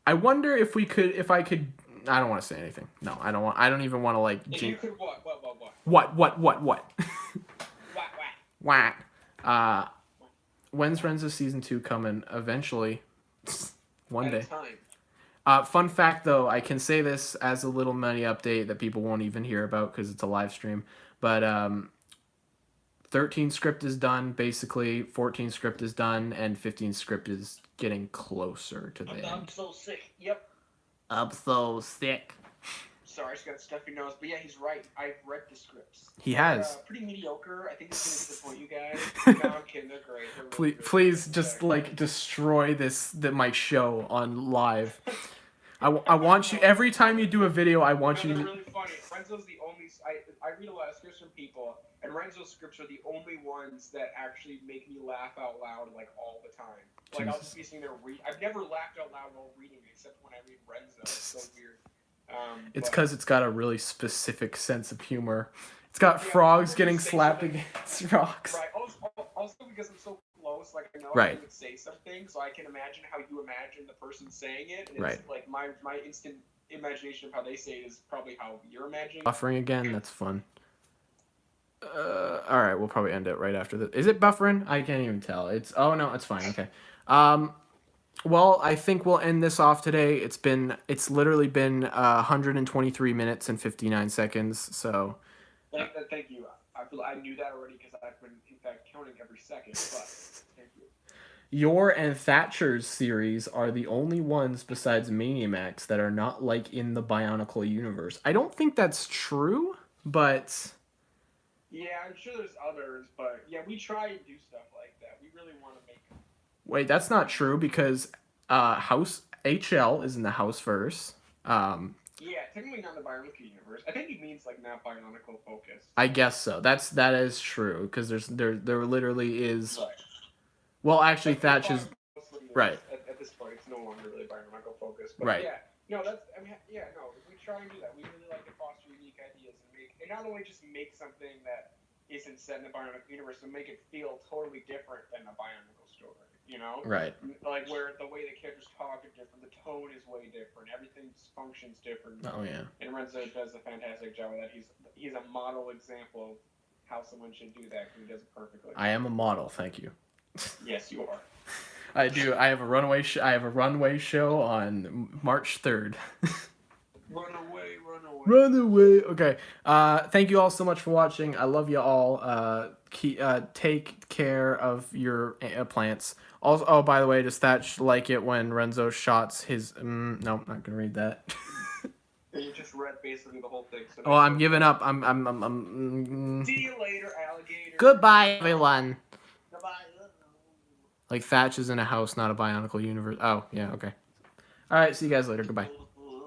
I wonder if I could. I don't want to say anything. No, I don't want. I don't even want to like. If you could what? What? When's Renzo season 2 coming? Eventually. One day. Fun fact though, I can say this as a little mini update that people won't even hear about because it's a live stream. But 13 script is done, basically. 14 script is done, and 15 script is getting closer to the end. I'm so sick. Yep. I'm so sick. Sorry, I just got a stuffy nose. But yeah, he's right. I've read the scripts. He has. Pretty mediocre. I think it's going to disappoint you guys. No, I'm kidding. They're great. They're really Please good. just like destroy my show on live. I want you, every time you do a video, I want you They're to... really funny. Renzo's the only... I read a lot of scripts from people, and Renzo's scripts are the only ones that actually make me laugh out loud, like, all the time. Like, I'll just be sitting there I've never laughed out loud while reading it, except when I read Renzo. It's so weird. It's because it's got a really specific sense of humor. It's got frogs getting slapped against rocks. Right. Also because I'm so close, like, I know Right. I would say something, so I can imagine how you imagine the person saying it. And Right. it's like my instant imagination of how they say it is probably how you're imagining. Buffering again? That's fun. Alright, we'll probably end it right after this. Is it buffering? I can't even tell. Oh no, it's fine. Okay. Well, I think we'll end this off today. It's literally been 123 minutes and 59 seconds, so... Thank you. I knew that already because I've been, in fact, counting every second, but thank you. Your and Thatcher's series are the only ones besides Maniamax that are not like in the Bionicle universe. I don't think that's true, but... Yeah, I'm sure there's others, but yeah, we try and do stuff like that. We really want to make... Wait, that's not true because House HL is in the Houseverse. Yeah, technically not in the Bionicle universe. I think he means like not Bionicle focused. I guess so. That is true because there literally is. Right. Well, actually, But Thatch is mostly is- right. At this point, it's no longer really environmental focused. But Right. yeah, no, that's I mean, yeah, no, we try and do that. We really like to foster unique ideas and not only just make something that isn't set in the Bionicle universe, but make it feel totally different than a Bionicle story. You know, Right. like where the way the characters talk are different, the tone is way different, everything functions different. Oh yeah. And Renzo does a fantastic job of that. He's a model example of how someone should do that because he does it perfectly. I am a model. Thank you. Yes, you are. I do. I have a runway. I have a runway show on March 3rd. Run away, run away. Run away. Okay. Thank you all so much for watching. I love you all. Take care of your plants. Also, oh, by the way, does Thatch like it when Renzo shots his? No, I'm not gonna read that. You just read basically the whole thing. So Oh, I'm giving up. I'm. See you later, alligator. Goodbye, everyone. Goodbye. Like Thatch is in a house, not a Bionicle universe. Oh, yeah. Okay. All right. See you guys later. Goodbye.